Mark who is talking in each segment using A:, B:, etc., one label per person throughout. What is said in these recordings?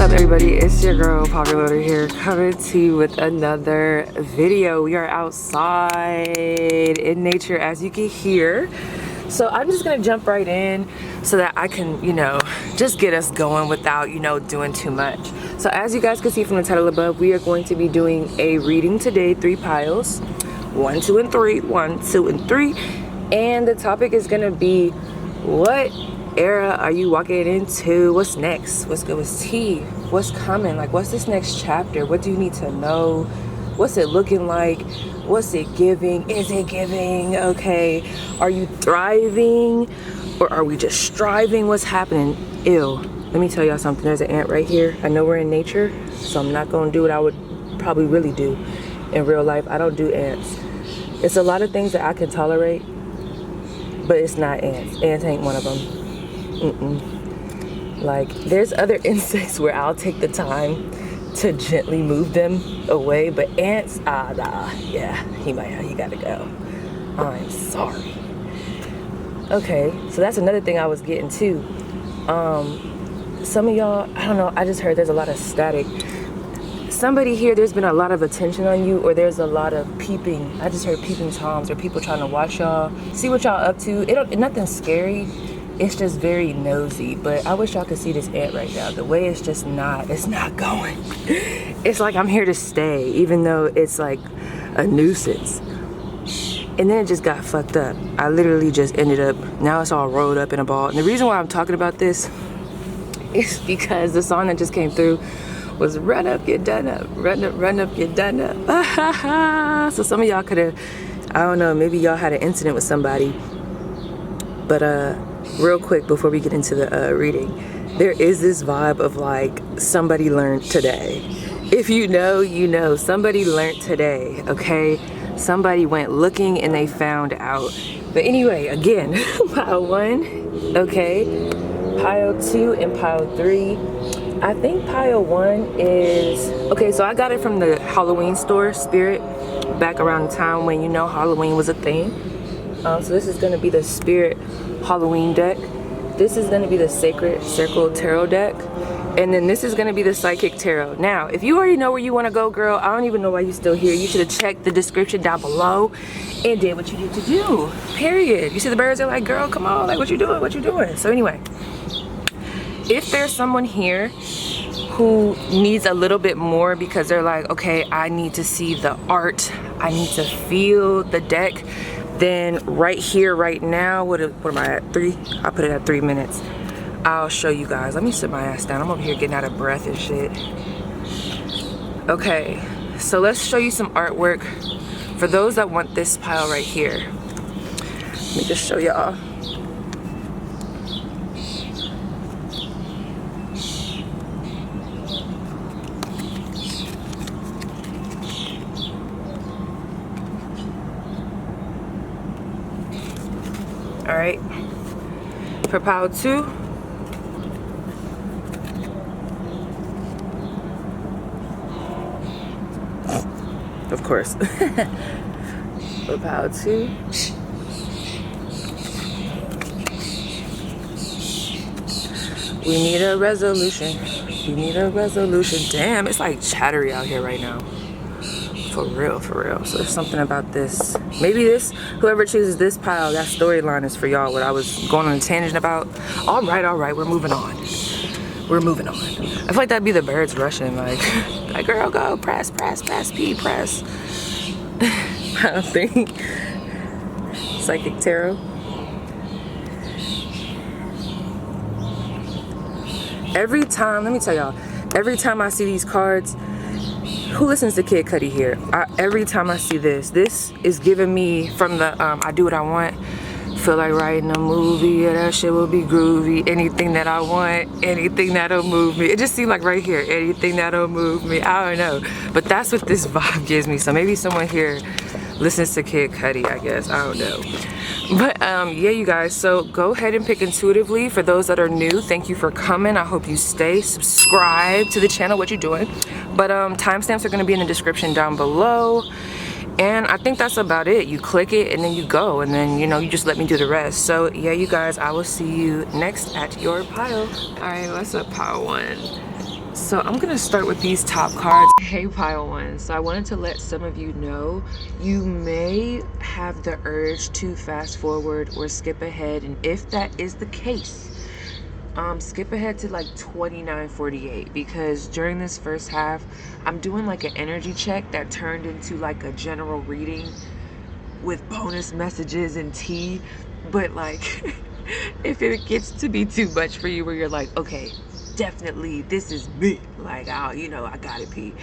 A: up, everybody? It's your girl Popular here, coming to you with another video. We are outside in nature, as you can hear. So I'm just gonna jump right in so that I can, just get us going without, doing too much. So as you guys can see from the title above, we are going to be doing a reading today, 3 piles, 1, 2, and 3, 1, 2, and 3. And the topic is gonna be, what era are you walking into? What's next? What's good with tea? What's coming? Like, what's this next chapter? What do you need to know? What's it looking like? What's it giving? Is it giving? Okay, are you thriving or are we just striving? What's happening? Ew, let me tell y'all something. There's an ant right here. I know we're in nature, so I'm not gonna do what I would probably really do in real life. I don't do ants. It's a lot of things that I can tolerate, but it's not ants. Ants ain't one of them. Like, there's other insects where I'll take the time to gently move them away, but ants, nah, yeah, he gotta go. I'm sorry. Okay, so that's another thing I was getting to. Some of y'all, I don't know, I just heard there's a lot of static. Somebody here, there's been a lot of attention on you, or there's a lot of peeping. I just heard peeping Toms, or people trying to watch y'all, see what y'all up to. Nothing's scary. It's just very nosy, but I wish y'all could see this ant right now. The way it's just it's not going. It's like I'm here to stay, even though it's like a nuisance. And then it just got fucked up. I literally just ended up, now it's all rolled up in a ball. And the reason why I'm talking about this is because the song that just came through was run up, get done up, run up, get done up. So some of y'all could have, I don't know, maybe y'all had an incident with somebody. But real quick before we get into the reading, there is this vibe of like, somebody learned today. If you know, you know. Somebody learned today, okay? Somebody went looking and they found out. But anyway, again, pile 1, okay? Pile 2 and pile 3. I think pile 1 is, okay, so I got it from the Halloween store, Spirit, back around the time when, Halloween was a thing. So this is going to be the Spirit Halloween deck. This is going to be the Sacred Circle Tarot deck. And then this is going to be the Psychic Tarot. Now, if you already know where you want to go, girl, I don't even know why you're still here. You should have checked the description down below and did what you need to do. Period. You see the birds are like, girl, come on. Like, what you doing? What you doing? So anyway, if there's someone here who needs a little bit more because they're like, okay, I need to see the art. I need to feel the deck. Then right here, right now, what am I at? 3? I'll put it at 3 minutes. I'll show you guys. Let me sit my ass down. I'm over here getting out of breath and shit. Okay, so let's show you some artwork for those that want this pile right here. Let me just show y'all. All right, for pile 2, of course. For pile 2, we need a resolution. We need a resolution. Damn, it's like chattery out here right now. For real, for real. So there's something about this. Maybe this, whoever chooses this pile, that storyline is for y'all, what I was going on a tangent about. All right, we're moving on. We're moving on. I feel like that'd be the birds rushing, like girl, go, press, P, press. I don't think. Psychic Tarot. Every time, let me tell y'all, every time I see these cards, who listens to Kid Cudi here? Every time I see this is giving me from the I do what I want. Feel like writing a movie, yeah, that shit will be groovy. Anything that I want, anything that'll move me. It just seemed like right here, anything that'll move me. I don't know, but that's what this vibe gives me. So maybe someone here listens to Kid Cudi, I guess. I don't know. But yeah, you guys, so go ahead and pick intuitively. For those that are new, thank you for coming. I hope you stay. Subscribe to the channel, what you're doing. But timestamps are going to be in the description down below. And I think that's about it. You click it and then you go, and then you just let me do the rest. So yeah, you guys, I will see you next at your pile. All right, what's up, pile 1? So I'm gonna start with these top cards. Hey pile one, so I wanted to let some of you know you may have the urge to fast forward or skip ahead, and if that is the case, skip ahead to like 29:48, because during this first half I'm doing like an energy check that turned into like a general reading with bonus messages and tea. But like if it gets to be too much for you where you're like, okay, definitely this is me, like, oh, you know, I gotta pee,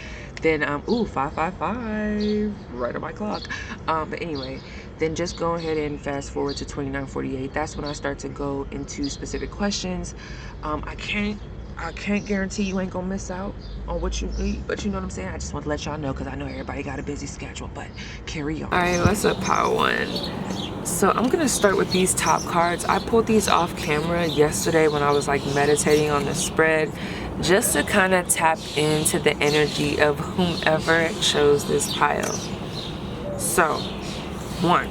A: then ooh, 555 right on my clock. But anyway, then just go ahead and fast forward to 29:48. That's when I start to go into specific questions. I can't guarantee you ain't gonna miss out on what you need, but you know what I'm saying. I just want to let y'all know, because I know everybody got a busy schedule, but carry on. All right, what's up pile one? So I'm gonna start with these top cards. I pulled these off camera yesterday when I was like meditating on the spread, just to kind of tap into the energy of whomever chose this pile. So, one,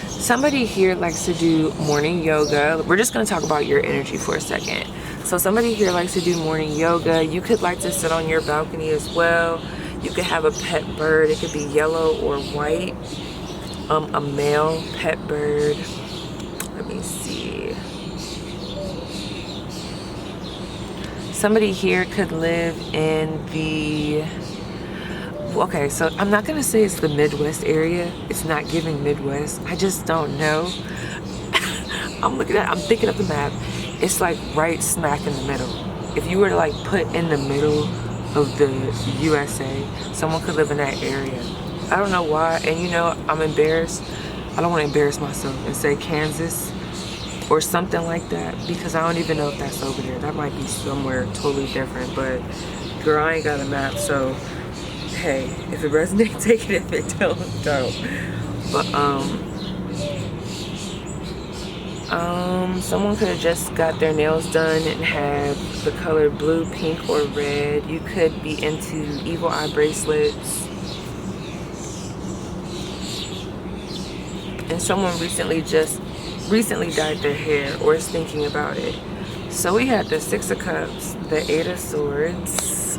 A: somebody here likes to do morning yoga. We're just gonna talk about your energy for a second. So somebody here likes to do morning yoga. You could like to sit on your balcony as well. You could have a pet bird. It could be yellow or white. A male pet bird. Let me see. Somebody here could live in the, okay, so I'm not gonna say it's the Midwest area. It's not giving Midwest. I just don't know. I'm thinking of the map. It's like right smack in the middle. If you were to like put in the middle of the USA, someone could live in that area. I don't know why, and you know, I'm embarrassed. I don't want to embarrass myself and say Kansas or something like that, because I don't even know if that's over there. That might be somewhere totally different, but girl, I ain't got a map, so hey, if it resonates, take it. If it don't. But someone could have just got their nails done and have the color blue, pink, or red. You could be into evil eye bracelets. And someone recently dyed their hair or is thinking about it. So we had the Six of Cups, the Eight of Swords,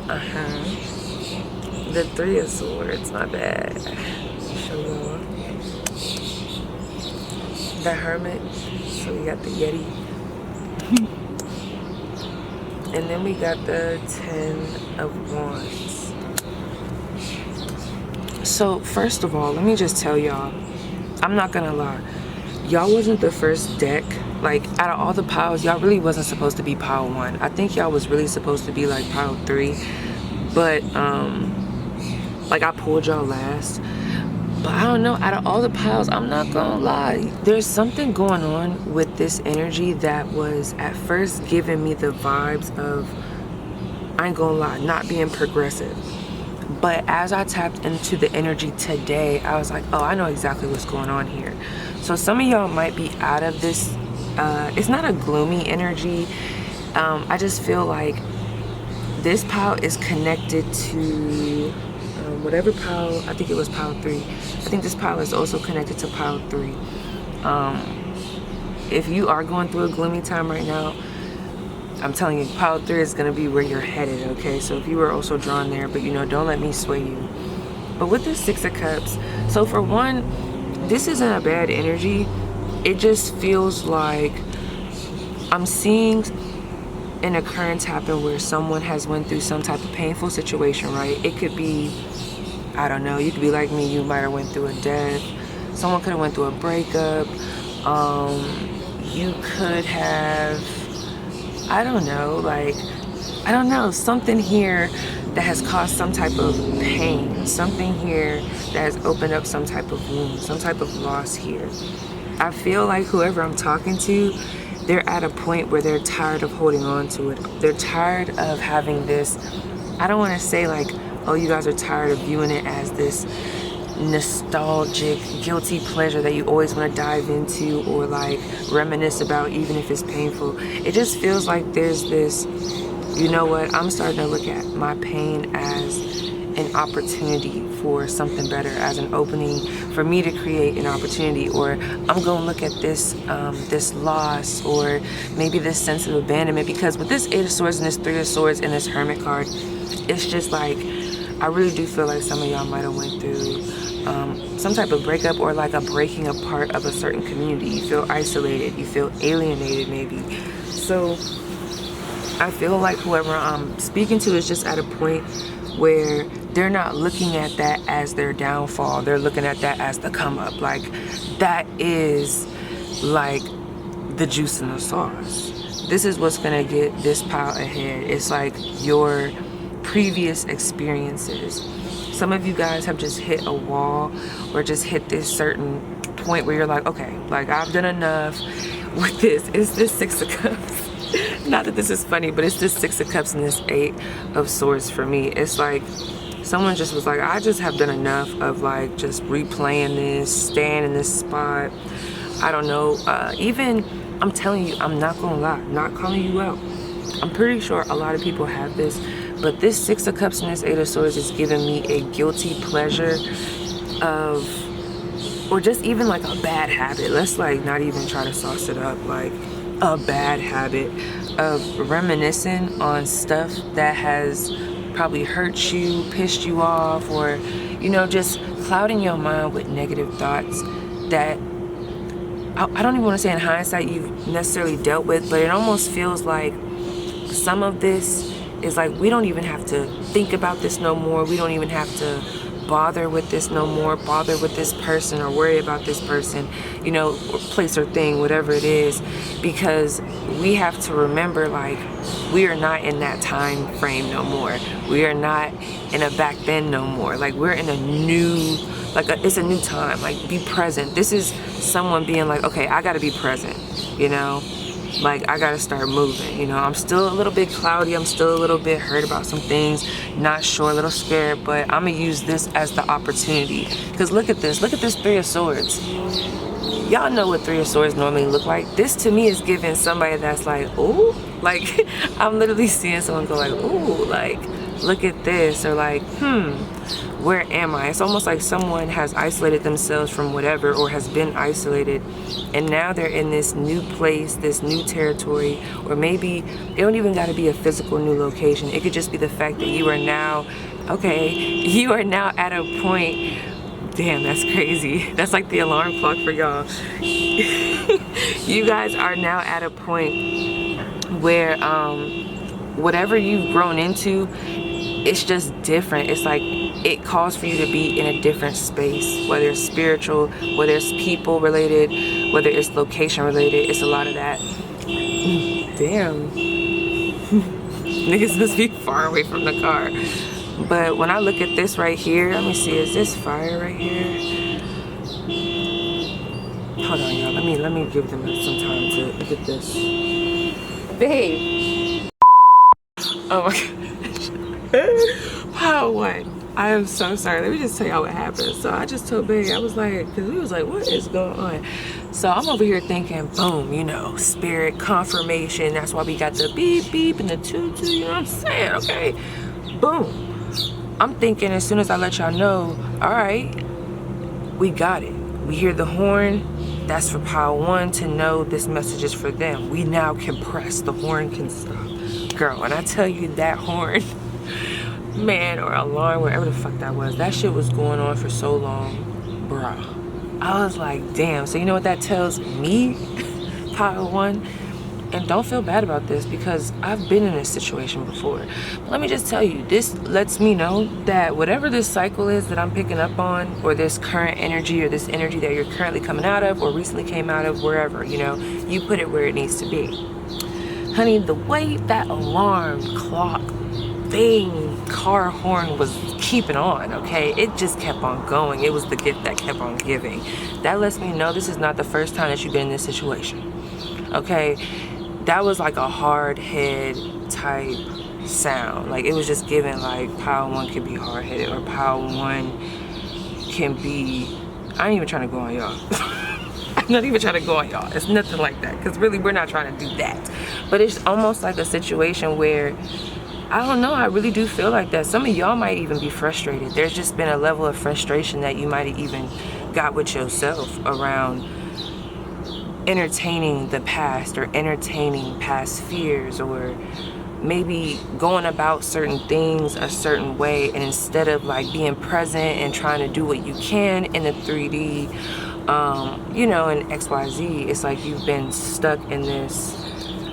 A: the Three of Swords, my bad. Show y'all. The Hermit. So we got the Yeti. And then we got the Ten of Wands. So first of all, let me just tell y'all, I'm not gonna lie, y'all wasn't the first deck. Like, out of all the piles, y'all really wasn't supposed to be pile one. I think y'all was really supposed to be like pile three. But like, I pulled y'all last. But I don't know, out of all the piles, I'm not gonna lie, there's something going on with this energy that was at first giving me the vibes of, I ain't gonna lie, not being progressive. But as I tapped into the energy today, I was like, oh, I know exactly what's going on here. So some of y'all might be out of this, it's not a gloomy energy. I just feel like this pile is connected to whatever pile, I think it was pile 3. I think this pile is also connected to pile 3. If you are going through a gloomy time right now, I'm telling you, pile 3 is going to be where you're headed, okay? So if you were also drawn there, but you know, don't let me sway you. But with this Six of Cups, so for one, this isn't a bad energy. It just feels like I'm seeing an occurrence happen where someone has went through some type of painful situation, right? It could be, I don't know, you could be like me, you might have went through a death. Someone could have went through a breakup. You could have, I don't know, like, I don't know, something here that has caused some type of pain, something here that has opened up some type of wound, some type of loss here. I feel like whoever I'm talking to, they're at a point where they're tired of holding on to it. They're tired of having this, I don't want to say like, oh, you guys are tired of viewing it as this nostalgic, guilty pleasure that you always want to dive into or like reminisce about, even if it's painful. It just feels like there's this, you know what, I'm starting to look at my pain as an opportunity for something better, as an opening for me to create an opportunity, or I'm going to look at this this loss, or maybe this sense of abandonment. Because with this 8 of Swords and this 3 of Swords and this Hermit card, it's just like, I really do feel like some of y'all might have went through some type of breakup, or like a breaking apart of a certain community. You feel isolated, you feel alienated maybe. So I feel like whoever I'm speaking to is just at a point where they're not looking at that as their downfall. They're looking at that as the come up. Like, that is like the juice in the sauce. This is what's gonna get this pile ahead. It's like your previous experiences. Some of you guys have just hit a wall, or just hit this certain point where you're like, okay, like I've done enough with this. It's this 6 of Cups. Not that this is funny, but it's this 6 of Cups and this 8 of Swords for me. It's like someone just was like, I just have done enough of like just replaying this, staying in this spot. I don't know. Even, I'm telling you, I'm not gonna lie, not calling you out. I'm pretty sure a lot of people have this, but this 6 of Cups and this 8 of Swords is giving me a guilty pleasure of, or just even like a bad habit. Let's like not even try to sauce it up. Like a bad habit of reminiscing on stuff that has probably hurt you, pissed you off, or, you know, just clouding your mind with negative thoughts that I don't even want to say in hindsight you've necessarily dealt with, but it almost feels like some of this is like, we don't even have to think about this no more. We don't even have to bother with this no more, bother with this person or worry about this person, you know, or place or thing, whatever it is, because we have to remember, like, we are not in that time frame no more. We are not in a back then no more. Like, we're in a new, like, it's a new time. Like, be present. This is someone being like, okay, I gotta be present, you know? Like, I gotta start moving, you know? I'm still a little bit cloudy, I'm still a little bit hurt about some things, not sure, a little scared, but I'm gonna use this as the opportunity. Because look at this 3 of Swords. Y'all know what 3 of Swords normally look like. This to me is giving somebody that's like, ooh, like, I'm literally seeing someone go like, ooh, like, look at this, or like, where am I? It's almost like someone has isolated themselves from whatever, or has been isolated, and now they're in this new place, this new territory, or maybe it don't even got to be a physical new location. It could just be the fact that you are now, okay, you are now at a point. Damn, that's crazy. That's like the alarm clock for y'all. You guys are now at a point where whatever you've grown into, it's just different. It's like it calls for you to be in a different space, whether it's spiritual, whether it's people related, whether it's location related. It's a lot of that. Damn. Niggas must be far away from the car. But when I look at this right here, let me see, is this fire right here? Hold on, y'all. Let me give them some time to look at this. Babe. Oh my gosh. Power 1. I am so sorry. Let me just tell y'all what happened. So I just told Babe, I was like, because we was like, what is going on? So I'm over here thinking, boom, you know, spirit confirmation. That's why we got the beep beep and the toot toot, you know what I'm saying? Okay. Boom. I'm thinking as soon as I let y'all know, all right, we got it. We hear the horn. That's for Power 1 to know this message is for them. We now can press. The horn can stop. Girl, when I tell you that horn, man, or alarm, whatever the fuck that was, that shit was going on for so long, bruh. I was like, damn. So you know what that tells me, Power 1? And don't feel bad about this, because I've been in this situation before. But let me just tell you, this lets me know that whatever this cycle is that I'm picking up on, or this current energy, or this energy that you're currently coming out of, or recently came out of, wherever, you know, you put it where it needs to be. Honey, the way that alarm clock thing, car horn was keeping on, okay? It just kept on going. It was the gift that kept on giving. That lets me know this is not the first time that you've been in this situation, okay? That was like a hard head type sound. Like, it was just giving like Power 1 can be hard headed, or Power 1 can be, I ain't even trying to go on y'all. I'm not even trying to go on y'all. It's nothing like that, because really we're not trying to do that. But it's almost like a situation where I don't know, I really do feel like that. Some of y'all might even be frustrated. There's just been a level of frustration that you might have even got with yourself around entertaining the past or entertaining past fears, or maybe going about certain things a certain way, and instead of like being present and trying to do what you can in the 3D, you know, in XYZ, it's like you've been stuck in this.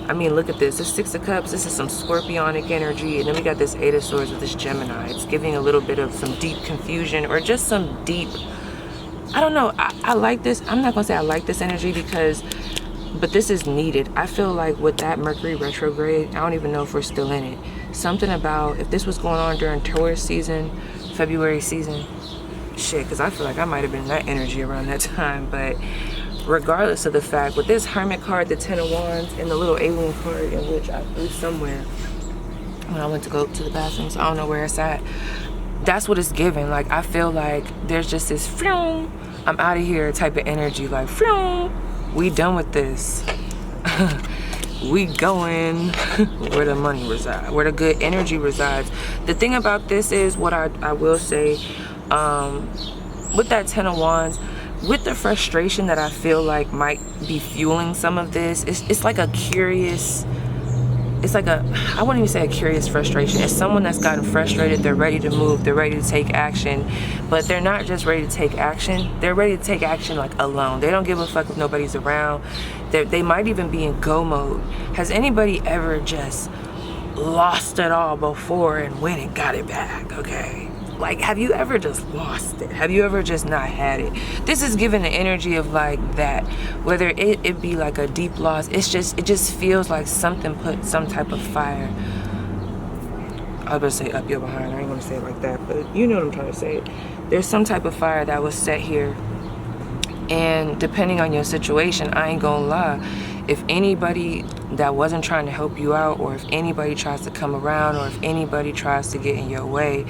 A: I mean, look at this. This 6 of Cups, this is some scorpionic energy, and then we got this 8 of Swords with this Gemini. It's giving a little bit of some deep confusion, or just some deep, I don't know, I like this. I'm not gonna say I like this energy but this is needed. I feel like with that Mercury retrograde, I don't even know if we're still in it. Something about, if this was going on during Taurus season, February season, shit, because I feel like I might have been in that energy around that time. But regardless of the fact, with this Hermit card, the 10 of Wands, and the little alien card, in which I threw somewhere when I went to go to the bathroom, so I don't know where it's at. That's what it's giving. Like, I feel like there's just this phew, I'm out of here type of energy. Like, phew, we done with this. We going where the money resides, where the good energy resides. The thing about this is, what I will say, with that 10 of Wands, with the frustration that I feel like might be fueling some of this, it's like a curious, it's like a, I wouldn't even say a curious frustration. It's someone that's gotten frustrated, they're ready to move, they're ready to take action, but they're not just ready to take action, they're ready to take action like alone. They don't give a fuck if nobody's around. They might even be in go mode. Has anybody ever just lost it all before and went and got it back, okay? Like, have you ever just lost it? Have you ever just not had it? This is giving the energy of like that. Whether it be like a deep loss, it just feels like something put some type of fire. I was gonna say up your behind. I ain't gonna say it like that, but you know what I'm trying to say. There's some type of fire that was set here. And depending on your situation, I ain't gonna lie, if anybody that wasn't trying to help you out, or if anybody tries to come around, or if anybody tries to get in your way,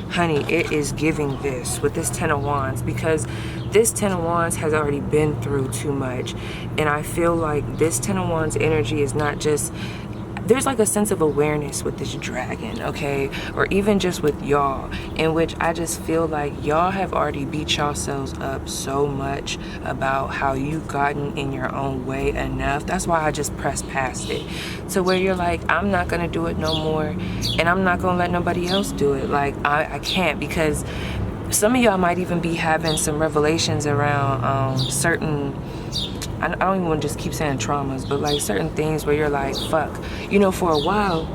A: honey, it is giving this with this 10 of Wands, because this 10 of Wands has already been through too much. And I feel like this 10 of Wands energy is not just, there's like a sense of awareness with this dragon, okay? Or even just with y'all, in which I just feel like y'all have already beat yourselves up so much about how you've gotten in your own way enough. That's why I just pressed past it. To where you're like, I'm not gonna do it no more, and I'm not gonna let nobody else do it. Like, I can't, because some of y'all might even be having some revelations around certain, I don't even want to just keep saying traumas, but like certain things where you're like, fuck. You know, for a while,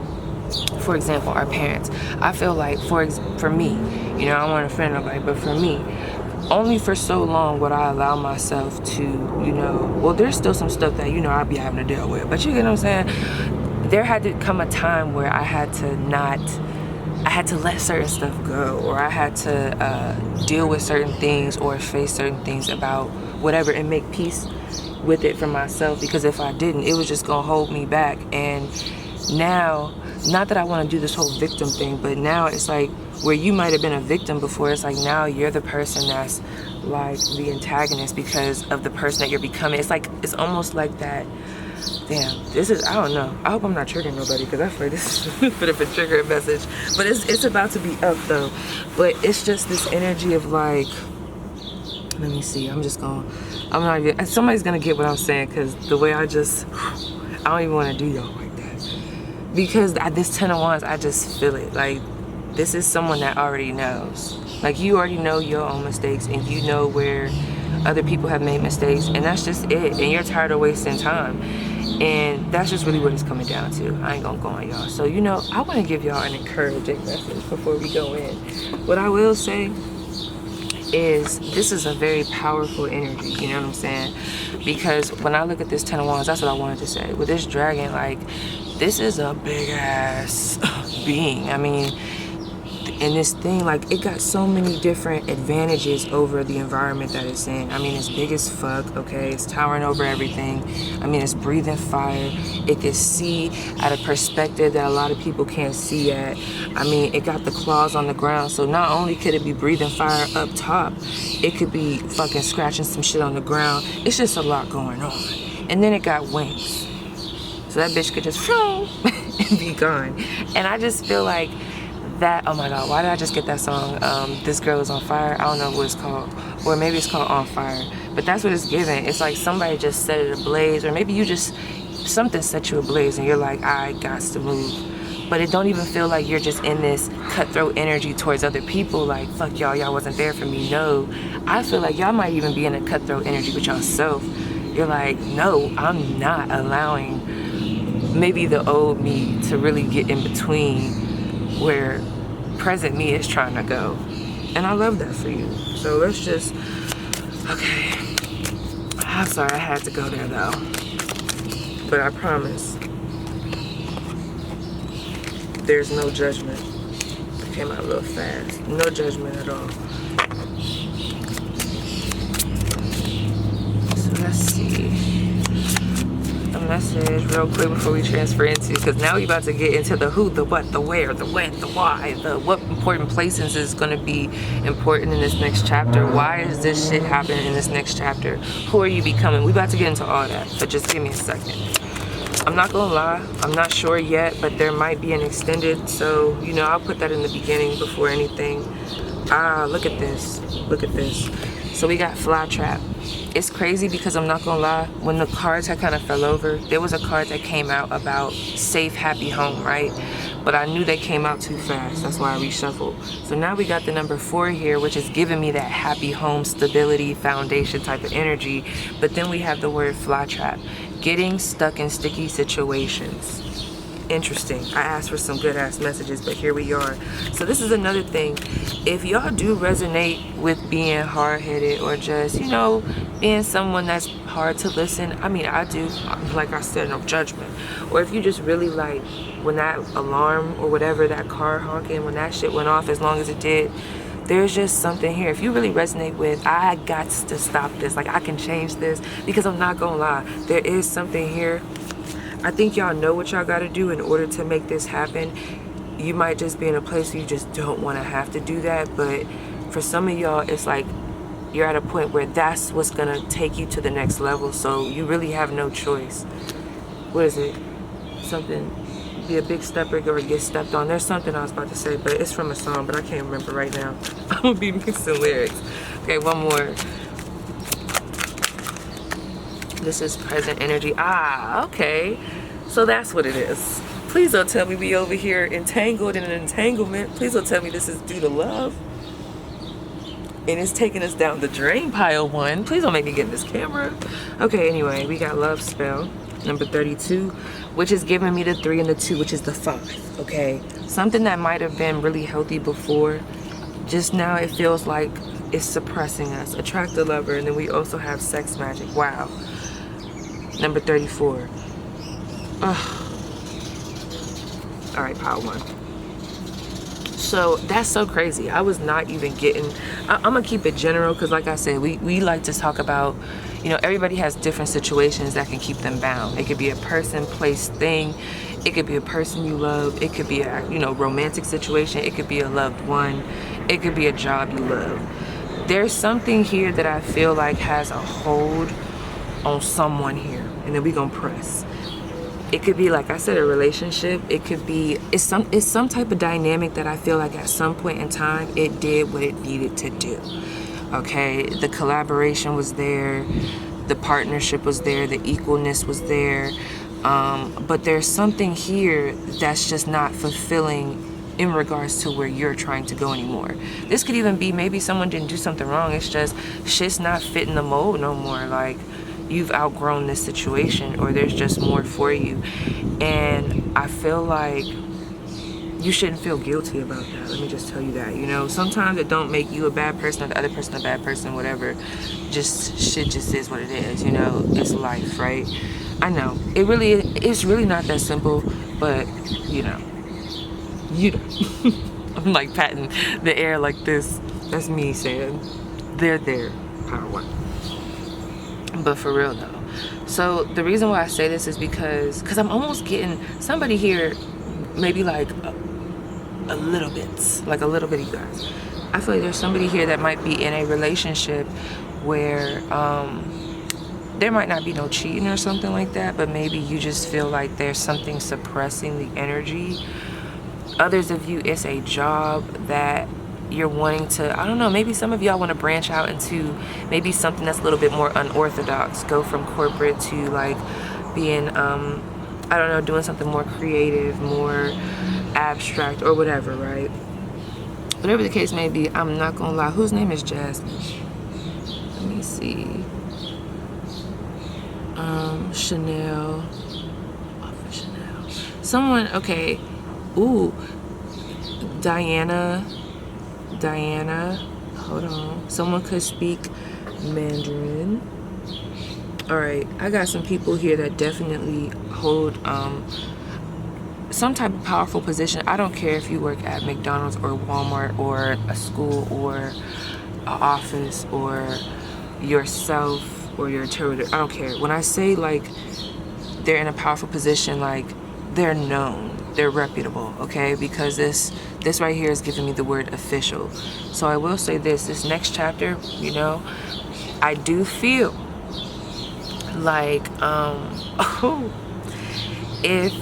A: for example, our parents, I feel like, for me, you know, I don't want to offend nobody, but for me, only for so long would I allow myself to, you know, well, there's still some stuff that, you know, I'd be having to deal with, but you get what I'm saying? There had to come a time where I had to let certain stuff go, or I had to deal with certain things, or face certain things about whatever, and make peace with it for myself, because if I didn't, it was just gonna hold me back. And now, not that I want to do this whole victim thing, but now it's like, where you might have been a victim before, it's like now you're the person that's like the antagonist because of the person that you're becoming. It's like, it's almost like that. Damn, this is, I don't know, I hope I'm not triggering nobody, because I feel like this is a bit of a trigger message, but it's about to be up though. But it's just this energy of like, let me see, I'm not even, somebody's gonna get what I'm saying, because the way I don't even want to do y'all like that, because this 10 of Wands, I just feel it. Like, this is someone that already knows. Like, you already know your own mistakes, and you know where other people have made mistakes, and that's just it. And you're tired of wasting time, and that's just really what it's coming down to. I ain't gonna go on y'all. So, you know, I want to give y'all an encouraging message before we go in. What I will say is, this is a very powerful energy, you know what I'm saying? Because when I look at this 10 of Wands, that's what I wanted to say. With this dragon, like, this is a big ass being. I mean, and this thing, like, it got so many different advantages over the environment that it's in. I mean, it's big as fuck, okay? It's towering over everything. I mean, it's breathing fire. It can see at a perspective that a lot of people can't see at. I mean, it got the claws on the ground, so not only could it be breathing fire up top, it could be fucking scratching some shit on the ground. It's just a lot going on. And then it got wings. So that bitch could just and be gone. And I just feel like that, oh my God, why did I just get that song? This Girl Is on Fire. I don't know what it's called. Or maybe it's called On Fire. But that's what it's giving. It's like somebody just set it ablaze, or maybe you just, something set you ablaze and you're like, I got to move. But it don't even feel like you're just in this cutthroat energy towards other people, like, fuck y'all, y'all wasn't there for me. No, I feel like y'all might even be in a cutthroat energy with yourself. You're like, no, I'm not allowing maybe the old me to really get in between where present me is trying to go. And I love that for you. So let's just, okay. I'm sorry I had to go there though. But I promise, there's no judgment. It came out a little fast. No judgment at all. So let's see. A message real quick before we transfer into, because now we're about to get into the who, the what, the where, the when, the why, the what important places is going to be important in this next chapter. Why is this shit happening in this next chapter? Who are you becoming? We about to get into all that, but just give me a second. I'm not gonna lie, I'm not sure yet, but there might be an extended, so you know, I'll put that in the beginning before anything. Ah, look at this, look at this. So we got Fly Trap. It's crazy because I'm not gonna lie, when the cards had kind of fell over, there was a card that came out about safe, happy home, right? But I knew they came out too fast, that's why I reshuffled. So now we got the number 4 here, which is giving me that happy home, stability, foundation type of energy. But then we have the word Fly Trap, getting stuck in sticky situations. Interesting. I asked for some good ass messages, but here we are. So this is another thing. If y'all do resonate with being hard-headed or just, you know, being someone that's hard to listen, I mean, I do, like I said, no judgment. Or if you just really like when that alarm or whatever, that car honking, when that shit went off as long as it did, there's just something here. If you really resonate with, I got to stop this, like I can change this, because I'm not gonna lie, there is something here. I think y'all know what y'all gotta do in order to make this happen. You might just be in a place where you just don't wanna have to do that, but for some of y'all, it's like you're at a point where that's what's gonna take you to the next level, so you really have no choice. What is it? Something, be a big stepper or get stepped on. There's something I was about to say, but it's from a song, but I can't remember right now. I'm gonna be mixing lyrics. Okay, one more. This is present energy. Ah, okay. So that's what it is. Please don't tell me we over here entangled in an entanglement. Please don't tell me this is due to love. And it's taking us down the drain pile 1. Please don't make me get in this camera. Okay, anyway, we got love spell, number 32, which is giving me the 3 and the 2, which is the 5, okay? Something that might have been really healthy before, just now it feels like it's suppressing us. Attract the lover, and then we also have sex magic. Wow. Number 34. Ugh. All right, pile 1. So that's so crazy. I was not even getting, I'm gonna keep it general because like I said, we like to talk about, you know, everybody has different situations that can keep them bound. It could be a person, place, thing. It could be a person you love. It could be a, you know, romantic situation. It could be a loved one. It could be a job you love. There's something here that I feel like has a hold on someone here, and then we gonna press. It could be, like I said, a relationship. It could be, it's some type of dynamic that I feel like at some point in time it did what it needed to do. Okay, the collaboration was there, the partnership was there, the equalness was there, but there's something here that's just not fulfilling in regards to where you're trying to go anymore. This could even be maybe someone didn't do something wrong. It's just shit's not fitting the mold no more. Like, you've outgrown this situation, or there's just more for you. And I feel like you shouldn't feel guilty about that. Let me just tell you that. You know, sometimes it don't make you a bad person or the other person a bad person, whatever. Just shit just is what it is, you know. It's life, right? I know. It's really not that simple, but you know. I'm like patting the air like this. That's me saying, they're there, power 1. But for real though, so the reason why I say this is because I'm almost getting somebody here, maybe like a little bit, you guys. I feel like there's somebody here that might be in a relationship where there might not be no cheating or something like that, but maybe you just feel like there's something suppressing the energy. Others of you, it's a job that you're wanting to, I don't know, maybe some of y'all want to branch out into maybe something that's a little bit more unorthodox. Go from corporate to like being, I don't know, doing something more creative, more abstract or whatever, right? Whatever the case may be, I'm not gonna lie. Whose name is Jasmine? Let me see. Chanel. Off of Chanel. Someone, okay. Ooh. Diana. Hold on. Someone could speak Mandarin. Alright, I got some people here that definitely hold some type of powerful position. I don't care if you work at McDonald's or Walmart or a school or an office or yourself or your tutor. I don't care. When I say like they're in a powerful position, like they're known, they're reputable, okay? Because this right here is giving me the word official. So I will say this next chapter, you know, I do feel like if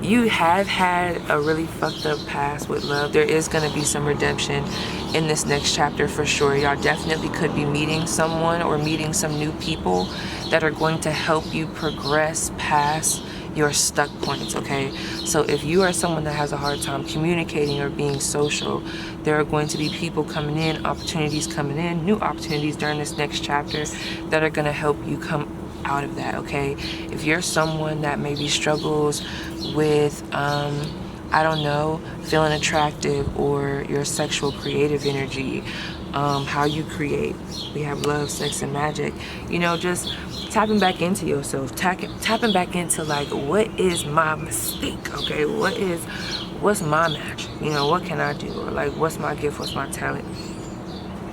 A: you have had a really fucked up past with love, there is going to be some redemption in this next chapter for sure. Y'all definitely could be meeting someone or meeting some new people that are going to help you progress past your stuck points, okay? So if you are someone that has a hard time communicating or being social, there are going to be people coming in, opportunities coming in, new opportunities during this next chapter that are going to help you come out of that, okay? If you're someone that maybe struggles with I don't know, feeling attractive, or your sexual creative energy, how you create, we have love, sex, and magic, you know, just tapping back into yourself, tapping back into like, what is my mistake, okay? What's my magic, you know, what can I do, or like, what's my gift, what's my talent?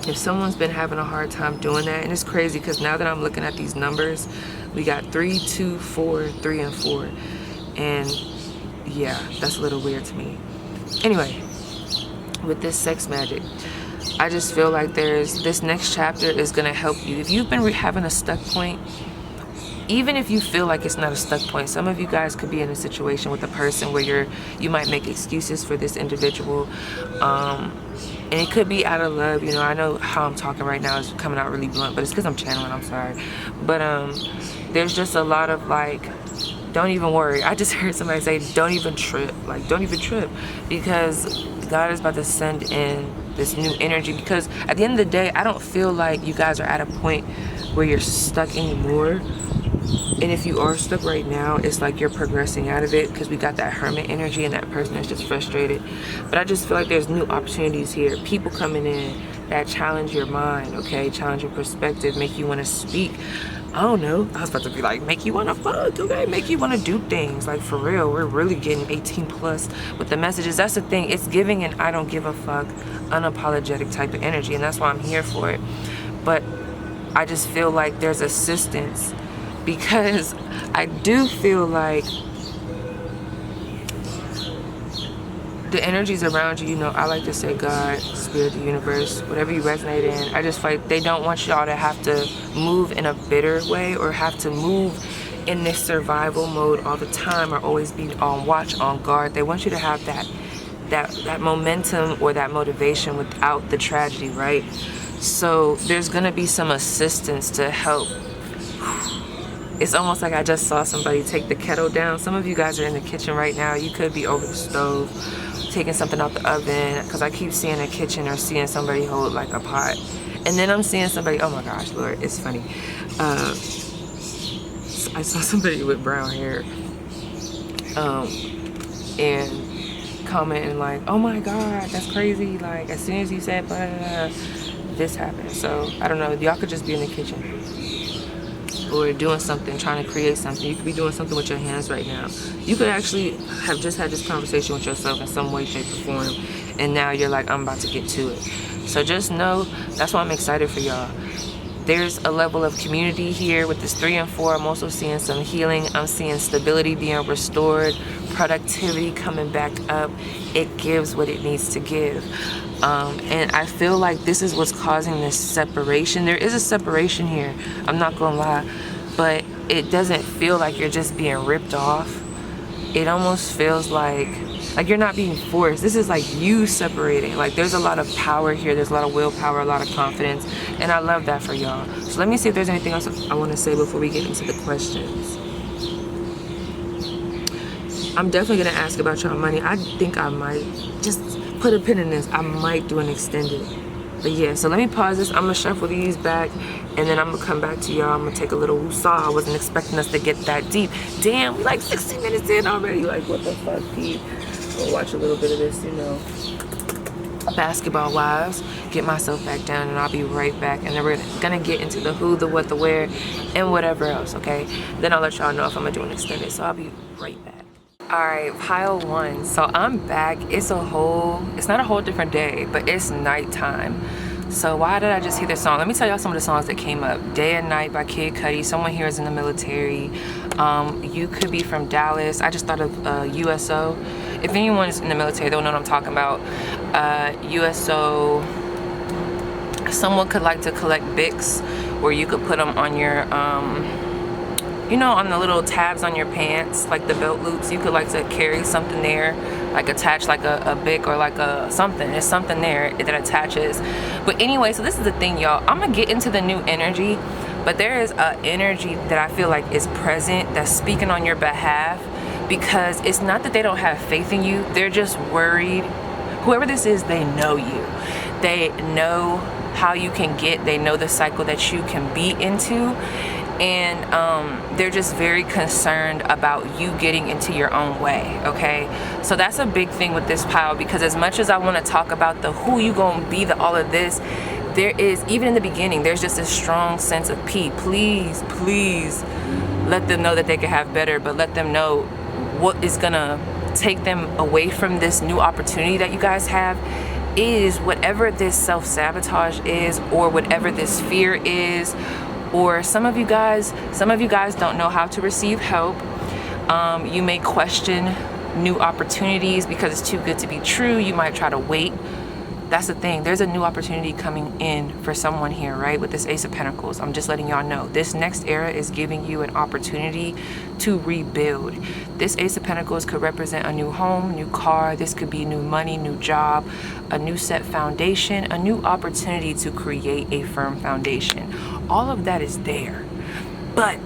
A: If someone's been having a hard time doing that, and it's crazy because now that I'm looking at these numbers, we got 3, 2, 4, 3, and 4. And yeah, that's a little weird to me. Anyway, with this sex magic, I just feel like this next chapter is going to help you. If you've been having a stuck point, even if you feel like it's not a stuck point, some of you guys could be in a situation with a person where you might make excuses for this individual. And it could be out of love, you know. I know how I'm talking right now is coming out really blunt, but it's because I'm channeling, I'm sorry. But there's just a lot of like, don't even worry. I just heard somebody say, don't even trip. Like, don't even trip. Because God is about to send in this new energy. Because at the end of the day, I don't feel like you guys are at a point where you're stuck anymore. And if you are stuck right now, it's like you're progressing out of it, because we got that hermit energy and that person is just frustrated. But I just feel like there's new opportunities here. People coming in that challenge your mind, okay? Challenge your perspective, make you want to speak. I don't know. I was about to be like, make you want to fuck, okay? Make you want to do things. Like, for real, we're really getting 18 plus with the messages. That's the thing. It's giving an I don't give a fuck, unapologetic type of energy. And that's why I'm here for it. But I just feel like there's assistance, because I do feel like the energies around you, you know, I like to say God, Spirit, the universe, whatever you resonate in. I just feel like they don't want y'all to have to move in a bitter way, or have to move in this survival mode all the time, or always be on watch, on guard. They want you to have that momentum or that motivation without the tragedy, right? So there's gonna be some assistance to help. It's almost like I just saw somebody take the kettle down. Some of you guys are in the kitchen right now. You could be over the stove, taking something out the oven, because I keep seeing a kitchen or seeing somebody hold like a pot. And then I'm seeing somebody, oh my gosh, Lord, it's funny. I saw somebody with brown hair and commenting like, oh my God, that's crazy. Like, as soon as you said blah, blah, blah, this happened. So I don't know, y'all could just be in the kitchen or doing something, trying to create something. You could be doing something with your hands right now. You could actually have just had this conversation with yourself in some way, shape, or form, and now you're like, I'm about to get to it. So just know, that's why I'm excited for y'all. There's a level of community here with this 3 and 4. I'm also seeing some healing. I'm seeing stability being restored, productivity coming back up. It gives what it needs to give. And I feel like this is what's causing this separation. There is a separation here, I'm not gonna lie, but it doesn't feel like you're just being ripped off. It almost feels like Like, you're not being forced. This is like you separating. Like, there's a lot of power here. There's a lot of willpower, a lot of confidence. And I love that for y'all. So let me see if there's anything else I want to say before we get into the questions. I'm definitely going to ask about y'all money. I think I might just put a pin in this. I might do an extended. But yeah, so let me pause this. I'm going to shuffle these back, and then I'm going to come back to y'all. I'm going to take a little woosah. I wasn't expecting us to get that deep. Damn, we like 16 minutes in already. Like, what the fuck, Pete? We'll watch a little bit of this, you know, basketball wives, get myself back down, and I'll be right back. And then we're going to get into the who, the what, the where, and whatever else, okay? Then I'll let y'all know if I'm going to do an extended. So I'll be right back. Alright, pile one. So I'm back. It's not a whole different day, but it's nighttime. So why did I just hear this song? Let me tell y'all some of the songs that came up. Day and Night by Kid Cudi. Someone here is in the military. You Could Be from Dallas. I just thought of USO. If anyone is in the military, they'll know what I'm talking about. USO. Someone could like to collect Bics, where you could put them on your you know, on the little tabs on your pants, like the belt loops. You could like to carry something there, like attach like a Bic or like a something. There's something there that attaches. But anyway, so this is the thing, y'all. I'm gonna get into the new energy, but there is a energy that I feel like is present, that's speaking on your behalf, because it's not that they don't have faith in you. They're just worried. Whoever this is, they know you. They know how you can get. They know the cycle that you can be into. And they're just very concerned about you getting into your own way, okay? So that's a big thing with this pile, because as much as I want to talk about the who you gonna be, the all of this, there is, even in the beginning, there's just a strong sense of please let them know that they can have better, but let them know what is gonna take them away from this new opportunity that you guys have is whatever this self-sabotage is, or whatever this fear is. Or some of you guys don't know how to receive help. You may question new opportunities because it's too good to be true. You might try to wait. That's the thing. There's a new opportunity coming in for someone here, right? With this Ace of Pentacles. I'm just letting y'all know. This next era is giving you an opportunity to rebuild. This Ace of Pentacles could represent a new home, new car. This could be new money, new job, a new set foundation, a new opportunity to create a firm foundation. All of that is there. But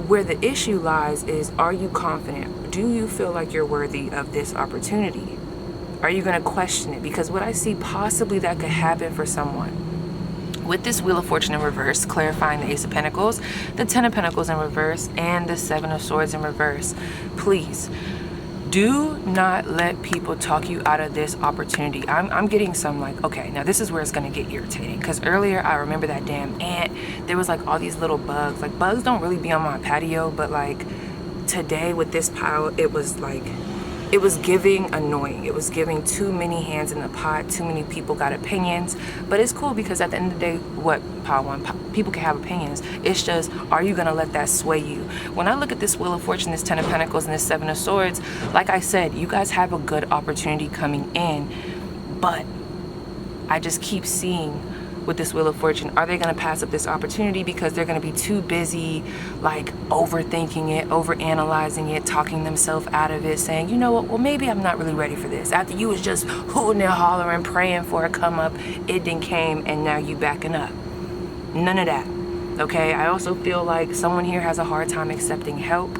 A: where the issue lies is, are you confident? Do you feel like you're worthy of this opportunity? Are you going to question it? Because what I see possibly that could happen for someone with this Wheel of Fortune in reverse, clarifying the Ace of Pentacles, the Ten of Pentacles in reverse, and the Seven of Swords in reverse. Please do not let people talk you out of this opportunity. I'm getting some like, okay, now this is where it's going to get irritating. Because earlier I remember that damn ant. There was like all these little bugs. Like, bugs don't really be on my patio, but like today with this pile, it was like, it was giving annoying. It was giving too many hands in the pot. Too many people got opinions. But it's cool, because at the end of the day, what, pile one, people can have opinions. It's just, are you going to let that sway you? When I look at this Wheel of Fortune, this Ten of Pentacles, and this Seven of Swords, like I said, you guys have a good opportunity coming in. But I just keep seeing with this Wheel of Fortune, are they going to pass up this opportunity because they're going to be too busy like overthinking it, overanalyzing it, talking themselves out of it, saying, you know what, well, maybe I'm not really ready for this. After you was just hooting and hollering, praying for a come up, it then came, and now you backing up. None of that, okay? I also feel like someone here has a hard time accepting help.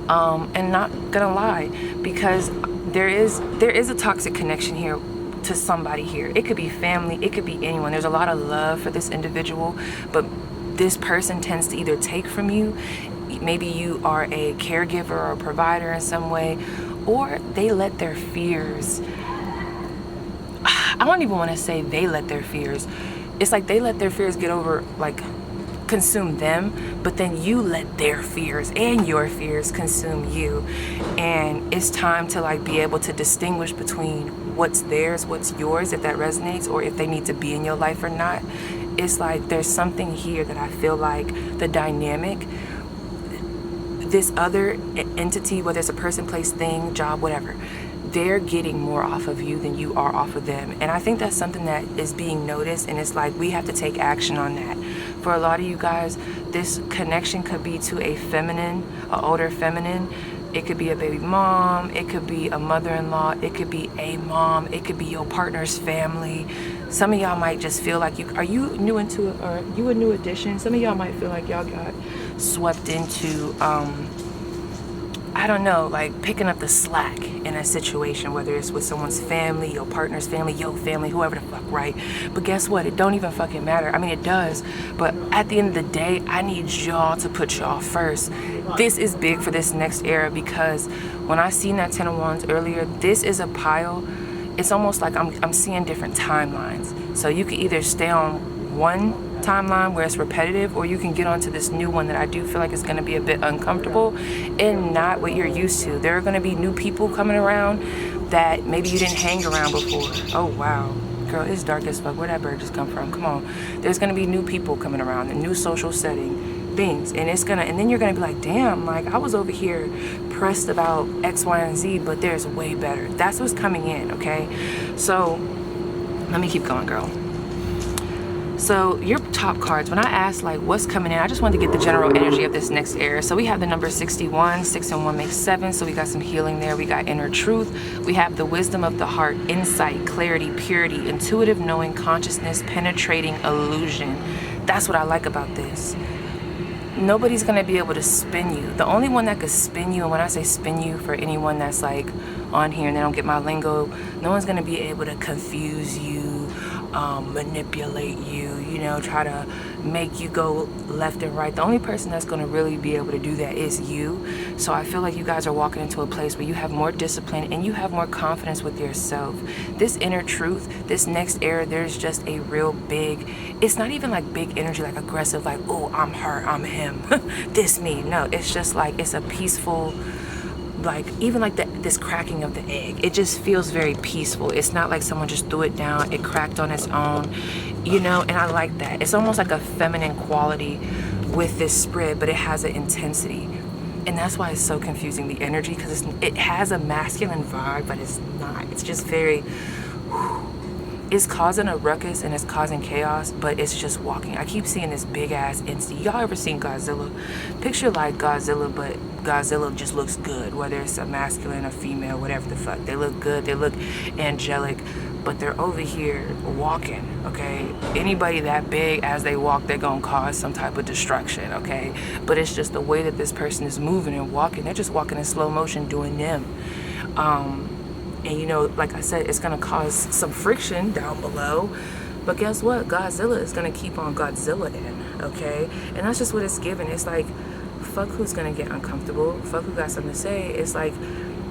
A: And not gonna lie, because there is a toxic connection here to somebody here. It could be family, it could be anyone. There's a lot of love for this individual, but this person tends to either take from you. Maybe you are a caregiver or a provider in some way, or they let their fears, I don't even want to say they let their fears. It's like they let their fears get over, like consume them, but then you let their fears and your fears consume you. And it's time to like be able to distinguish between what's theirs, what's yours, if that resonates, or if they need to be in your life or not. It's like there's something here that I feel like the dynamic, this other entity, whether it's a person, place, thing, job, whatever, they're getting more off of you than you are off of them. And I think that's something that is being noticed, and it's like we have to take action on that. For a lot of you guys, this connection could be to a feminine, an older feminine, It could be a baby mom, it could be a mother-in-law, it could be a mom, it could be your partner's family. Some of y'all might just feel like are you new into it, or you a new addition? Some of y'all might feel like y'all got swept into I don't know, like picking up the slack in a situation, whether it's with someone's family, your partner's family, your family, whoever the fuck, right? But guess what? It don't even fucking matter. I mean, it does, but at the end of the day, I need y'all to put y'all first. This is big for this next era, because when I seen that 10 of Wands earlier, this is a pile. It's almost like I'm seeing different timelines. So you could either stay on one timeline where it's repetitive, or you can get onto this new one that I do feel like is going to be a bit uncomfortable and not what you're used to. There are going to be new people coming around that maybe you didn't hang around before. Oh wow, girl, it's dark as fuck. Where'd that bird just come from? Come on. There's going to be new people coming around, a new social setting, things, and then you're going to be like, damn, like I was over here pressed about X, Y, and Z, but there's way better. That's what's coming in. Okay, so let me keep going, girl. So your top cards, when I asked like what's coming in, I just wanted to get the general energy of this next era. So we have the number 61, 6 and 1 makes 7. So we got some healing there. We got inner truth. We have the wisdom of the heart, insight, clarity, purity, intuitive knowing, consciousness, penetrating illusion. That's what I like about this. Nobody's going to be able to spin you. The only one that could spin you, and when I say spin you, for anyone that's like on here and they don't get my lingo, no one's going to be able to confuse you, manipulate you, you know, try to make you go left and right. The only person that's going to really be able to do that is you. So I feel like you guys are walking into a place where you have more discipline and you have more confidence with yourself. This inner truth, this next era, there's just a real big, it's not even like big energy, like aggressive, like, oh, I'm her, I'm him, this me. No, it's just like, it's a peaceful, like even like this cracking of the egg, it just feels very peaceful. It's not like someone just threw it down, it cracked on its own, you know, and I like that. It's almost like a feminine quality with this spread, but it has an intensity, and that's why it's so confusing, the energy, because it has a masculine vibe, but it's not. It's just very, it's causing a ruckus and it's causing chaos, but it's just walking. I keep seeing this big ass entity. Y'all ever seen Godzilla? Picture like Godzilla, but Godzilla just looks good, whether it's a masculine or female, whatever the fuck. They look good, they look angelic, but they're over here walking, okay? Anybody that big, as they walk, they're gonna cause some type of destruction, okay? But it's just the way that this person is moving and walking. They're just walking in slow motion, doing them. And you know, like I said, it's gonna cause some friction down below, but guess what? Godzilla is gonna keep on Godzilla in, okay? And that's just what it's given. It's like, fuck who's gonna get uncomfortable, fuck who got something to say. It's like,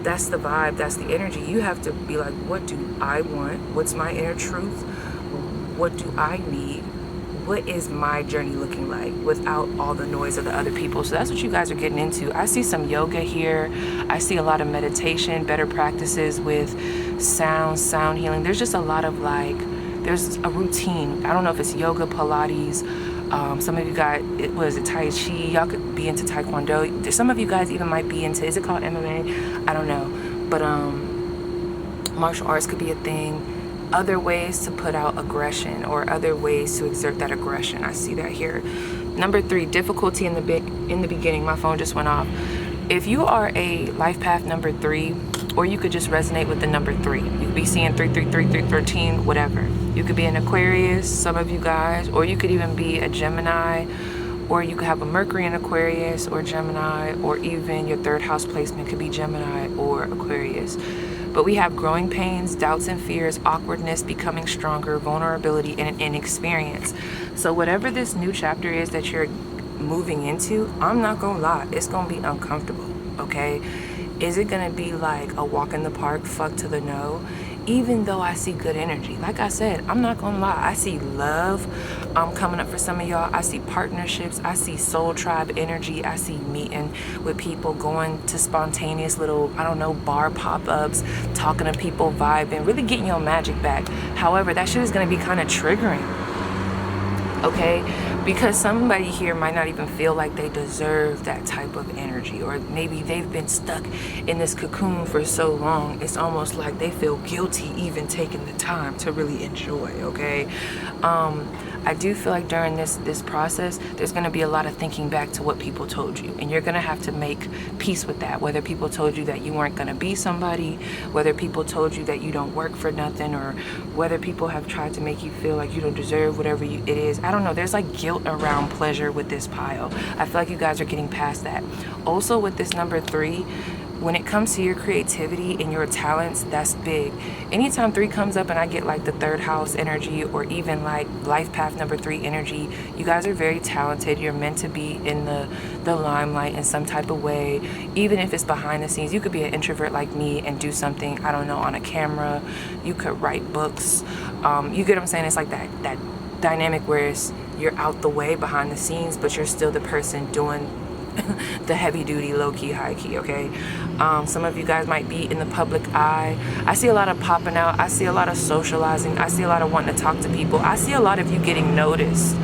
A: that's the vibe, that's the energy. You have to be like, what do I want? What's my inner truth? What do I need? What is my journey looking like without all the noise of the other people? So that's what you guys are getting into. I see some yoga here. I see a lot of meditation, better practices with sound healing. There's just a lot of like, there's a routine. I don't know if it's yoga, Pilates. Some of you guys, what is it, Tai Chi? Y'all could be into Taekwondo. Some of you guys even might be into, is it called MMA? I don't know. But martial arts could be a thing. Other ways to put out aggression, or other ways to exert that aggression. I see that here. Number 3, difficulty in the beginning. My phone just went off. If you are a life path number 3, or you could just resonate with the number 3. You could be seeing 333, whatever. You could be an Aquarius, some of you guys, or you could even be a Gemini, or you could have a Mercury in Aquarius or Gemini, or even your 3rd house placement could be Gemini or Aquarius. But we have growing pains, doubts and fears, awkwardness, becoming stronger, vulnerability, and inexperience. So whatever this new chapter is that you're moving into, I'm not gonna lie, it's gonna be uncomfortable, okay? Is it gonna be like a walk in the park, fuck to the no? Even though I see good energy, like I said, I'm not gonna lie, I see love coming up for some of y'all. I see partnerships, I see soul tribe energy, I see meeting with people, going to spontaneous little, I don't know, bar pop-ups, talking to people, vibing, really getting your magic back. However, that shit is gonna be kind of triggering, okay? Because somebody here might not even feel like they deserve that type of energy, or maybe they've been stuck in this cocoon for so long, it's almost like they feel guilty even taking the time to really enjoy, okay? I do feel like during this process, there's going to be a lot of thinking back to what people told you, and you're going to have to make peace with that. Whether people told you that you weren't going to be somebody, whether people told you that you don't work for nothing, or whether people have tried to make you feel like you don't deserve whatever it is. I don't know. There's like guilt around pleasure with this pile. I feel like you guys are getting past that. Also with this number 3, when it comes to your creativity and your talents, that's big. Anytime 3 comes up and I get like the 3rd house energy, or even like life path number 3 energy, you guys are very talented. You're meant to be in the limelight in some type of way, even if it's behind the scenes. You could be an introvert like me and do something, I don't know, on a camera. You could write books. You get what I'm saying? It's like that dynamic where you're out the way behind the scenes, but you're still the person doing the heavy duty, low key, high key, okay? Some of you guys might be in the public eye. I see a lot of popping out. I see a lot of socializing. I see a lot of wanting to talk to people. I see a lot of you getting noticed.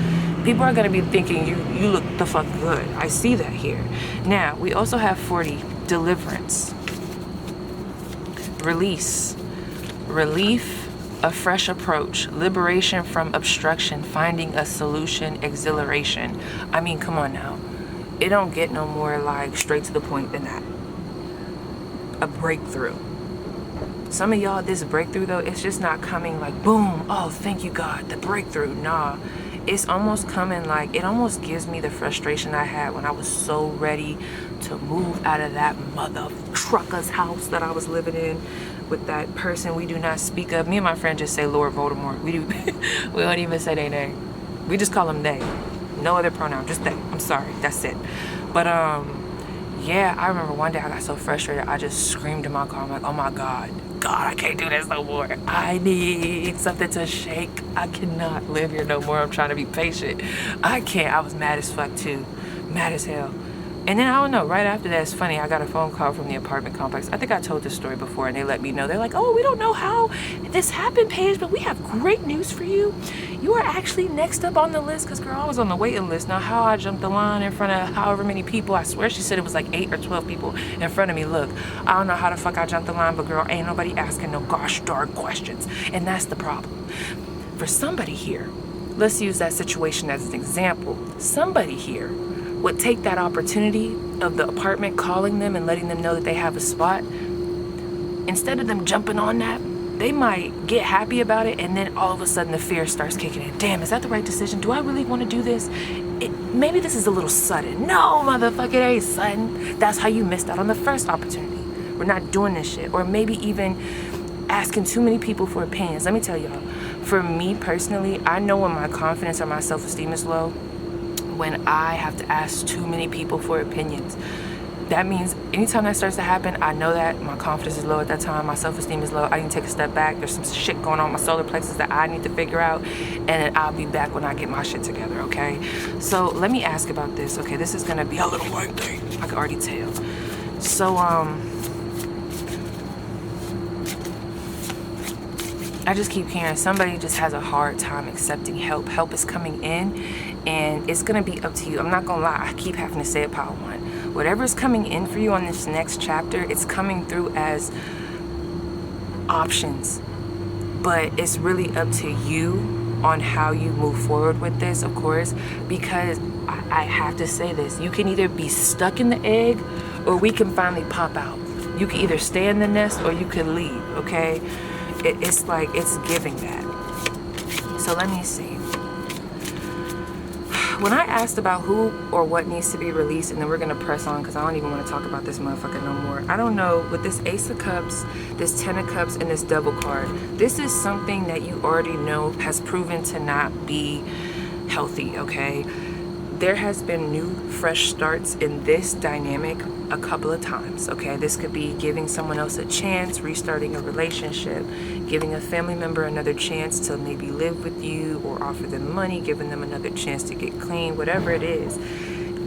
A: People are going to be thinking you look the fuck good. I see that here. Now, we also have 40, deliverance, release, relief, a fresh approach, liberation from obstruction, finding a solution, exhilaration. I mean, come on now. It don't get no more like straight to the point than that. A breakthrough. Some of y'all, this breakthrough though, it's just not coming like boom, oh thank you God, the breakthrough. Nah, it's almost coming like, it almost gives me the frustration I had when I was so ready to move out of that mother trucker's house that I was living in with that person we do not speak of. Me and my friend just say Lord Voldemort. We don't even say their name. We just call them they. No other pronoun, just they. I'm sorry, that's it. But yeah, I remember one day I got so frustrated, I just screamed in my car. I'm like, oh my God, I can't do this no more. I need something to shake. I cannot live here no more. I'm trying to be patient. I can't. I was mad as fuck too. Mad as hell. And then, I don't know, right after that, it's funny, I got a phone call from the apartment complex. I think I told this story before, and they let me know. They're like, oh, we don't know how this happened, Paige, but we have great news for you. You are actually next up on the list, because, girl, I was on the waiting list. Now, how I jumped the line in front of however many people, I swear she said it was like 8 or 12 people in front of me. Look, I don't know how the fuck I jumped the line, but, girl, ain't nobody asking no gosh darn questions. And that's the problem. For somebody here, let's use that situation as an example. Somebody here would take that opportunity of the apartment calling them and letting them know that they have a spot. Instead of them jumping on that, they might get happy about it, and then all of a sudden the fear starts kicking in. Damn, is that the right decision? Do I really want to do this? Maybe this is a little sudden. No, motherfucker, it ain't sudden. That's how you missed out on the first opportunity. We're not doing this shit. Or maybe even asking too many people for opinions. Let me tell y'all, for me personally, I know when my confidence or my self-esteem is low, when I have to ask too many people for opinions. That means anytime that starts to happen, I know that my confidence is low at that time, my self-esteem is low, I need to take a step back, there's some shit going on in my solar plexus that I need to figure out, and then I'll be back when I get my shit together, okay? So let me ask about this, okay? This is gonna be a little lengthy, I can already tell. So, I just keep hearing somebody just has a hard time accepting help. Help is coming in, and it's going to be up to you. I'm not going to lie. I keep having to say it, Pile 1. Whatever is coming in for you on this next chapter, it's coming through as options. But it's really up to you on how you move forward with this, of course, because I have to say this. You can either be stuck in the egg, or we can finally pop out. You can either stay in the nest, or you can leave, okay? It's like, it's giving that. So let me see. When I asked about who or what needs to be released, and then we're going to press on because I don't even want to talk about this motherfucker no more. I don't know, with this Ace of Cups, this Ten of Cups, and this Devil card, this is something that you already know has proven to not be healthy, okay? There has been new, fresh starts in this dynamic a couple of times, okay? This could be giving someone else a chance, restarting a relationship, giving a family member another chance to maybe live with you, or offer them money, giving them another chance to get clean, whatever it is.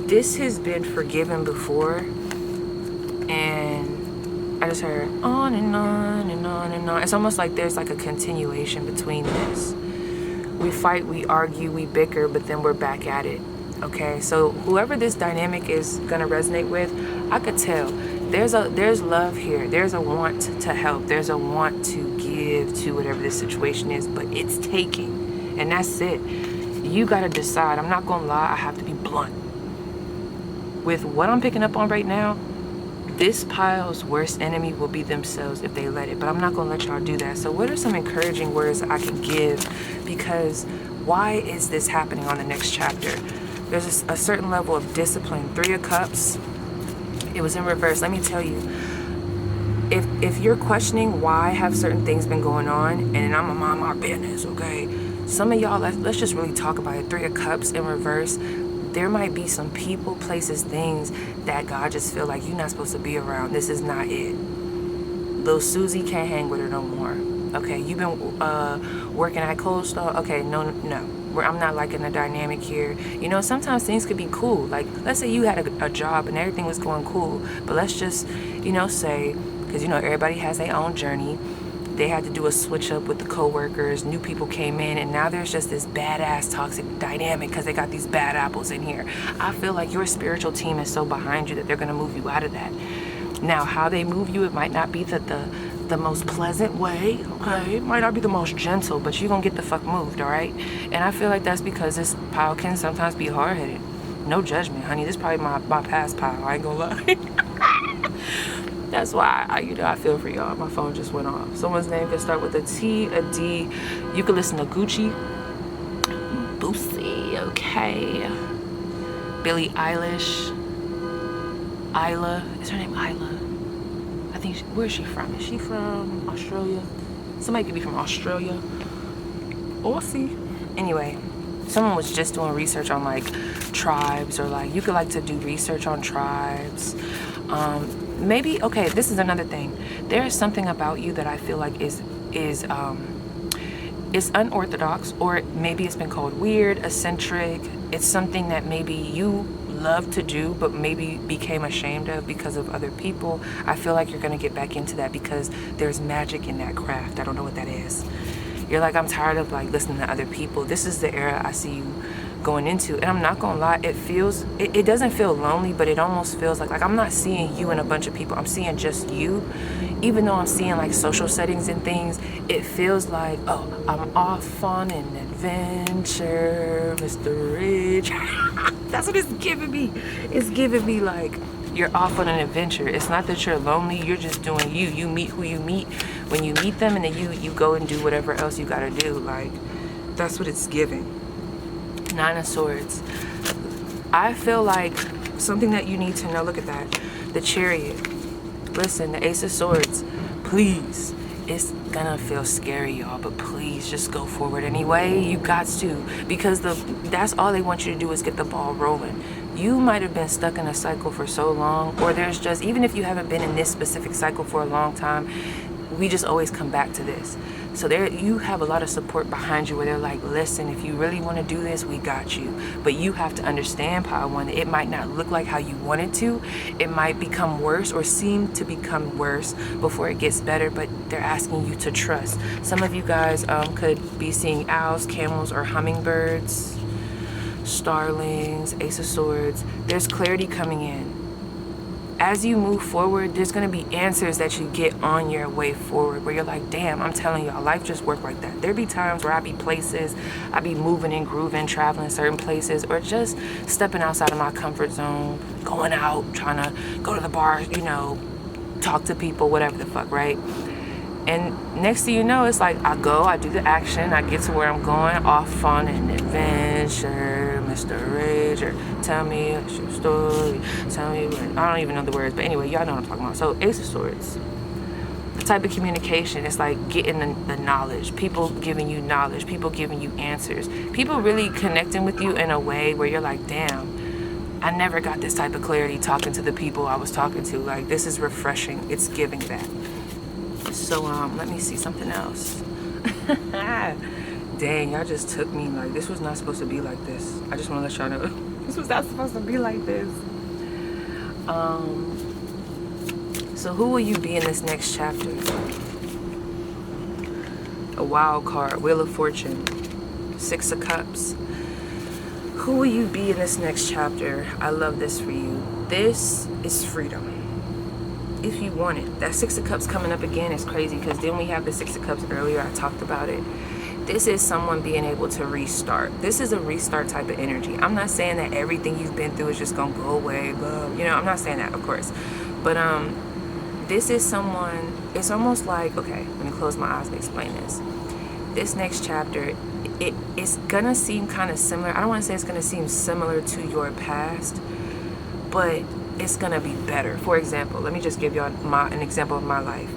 A: This has been forgiven before, and I just heard on and on and on and on. It's almost like there's like a continuation between this. We fight, we argue, we bicker, but then we're back at it. Okay, so whoever this dynamic is gonna resonate with, I could tell there's love here. There's a want to help. There's a want to give to whatever this situation is, but it's taking, and that's it. You gotta decide. I'm not gonna lie, I have to be blunt. With what I'm picking up on right now, this pile's worst enemy will be themselves if they let it, but I'm not gonna let y'all do that. So what are some encouraging words I can give? Because why is this happening on the next chapter? There's a certain level of discipline. 3 of Cups, it was in reverse. Let me tell you, if you're questioning why have certain things been going on, and I'm a mind my business, okay? Some of y'all, let's just really talk about it. 3 of Cups in reverse. There might be some people, places, things that God just feel like you're not supposed to be around. This is not it. Little Susie can't hang with her no more. Okay, you've been working at Cold Store. Okay, no. I'm not liking the dynamic here. You know, sometimes things could be cool. Like, let's say you had a job and everything was going cool. But let's just, you know, say, because, you know, everybody has their own journey. They had to do a switch up with the co-workers. New people came in, and now there's just this badass toxic dynamic because they got these bad apples in here. I feel like your spiritual team is so behind you that they're going to move you out of that. Now, how they move you, it might not be the most pleasant way, okay? It might not be the most gentle, but you're going to get the fuck moved, all right? And I feel like that's because this pile can sometimes be hard-headed. No judgment, honey. This is probably my past pile. I ain't going to lie. That's why I feel for y'all. My phone just went off. Someone's name can start with a T, a D. You can listen to Gucci. Boosie, okay. Billie Eilish. Isla. Is her name Isla? I think, where is she from? Is she from Australia? Somebody could be from Australia. Aussie. Anyway, someone was just doing research on like tribes, or like you could like to do research on tribes. Maybe, okay, this is another thing. There is something about you that I feel like is unorthodox, or maybe it's been called weird, eccentric. It's something that maybe you love to do but maybe became ashamed of because of other people. I feel like you're gonna get back into that because there's magic in that craft. I don't know what that is. You're like, I'm tired of like listening to other people. This is the era I see you going into, and I'm not gonna lie, it doesn't feel lonely, but it almost feels like I'm not seeing you and a bunch of people. I'm seeing just you. Even though I'm seeing like social settings and things, it feels like, oh, I'm off on an adventure, Mr. Rich. That's what it's giving me. It's giving me like you're off on an adventure. It's not that you're lonely, you're just doing you. You meet who you meet when you meet them, and then you go and do whatever else you gotta do. Like, that's what it's giving. 9 of Swords. I feel like something that you need to know, look at that, the Chariot. Listen, the Ace of Swords, please, it's gonna feel scary, y'all, but please just go forward anyway. You got to, because that's all they want you to do is get the ball rolling. You might have been stuck in a cycle for so long, or there's just, even if you haven't been in this specific cycle for a long time, we just always come back to this. So there, you have a lot of support behind you where they're like, listen, if you really want to do this, we got you. But you have to understand, Power One, that it might not look like how you want it to. It might become worse or seem to become worse before it gets better, but they're asking you to trust. Some of you guys could be seeing owls, camels, or hummingbirds, starlings, Ace of Swords. There's clarity coming in. As you move forward, there's going to be answers that you get on your way forward where you're like, damn, I'm telling y'all, life just worked like that. There be times where I be places, I be moving and grooving, traveling certain places, or just stepping outside of my comfort zone, going out, trying to go to the bar, you know, talk to people, whatever the fuck, right? And next thing you know, it's like I go, I do the action, I get to where I'm going, off on an adventure, Mr. Rich, or tell me your story, tell me what, I don't even know the words, but anyway, y'all know what I'm talking about. So Ace of Swords, the type of communication, it's like getting the knowledge, people giving you knowledge, people giving you answers, people really connecting with you in a way where you're like, damn, I never got this type of clarity talking to the people I was talking to. Like, this is refreshing, it's giving that. So let me see something else. Dang, y'all just took me, like, this was not supposed to be like this. I just want to let y'all know this was not supposed to be like this. So who will you be in this next chapter? A wild card, Wheel of Fortune, Six of Cups. Who will you be in this next chapter? I love this for you. This is freedom. If you want it. That Six of Cups coming up again is crazy, because then we have the Six of Cups earlier. I talked about it. This is someone being able to restart. This is a restart type of energy. I'm not saying that everything you've been through is just gonna go away, blah. You know, I'm not saying that, of course. But this is someone, it's almost like, okay, let me close my eyes and explain this. This next chapter, it's gonna seem kind of similar. I don't want to say it's gonna seem similar to your past, but it's gonna be better. For example, let me just give y'all an example of my life.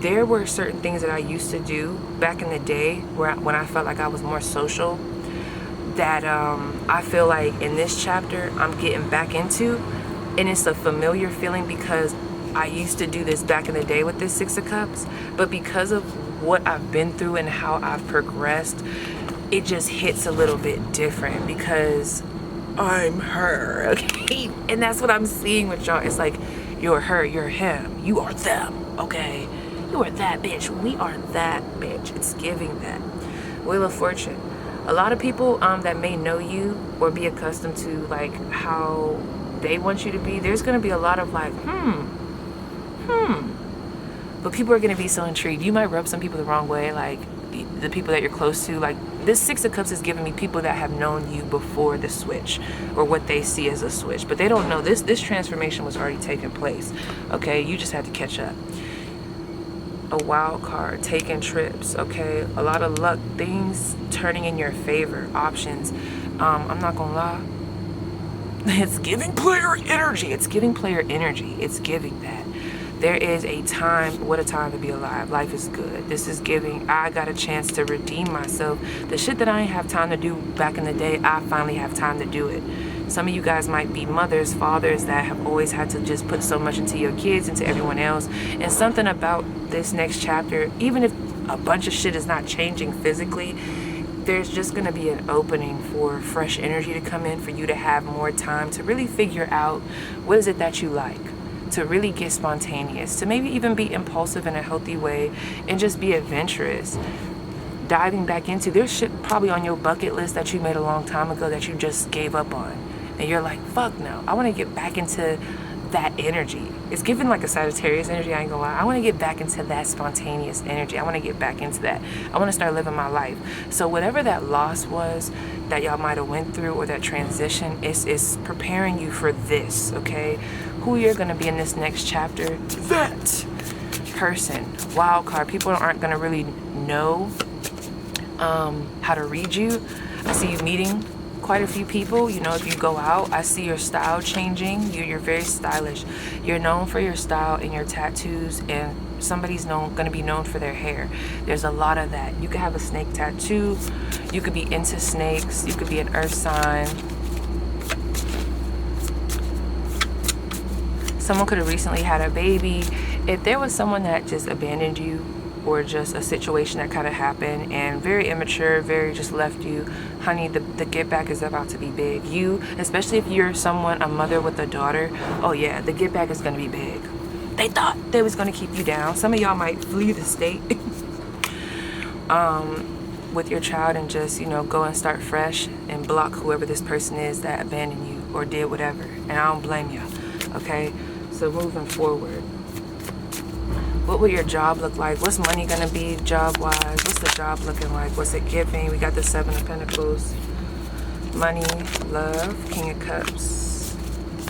A: There were certain things that I used to do back in the day when I felt like I was more social, that I feel like in this chapter I'm getting back into, and it's a familiar feeling because I used to do this back in the day with this Six of Cups, but because of what I've been through and how I've progressed, it just hits a little bit different because I'm her, okay? And that's what I'm seeing with y'all. It's like, you're her, you're him, you are them, okay? You are that bitch, we are that bitch. It's giving that. Wheel of Fortune. A lot of people that may know you or be accustomed to like how they want you to be, there's gonna be a lot of like, but people are gonna be so intrigued. You might rub some people the wrong way, like the people that you're close to. Like this Six of Cups is giving me people that have known you before the switch, or what they see as a switch, but they don't know this transformation was already taking place, okay? You just had to catch up. A wild card, taking trips, okay? A lot of luck, things turning in your favor, options. I'm not gonna lie, it's giving player energy. It's giving player energy. It's giving that. There is a time, what a time to be alive. Life is good. This is giving, I got a chance to redeem myself. The shit that I didn't have time to do back in the day, I finally have time to do it. Some of you guys might be mothers, fathers that have always had to just put so much into your kids, into everyone else. And something about this next chapter, even if a bunch of shit is not changing physically, there's just going to be an opening for fresh energy to come in, for you to have more time to really figure out what is it that you like, to really get spontaneous, to maybe even be impulsive in a healthy way, and just be adventurous. Diving back into, there's shit probably on your bucket list that you made a long time ago that you just gave up on. And you're like, fuck no, I want to get back into that energy. It's given like a Sagittarius energy, I ain't gonna lie. I want to get back into that spontaneous energy. I want to get back into that. I want to start living my life. So whatever that loss was that y'all might have went through, or that transition, is preparing you for this, okay? Who you're going to be in this next chapter, that person. Wild card. People aren't going to really know how to read you. I see you meeting quite a few people. You know, if you go out, I see your style changing. You're very stylish. You're known for your style and your tattoos, and somebody's going to be known for their hair. There's a lot of that. You could have a snake tattoo. You could be into snakes. You could be an earth sign. Someone could have recently had a baby. If there was someone that just abandoned you, or just a situation that kind of happened and very immature, very just left you, honey, the get back is about to be big. You, especially if you're someone, a mother with a daughter, oh yeah, the get back is going to be big. They thought they was going to keep you down. Some of y'all might flee the state with your child and just, you know, go and start fresh and block whoever this person is that abandoned you or did whatever. And I don't blame you, okay? So moving forward, what will your job look like? What's money gonna be job-wise? What's the job looking like? What's it giving? We got the Seven of Pentacles. Money, love, King of Cups.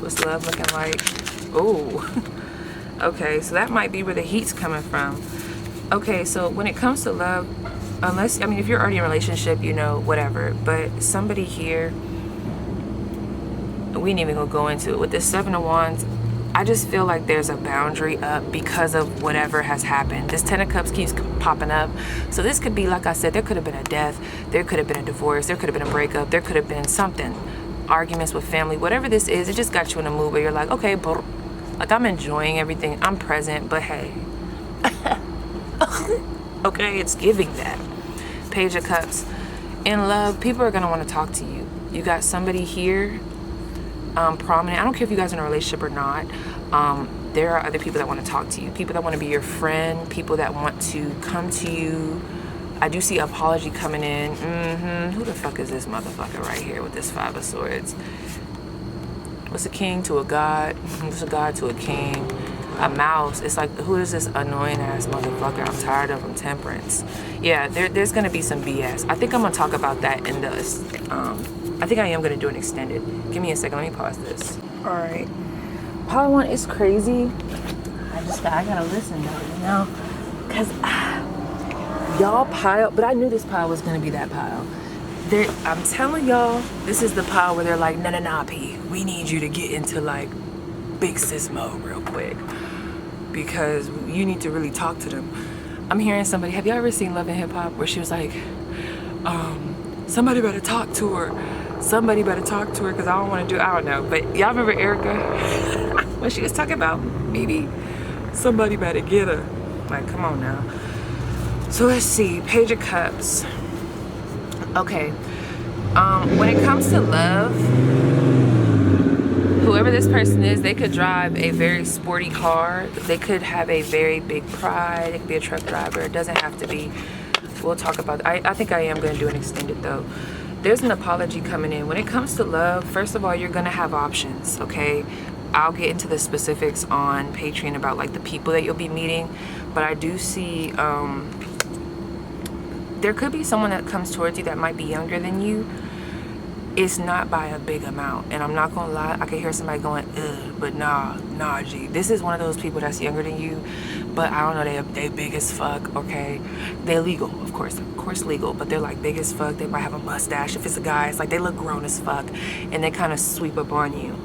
A: What's love looking like? Oh, okay, so that might be where the heat's coming from. Okay, so when it comes to love, unless, I mean, if you're already in a relationship, you know, whatever. But somebody here, we ain't even gonna go into it. With this Seven of Wands, I just feel like there's a boundary up because of whatever has happened. This Ten of Cups keeps popping up. So this could be, like I said, there could have been a death. There could have been a divorce. There could have been a breakup. There could have been something. Arguments with family. Whatever this is, it just got you in a mood where you're like, okay, but like I'm enjoying everything. I'm present, but hey. Okay, it's giving that. Page of Cups. In love, people are going to want to talk to you. You got somebody here prominent. I don't care if you guys are in a relationship or not. There are other people that want to talk to you, people that want to be your friend, people that want to come to you I do see apology coming in. Who the fuck is this motherfucker right here with this 5 of Swords? What's a king to a god? What's a god to a king? A mouse. It's like, who is this annoying ass motherfucker? I'm tired of him. Temperance. Yeah, there's gonna be some BS. I think I'm gonna talk about that in the I think I am gonna do an extended. Give me a second, let me pause this. All right, pile one is crazy. I gotta listen though, you know, because y'all pile, but I knew this pile was gonna be that pile. I'm telling y'all, this is the pile where they're like, nah, P, we need you to get into like big sis mode real quick, because you need to really talk to them. I'm hearing somebody, have y'all ever seen Love and Hip Hop, where she was like, somebody better talk to her. Somebody better talk to her, because I don't want to do, I don't know. But y'all remember Erica? When she was talking about maybe somebody better get her. Like, come on now. So let's see, Page of Cups. Okay, when it comes to love, whoever this person is, they could drive a very sporty car. They could have a very big pride. It could be a truck driver. It doesn't have to be. We'll talk about that. I think I am going to do an extended though. There's an apology coming in. When it comes to love, first of all, you're going to have options, okay? I'll get into the specifics on Patreon about like the people that you'll be meeting. But I do see there could be someone that comes towards you that might be younger than you. It's not by a big amount, and I'm not gonna lie, I can hear somebody going, ugh, but nah, G. This is one of those people that's younger than you, but I don't know, they big as fuck, okay? They're legal, of course legal, but they're like big as fuck. They might have a mustache. If it's a guy, it's like they look grown as fuck, and they kind of sweep up on you.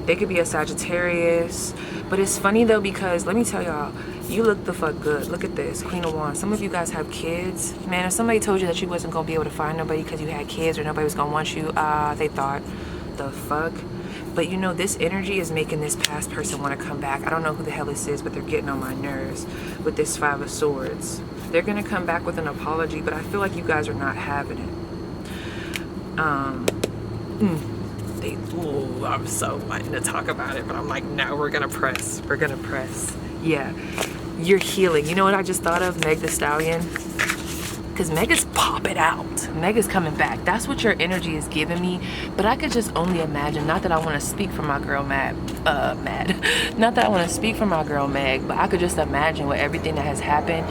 A: They could be a Sagittarius, but it's funny though, because let me tell y'all, you look the fuck good. Look at this, Queen of Wands. Some of you guys have kids. Man, if somebody told you that you wasn't gonna be able to find nobody because you had kids or nobody was gonna want you, they thought, the fuck? But you know, this energy is making this past person want to come back. I don't know who the hell this is, but they're getting on my nerves with this 5 of Swords. They're gonna come back with an apology, but I feel like you guys are not having it. Ooh, I'm so wanting to talk about it, but I'm like, no, we're gonna press. Yeah, you're healing. You know what I just thought of? Meg Thee Stallion. Because Meg is popping out. Meg is coming back. That's what your energy is giving me. But I could just only imagine, not that I want to speak for my girl Not that I want to speak for my girl Meg, but I could just imagine with everything that has happened,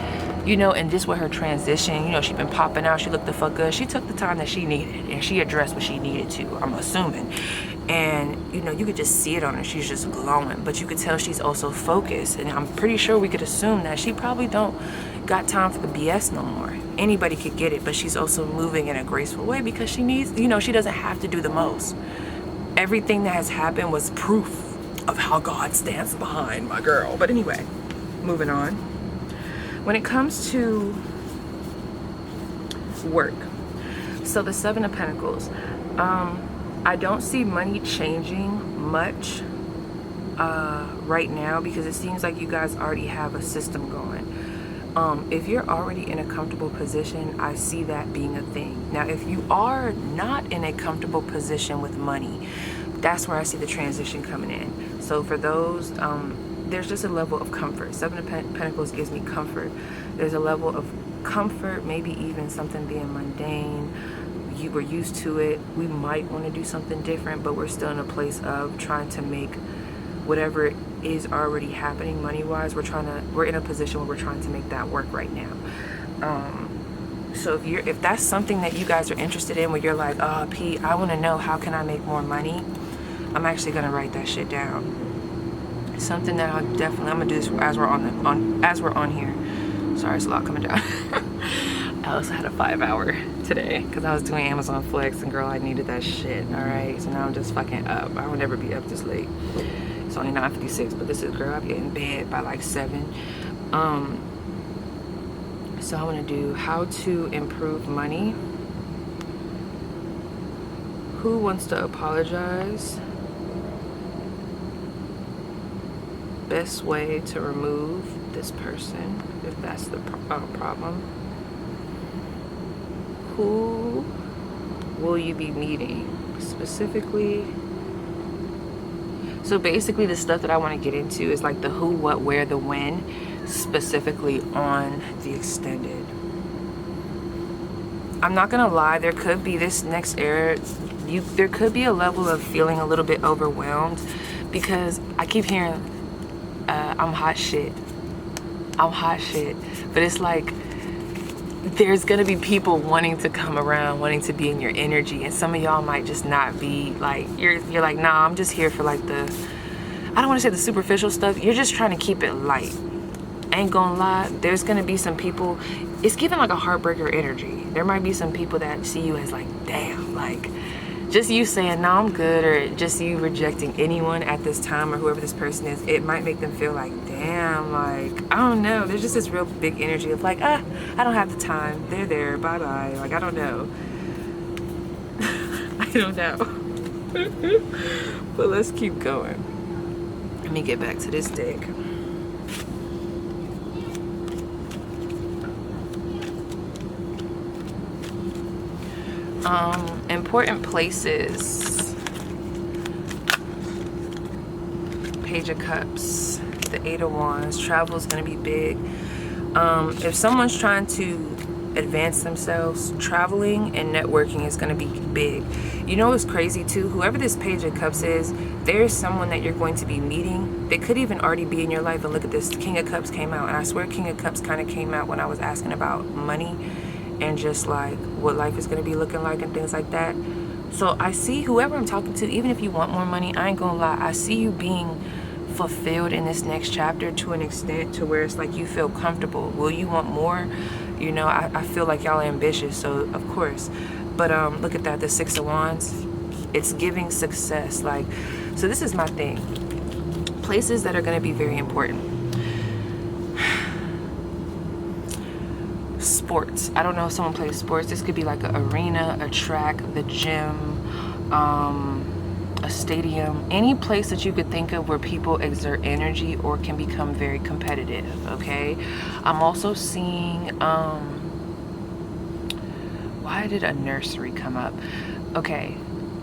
A: you know, and just with her transition, you know, she's been popping out. She looked the fuck good. She took the time that she needed, and she addressed what she needed to, I'm assuming. And, you know, you could just see it on her. She's just glowing. But you could tell she's also focused. And I'm pretty sure we could assume that she probably don't got time for the BS no more. Anybody could get it, but she's also moving in a graceful way because she needs, you know, she doesn't have to do the most. Everything that has happened was proof of how God stands behind my girl. But anyway, moving on. When it comes to work, so the 7 of Pentacles, I don't see money changing much right now, because it seems like you guys already have a system going. If you're already in a comfortable position, I see that being a thing. Now, if you are not in a comfortable position with money, that's where I see the transition coming in. So for those, there's just a level of comfort. 7 of Pentacles gives me comfort. There's a level of comfort, maybe even something being mundane. You were used to it. We might want to do something different, but we're still in a place of trying to make whatever is already happening money-wise. We're in a position where we're trying to make that work right now. So if that's something that you guys are interested in, where you're like, oh, P, I want to know how can I make more money, I'm actually gonna write that shit down. Something that I'm gonna do this as we're on here. Sorry, it's a lot coming down. I also had a 5-hour today because I was doing Amazon Flex, and girl, I needed that shit. All right, so now I'm just fucking up. I will never be up this late. It's only 9:56, but this is, girl, I'll be in bed by like 7. So I want to do how to improve money. Who wants to apologize? Best way to remove this person, if that's the problem. Who will you be meeting specifically? So basically the stuff that I want to get into is like the who, what, where, the when, specifically on the extended. I'm not gonna lie, there could be this next era, there could be a level of feeling a little bit overwhelmed, because I keep hearing I'm hot shit, but it's like there's gonna be people wanting to come around, wanting to be in your energy, and some of y'all might just not be like, you're like, nah, I'm just here for like the, I don't want to say the superficial stuff. You're just trying to keep it light. Ain't gonna lie, there's gonna be some people, it's giving like a heartbreaker energy. There might be some people that see you as like, damn, like just you saying, no, I'm good, or just you rejecting anyone at this time, or whoever this person is, it might make them feel like, damn, like, I don't know. There's just this real big energy of like, I don't have the time. They're there, bye-bye. Like, I don't know. I don't know. But let's keep going. Let me get back to this deck. Important places. Page of Cups, the 8 of Wands. Travel is going to be big. If someone's trying to advance themselves, traveling and networking is going to be big. You know what's crazy too? Whoever this Page of Cups is, there's someone that you're going to be meeting. They could even already be in your life. And look at this, King of Cups came out, and I swear King of Cups kind of came out when I was asking about money and just like what life is going to be looking like and things like that. So I see whoever I'm talking to, even if you want more money, I ain't gonna lie, I see you being fulfilled in this next chapter to an extent to where it's like you feel comfortable. Will you want more? You know, I feel like y'all are ambitious, so of course. But look at that, the 6 of Wands. It's giving success. Like, so this is my thing. Places that are going to be very important. Sports. I don't know if someone plays sports. This could be like an arena, a track, the gym, a stadium, any place that you could think of where people exert energy or can become very competitive. Okay, I'm also seeing why did a nursery come up? Okay,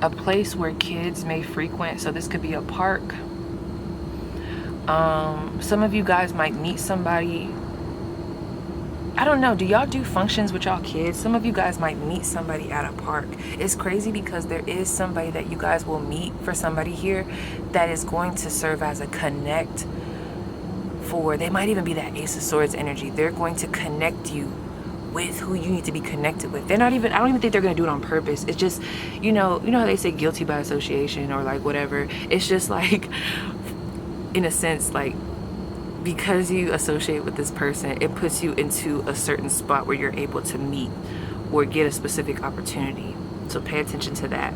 A: a place where kids may frequent. So this could be a park. Some of you guys might meet somebody. I don't know, do y'all do functions with y'all kids? Some of you guys might meet somebody at a park. It's crazy because there is somebody that you guys will meet for somebody here that is going to serve as a connect for, they might even be that Ace of Swords energy. They're going to connect you with who you need to be connected with. They're not even, I don't even think they're going to do it on purpose. It's just, you know how they say guilty by association or like whatever. It's just like, in a sense, like, because you associate with this person, it puts you into a certain spot where you're able to meet or get a specific opportunity. So pay attention to that.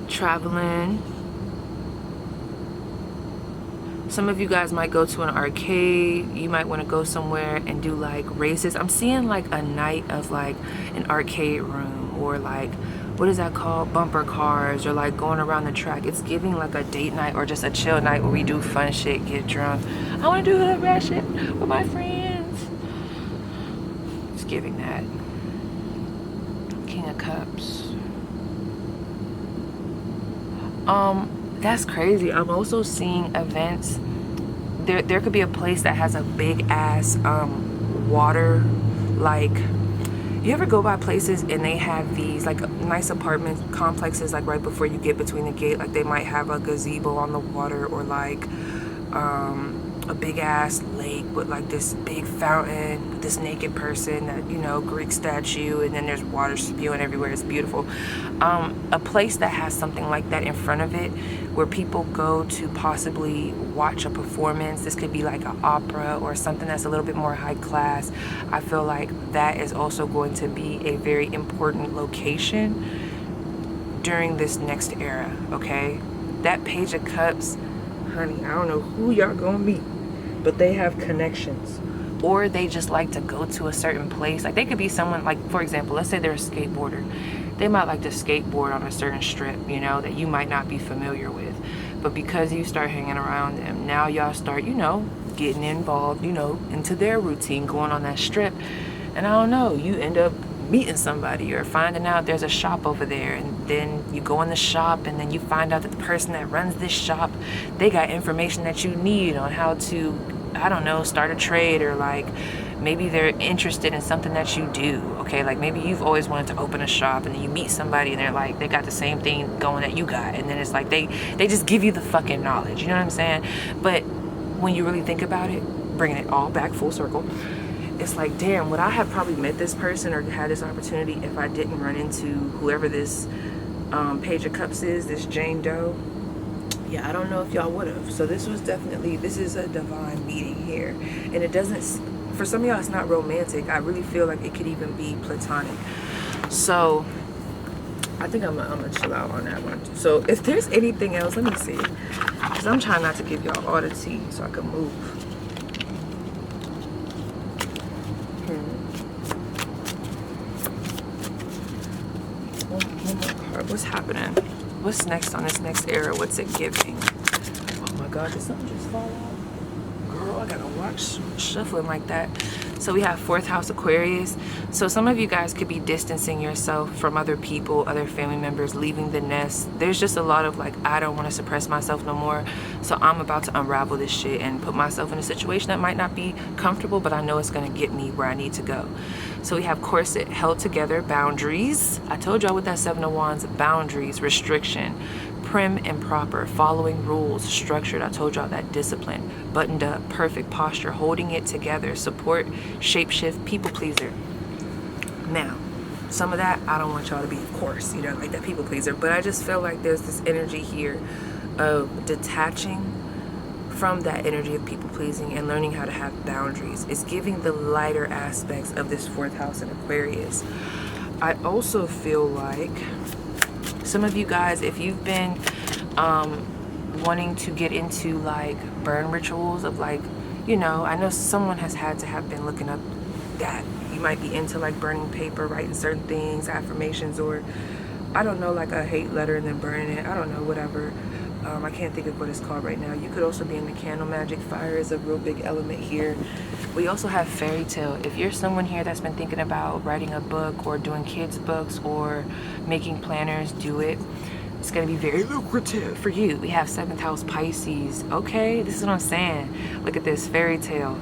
A: Traveling. Some of you guys might go to an arcade. You might want to go somewhere and do like races. I'm seeing like a night of like an arcade room, or like, what is that called? Bumper cars, or like going around the track. It's giving like a date night or just a chill night where we do fun shit, get drunk. I want to do that bad shit with my friends. It's giving that. King of Cups. That's crazy. I'm also seeing events. There could be a place that has a big ass water, like, you ever go by places and they have these like nice apartment complexes, like right before you get between the gate, like they might have a gazebo on the water, or like a big ass lake with like this big fountain with this naked person, that, you know, Greek statue, and then there's water spewing everywhere. It's beautiful. A place that has something like that in front of it, where people go to possibly watch a performance. This could be like an opera or something that's a little bit more high class. I feel like that is also going to be a very important location during this next era. Okay, that Page of Cups, honey, I don't know who y'all gonna meet, but they have connections, or they just like to go to a certain place. Like, they could be someone, like, for example, let's say they're a skateboarder. They might like to skateboard on a certain strip, you know, that you might not be familiar with, but because you start hanging around them, now y'all start, you know, getting involved, you know, into their routine, going on that strip, and I don't know, you end up meeting somebody or finding out there's a shop over there, and then you go in the shop and then you find out that the person that runs this shop, they got information that you need on how to, I don't know, start a trade, or like Maybe they're interested in something that you do, okay? Like maybe you've always wanted to open a shop, and then you meet somebody and they're like, they got the same thing going that you got, and then it's like they just give you the fucking knowledge, you know what I'm saying? But when you really think about it, bringing it all back full circle, it's like, damn, would I have probably met this person or had this opportunity if I didn't run into whoever this Page of Cups is, this Jane Doe? Yeah, I don't know if y'all would have. So this is a divine meeting here. And it doesn't, for some of y'all, it's not romantic. I really feel like it could even be platonic. So I think I'm gonna chill out on that one. So if there's anything else, let me see. Because I'm trying not to give y'all all the tea so I can move. One more card. What's happening? What's next on this next era? What's it giving? Oh my God, did something just fall out? Girl, I gotta watch shuffling like that. So we have 4th house Aquarius. So some of you guys could be distancing yourself from other people, other family members, leaving the nest. There's just a lot of like, I don't want to suppress myself no more. So I'm about to unravel this shit and put myself in a situation that might not be comfortable, but I know it's going to get me where I need to go. So we have corset, held together, boundaries. I told y'all with that 7 of Wands, boundaries, restriction, prim and proper, following rules, structured. I told y'all that, discipline, buttoned up, perfect posture, holding it together, support, shapeshift, people pleaser. Now, some of that, I don't want y'all to be, of course, you know, like that people pleaser, but I just feel like there's this energy here of detaching from that energy of people pleasing and learning how to have boundaries. It's giving the lighter aspects of this 4th house in Aquarius. I also feel like some of you guys, if you've been wanting to get into like burn rituals of like, you know, I know someone has had to have been looking up that you might be into like burning paper, writing certain things, affirmations, or I don't know, like a hate letter and then burning it. I don't know, whatever. I can't think of what it's called right now. You could also be into candle magic. Fire is a real big element here. We also have fairy tale. If you're someone here that's been thinking about writing a book or doing kids books or making planners, do it. It's going to be very lucrative for you. We have 7th house Pisces. Okay, this is what I'm saying. Look at this, fairy tale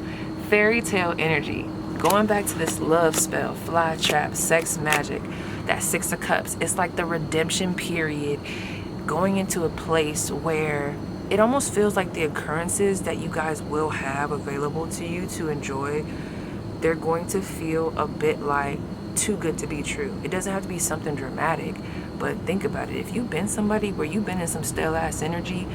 A: energy. Going back to this love spell, fly trap, sex magic, that 6 of Cups. It's like the redemption period, going into a place where it almost feels like the occurrences that you guys will have available to you to enjoy, they're going to feel a bit like too good to be true. It doesn't have to be something dramatic, but think about it. If you've been somebody where you've been in some stale ass energy,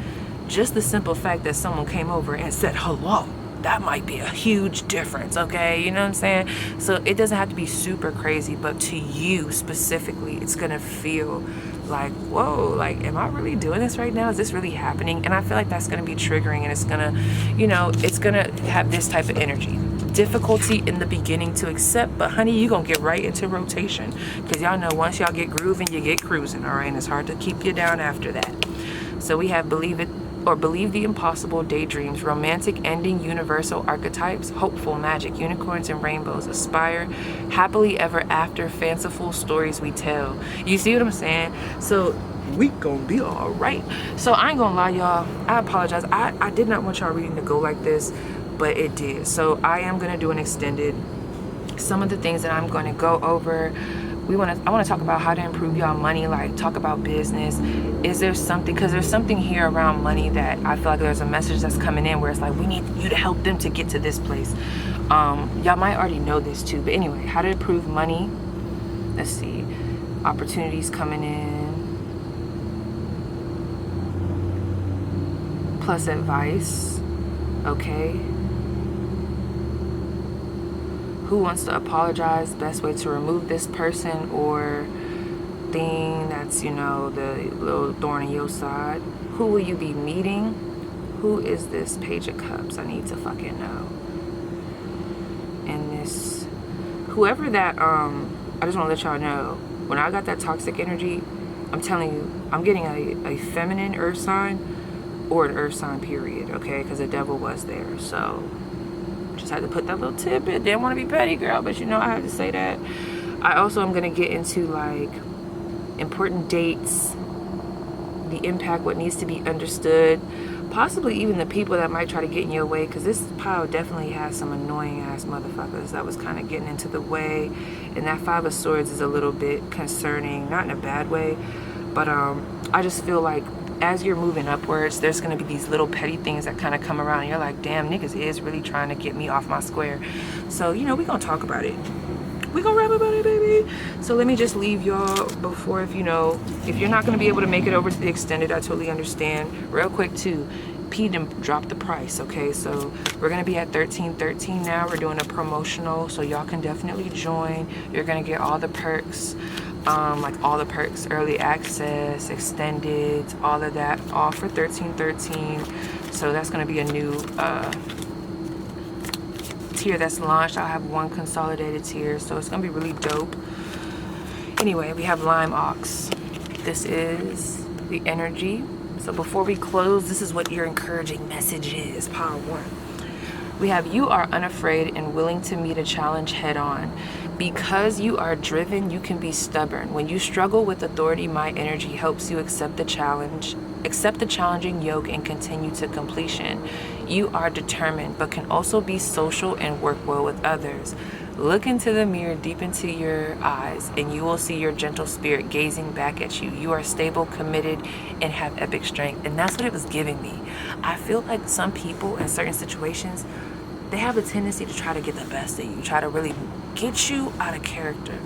A: just the simple fact that someone came over and said hello, that might be a huge difference, okay? You know what I'm saying? So it doesn't have to be super crazy, but to you specifically, it's gonna feel like, whoa, like, am I really doing this right now? Is this really happening? And I feel like that's gonna be triggering, and it's gonna, you know, it's gonna have this type of energy. Difficulty in the beginning to accept, but honey, you're gonna get right into rotation, because y'all know once y'all get grooving, you get cruising, all right? And it's hard to keep you down after that. So we have believe it or believe the impossible, daydreams, romantic ending, universal archetypes, hopeful, magic, unicorns and rainbows, aspire, happily ever after, fanciful stories we tell. You see what I'm saying? So we gonna be all right. So I ain't gonna lie, y'all, I apologize. I did not want y'all reading to go like this, but it did. So I am gonna do an extended. Some of the things that I'm gonna go over, I want to talk about how to improve y'all money, like talk about business. Is there something, because there's something here around money that I feel like there's a message that's coming in where it's like, we need you to help them to get to this place. Y'all might already know this too, but anyway, how to improve money. Let's see, opportunities coming in, plus advice, okay. Who wants to apologize? Best way to remove this person or thing that's, you know, the little thorn in your side. Who will you be meeting? Who is this Page of Cups? I need to fucking know. And this, whoever that, I just want to let y'all know, when I got that toxic energy, I'm telling you, I'm getting a feminine earth sign or an earth sign, period, okay? Because the devil was there, so just had to put that little tip in. Didn't want to be petty, girl, but you know I had to say that. I also am going to get into like important dates, the impact, what needs to be understood, possibly even the people that might try to get in your way, because this pile definitely has some annoying ass motherfuckers that was kind of getting into the way. And that Five of Swords is a little bit concerning, not in a bad way, but I just feel like as you're moving upwards, there's going to be these little petty things that kind of come around and you're like, damn, niggas is really trying to get me off my square. So, you know, we're going to talk about it. We're going to rap about it, baby. So let me just leave y'all before, if you know, if you're not going to be able to make it over to the extended, I totally understand. Real quick too, P didn't drop the price, okay? So we're going to be at $13.13 now. We're doing a promotional, so y'all can definitely join. You're going to get all the perks. Like all the perks, early access, extended, all of that, all for $13.13. So that's going to be a new tier that's launched. I'll have one consolidated tier, so it's going to be really dope. Anyway, we have Lime Ox. This is the energy. So before we close, this is what your encouraging message is. Power 1. We have, you are unafraid and willing to meet a challenge head on. Because you are driven, you can be stubborn. When you struggle with authority, my energy helps you accept the challenge, accept the challenging yoke, and continue to completion. You are determined, but can also be social and work well with others. Look into the mirror, deep into your eyes, and you will see your gentle spirit gazing back at you. You are stable, committed, and have epic strength. And that's what it was giving me. I feel like some people in certain situations, they have a tendency to try to get the best of you, try to really get you out of character.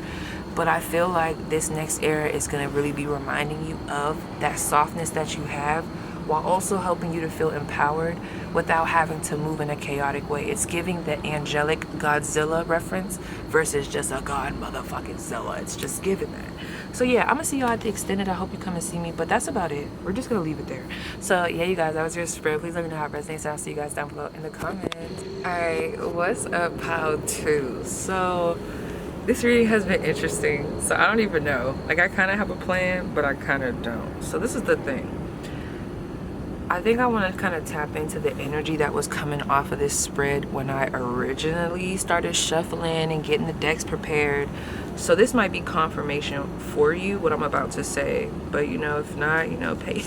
A: But I feel like this next era is going to really be reminding you of that softness that you have, while also helping you to feel empowered without having to move in a chaotic way. It's giving the angelic Godzilla reference versus just a God motherfucking Zilla. It's just giving that. So yeah, I'm gonna see y'all at the extended. I hope you come and see me, but that's about it. We're just gonna leave it there. So yeah, you guys, that was your spread. Please let me know how it resonates. I'll see you guys down below in the comments. All right, what's up, pile 2? So this reading has been interesting. So I don't even know. Like, I kind of have a plan, but I kind of don't. So this is the thing. I think I want to kind of tap into the energy that was coming off of this spread when I originally started shuffling and getting the decks prepared. So this might be confirmation for you, what I'm about to say. But, you know, if not, you know, P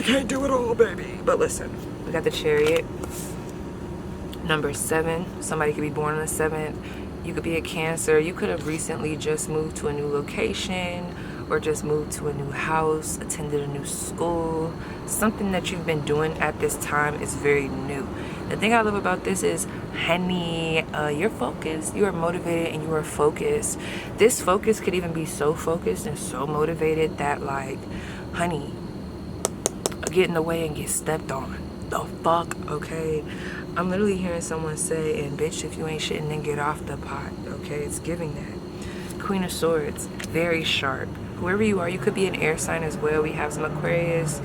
A: can't do it all, baby. But listen, we got the Chariot. Number 7. Somebody could be born on the 7th. You could be a Cancer. You could have recently just moved to a new location, or just moved to a new house, attended a new school. Something that you've been doing at this time is very new. The thing I love about this is, honey, you're focused, you are motivated, and you are focused. This focus could even be so focused and so motivated that, like, honey, get in the way and get stepped on. The fuck, okay? I'm literally hearing someone say, and bitch, if you ain't shitting, then get off the pot, okay? It's giving that. Queen of Swords, very sharp. Whoever you are, you could be an air sign as well. We have some Aquarius.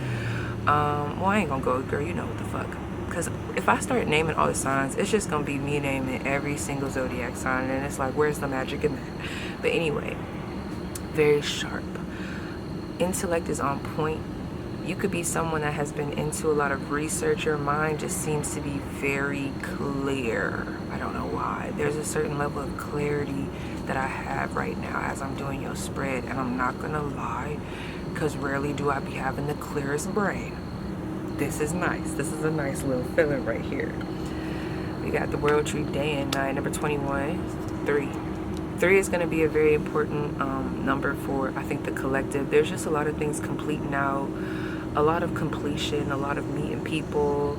A: Well, I ain't gonna go, girl, you know what the fuck. Because if I start naming all the signs, it's just gonna be me naming every single zodiac sign, and it's like, where's the magic in that? But anyway, very sharp. Intellect is on point. You could be someone that has been into a lot of research. Your mind just seems to be very clear. I don't know why. There's a certain level of clarity that I have right now as I'm doing your spread, and I'm not gonna lie, because rarely do I be having the clearest brain. This is nice. This is a nice little feeling right here. We got the World Tree Day and Night, number 21, 3. 3 is going to be a very important number for, I think, the collective. There's just a lot of things completing out, a lot of completion, a lot of meeting people,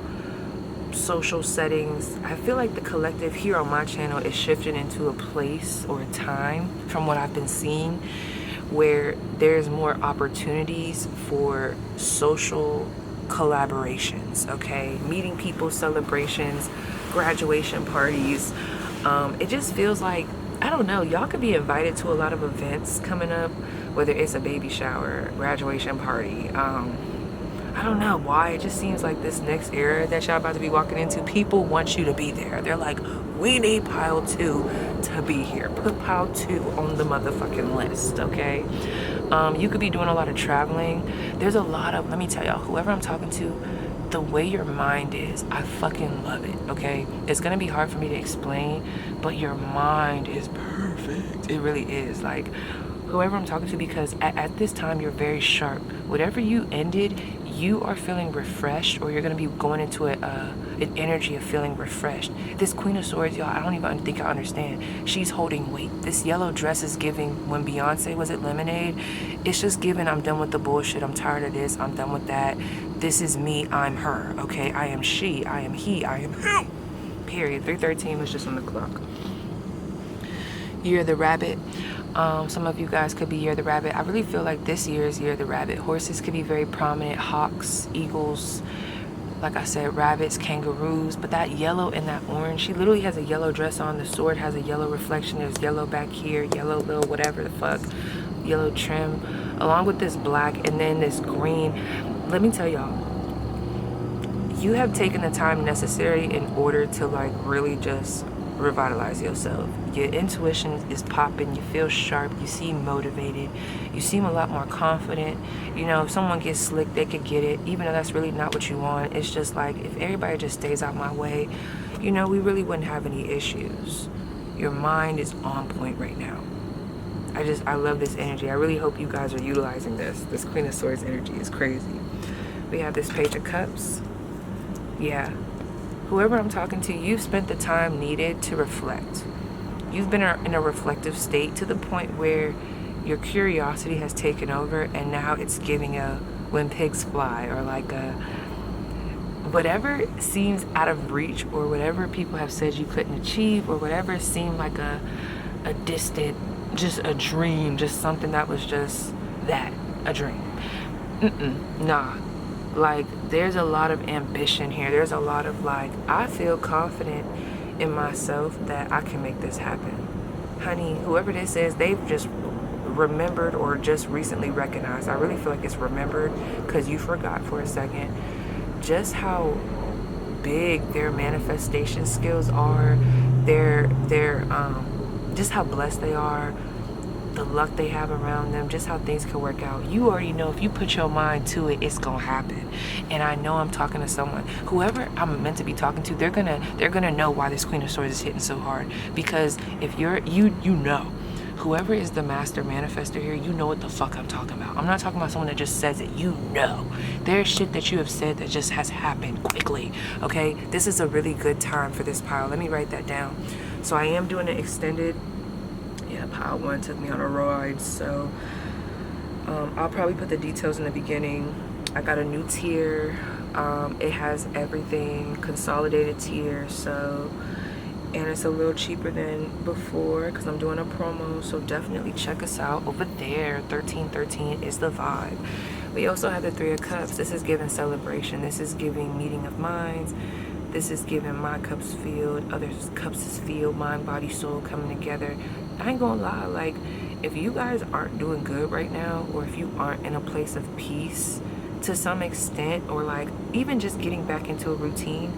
A: social settings. I feel like the collective here on my channel is shifting into a place or a time, from what I've been seeing, where there's more opportunities for social collaborations, okay? Meeting people, celebrations, graduation parties. It just feels like, I don't know, y'all could be invited to a lot of events coming up, whether it's a baby shower, graduation party. I don't know why, it just seems like this next era that y'all about to be walking into, people want you to be there. They're like, we need pile 2 to be here. Put pile 2 on the motherfucking list, okay? You could be doing a lot of traveling. There's a lot of, let me tell y'all, whoever I'm talking to, the way your mind is, I fucking love it, okay? It's gonna be hard for me to explain, but your mind is perfect. It really is. Like, whoever I'm talking to, because at this time you're very sharp. Whatever you ended, you are feeling refreshed, or you're going to be going into an energy of feeling refreshed. This Queen of Swords, y'all, I don't even think I understand. She's holding weight. This yellow dress is giving, when Beyonce was at Lemonade, it's just giving, I'm done with the bullshit. I'm tired of this. I'm done with that. This is me. I'm her. Okay? I am she. I am he. I am him. Period. 313 was just on the clock. Year of the Rabbit. Some of you guys could be Year of the Rabbit. I really feel like this year is Year of the Rabbit. Horses could be very prominent. Hawks, eagles, like I said, rabbits, kangaroos. But that yellow and that orange, she literally has a yellow dress on. The sword has a yellow reflection. There's yellow back here, yellow little whatever the fuck, yellow trim, along with this black and then this green. Let me tell y'all, you have taken the time necessary in order to like really just revitalize yourself. Your intuition is popping. You feel sharp. You seem motivated. You seem a lot more confident. You know, if someone gets slick, they could get it, even though that's really not what you want. It's just like, if everybody just stays out my way, you know, we really wouldn't have any issues. Your mind is on point right now. I love this energy. I really hope you guys are utilizing this. This Queen of Swords energy is crazy. We have this Page of Cups. Yeah. Whoever I'm talking to, you've spent the time needed to reflect. You've been in a reflective state to the point where your curiosity has taken over, and now it's giving a when pigs fly, or like a whatever seems out of reach, or whatever people have said you couldn't achieve, or whatever seemed like a distant, just a dream, just something that was just that, a dream. Nah. Like, there's a lot of ambition here. There's a lot of like, I feel confident in myself that I can make this happen. Honey, whoever this is, they've just remembered or just recently recognized. I really feel like it's remembered, because you forgot for a second just how big their manifestation skills are. Their just how blessed they are, the luck they have around them, just how things can work out. You already know if you put your mind to it, it's gonna happen. And I know I'm talking to someone, whoever I'm meant to be talking to, they're gonna know why this Queen of Swords is hitting so hard. Because if you know, whoever is the master manifester here, you know what the fuck I'm talking about. I'm not talking about someone that just says it. You know, there's shit that you have said that just has happened quickly. Okay, this is a really good time for this pile. Let me write that down. So I am doing an extended. Yeah, pile 1 took me on a ride, so I'll probably put the details in the beginning. I got a new tier. It has everything, consolidated tier, so, and it's a little cheaper than before because I'm doing a promo, so definitely check us out over there. 1313 is the vibe. We also have the 3 of Cups. This is giving celebration. This is giving meeting of minds. This is giving my cups filled, others' cups is filled, mind, body, soul coming together. I ain't gonna lie, like, if you guys aren't doing good right now, or if you aren't in a place of peace to some extent, or like even just getting back into a routine,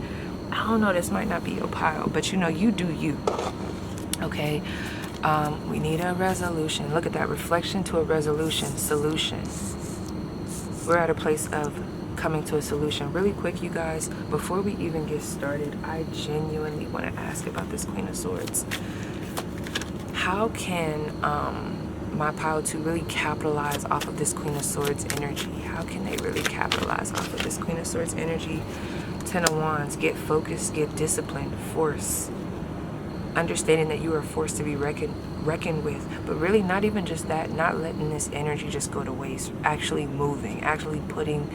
A: I don't know, this might not be your pile, but you know, you do you. Okay, we need a resolution. Look at that, reflection to a resolution, solution. We're at a place of coming to a solution. Really quick, you guys, before we even get started, I genuinely want to ask about this Queen of Swords. How can my pile 2 really capitalize off of this Queen of Swords energy? How can they really capitalize off of this Queen of Swords energy? 10 of Wands, get focused, get disciplined, force. Understanding that you are forced to be reckoned with, but really not even just that, not letting this energy just go to waste, actually moving, actually putting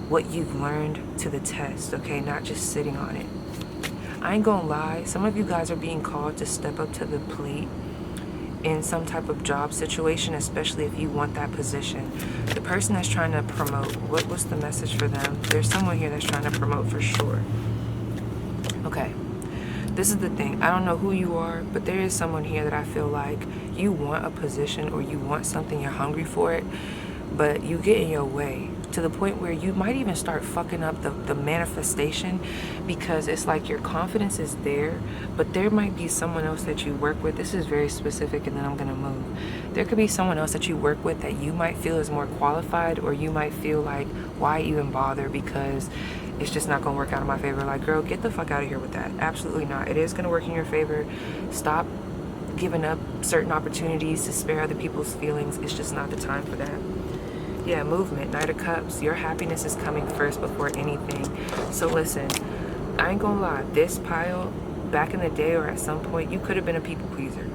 A: what you've learned to the test, okay? Not just sitting on it. I ain't gonna lie, some of you guys are being called to step up to the plate in some type of job situation, especially if you want that position. The person that's trying to promote, what's the message for them? There's someone here that's trying to promote for sure. Okay, this is the thing. I don't know who you are, but there is someone here that I feel like you want a position, or you want something, you're hungry for it, but you get in your way to the point where you might even start fucking up the manifestation, because it's like your confidence is there, but there might be someone else that you work with. This is very specific, and then I'm gonna move. There could be someone else that you work with that you might feel is more qualified, or you might feel like, why even bother, because it's just not gonna work out in my favor. Like, girl, get the fuck out of here with that. Absolutely not. It is gonna work in your favor. Stop giving up certain opportunities to spare other people's feelings. It's just not the time for that. Yeah, movement, Knight of Cups. Your happiness is coming first before anything. So listen, I ain't gonna lie, this pile, back in the day or at some point, you could have been a people pleaser.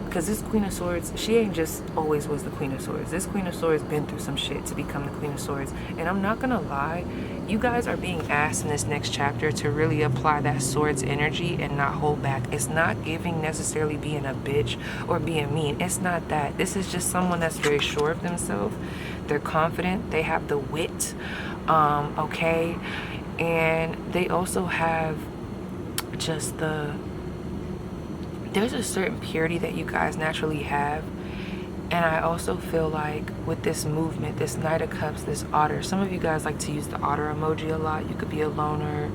A: Because this Queen of Swords, she ain't just always was the Queen of Swords. This Queen of Swords been through some shit to become the Queen of Swords. And I'm not gonna lie, you guys are being asked in this next chapter to really apply that Swords energy and not hold back. It's not giving necessarily being a bitch or being mean. It's not that. This is just someone that's very sure of themselves. They're confident. They have the wit, okay? And they also have just there's a certain purity that you guys naturally have. And I also feel like with this movement, this Knight of Cups, this otter, some of you guys like to use the otter emoji a lot. You could be a loner.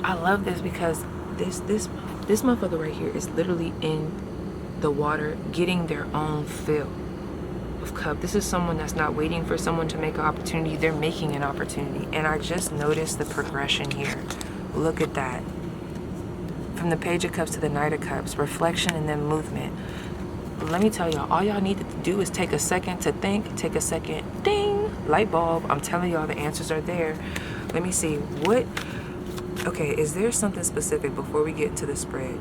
A: I love this because this motherfucker right here is literally in the water getting their own fill of cup. This is someone that's not waiting for someone to make an opportunity. They're making an opportunity. And I just noticed the progression here. Look at that. From the Page of Cups to the Knight of Cups, reflection and then movement. Let me tell y'all, all y'all need to do is take a second to think, take a second, ding, light bulb. I'm telling y'all the answers are there. Let me see, okay, is there something specific before we get into the spread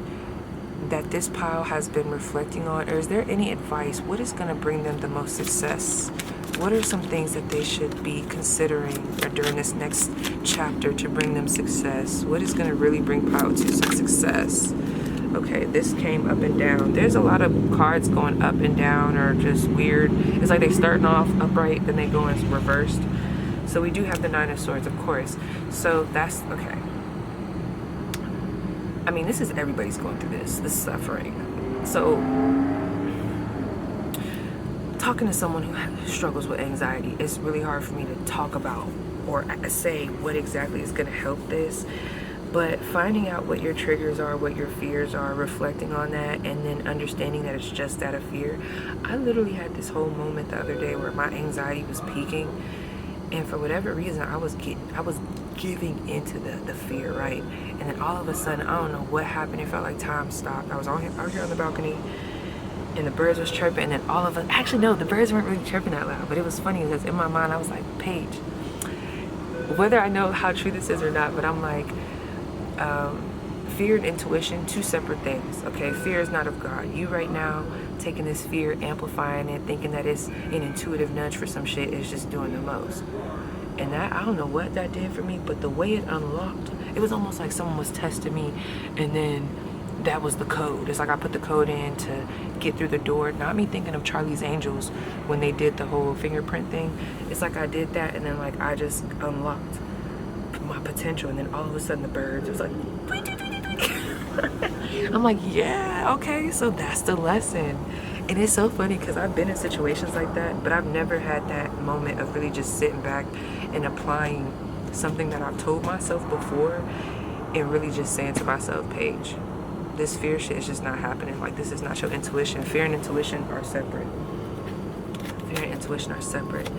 A: that this pile has been reflecting on, or is there any advice? What is gonna bring them the most success? What are some things that they should be considering or during this next chapter to bring them success? What is gonna really bring pile to some success? Okay, this came up and down. There's a lot of cards going up and down or just weird. It's like they starting off upright, then they go in reversed. So we do have the Nine of Swords, of course. So that's, okay. I mean, this is, everybody's going through this suffering. So talking to someone who struggles with anxiety, it's really hard for me to talk about or say what exactly is going to help this. But finding out what your triggers are, what your fears are, reflecting on that, and then understanding that it's just out of fear. I literally had this whole moment the other day where my anxiety was peaking, and for whatever reason, I was giving into the fear, right? And then all of a sudden, I don't know what happened. It felt like time stopped. I was out here on the balcony, and the birds was chirping, and then all of us, actually no, the birds weren't really chirping that loud, but it was funny because in my mind, I was like, Paige, whether I know how true this is or not, but I'm like, fear and intuition, two separate things, okay? Fear is not of God. You right now taking this fear, amplifying it, thinking that it's an intuitive nudge for some shit is just doing the most. And that, I don't know what that did for me, but the way it unlocked, it was almost like someone was testing me, and then that was the code. It's like I put the code in to get through the door. Not me thinking of Charlie's Angels when they did the whole fingerprint thing. It's like I did that, and then like I just unlocked my potential, and then all of a sudden the birds, it was like I'm like, yeah, okay, so that's the lesson. And it's so funny because I've been in situations like that, but I've never had that moment of really just sitting back and applying something that I've told myself before and really just saying to myself, Paige, this fear shit is just not happening. Like, this is not your intuition. Fear and intuition are separate. Fear and intuition are separate.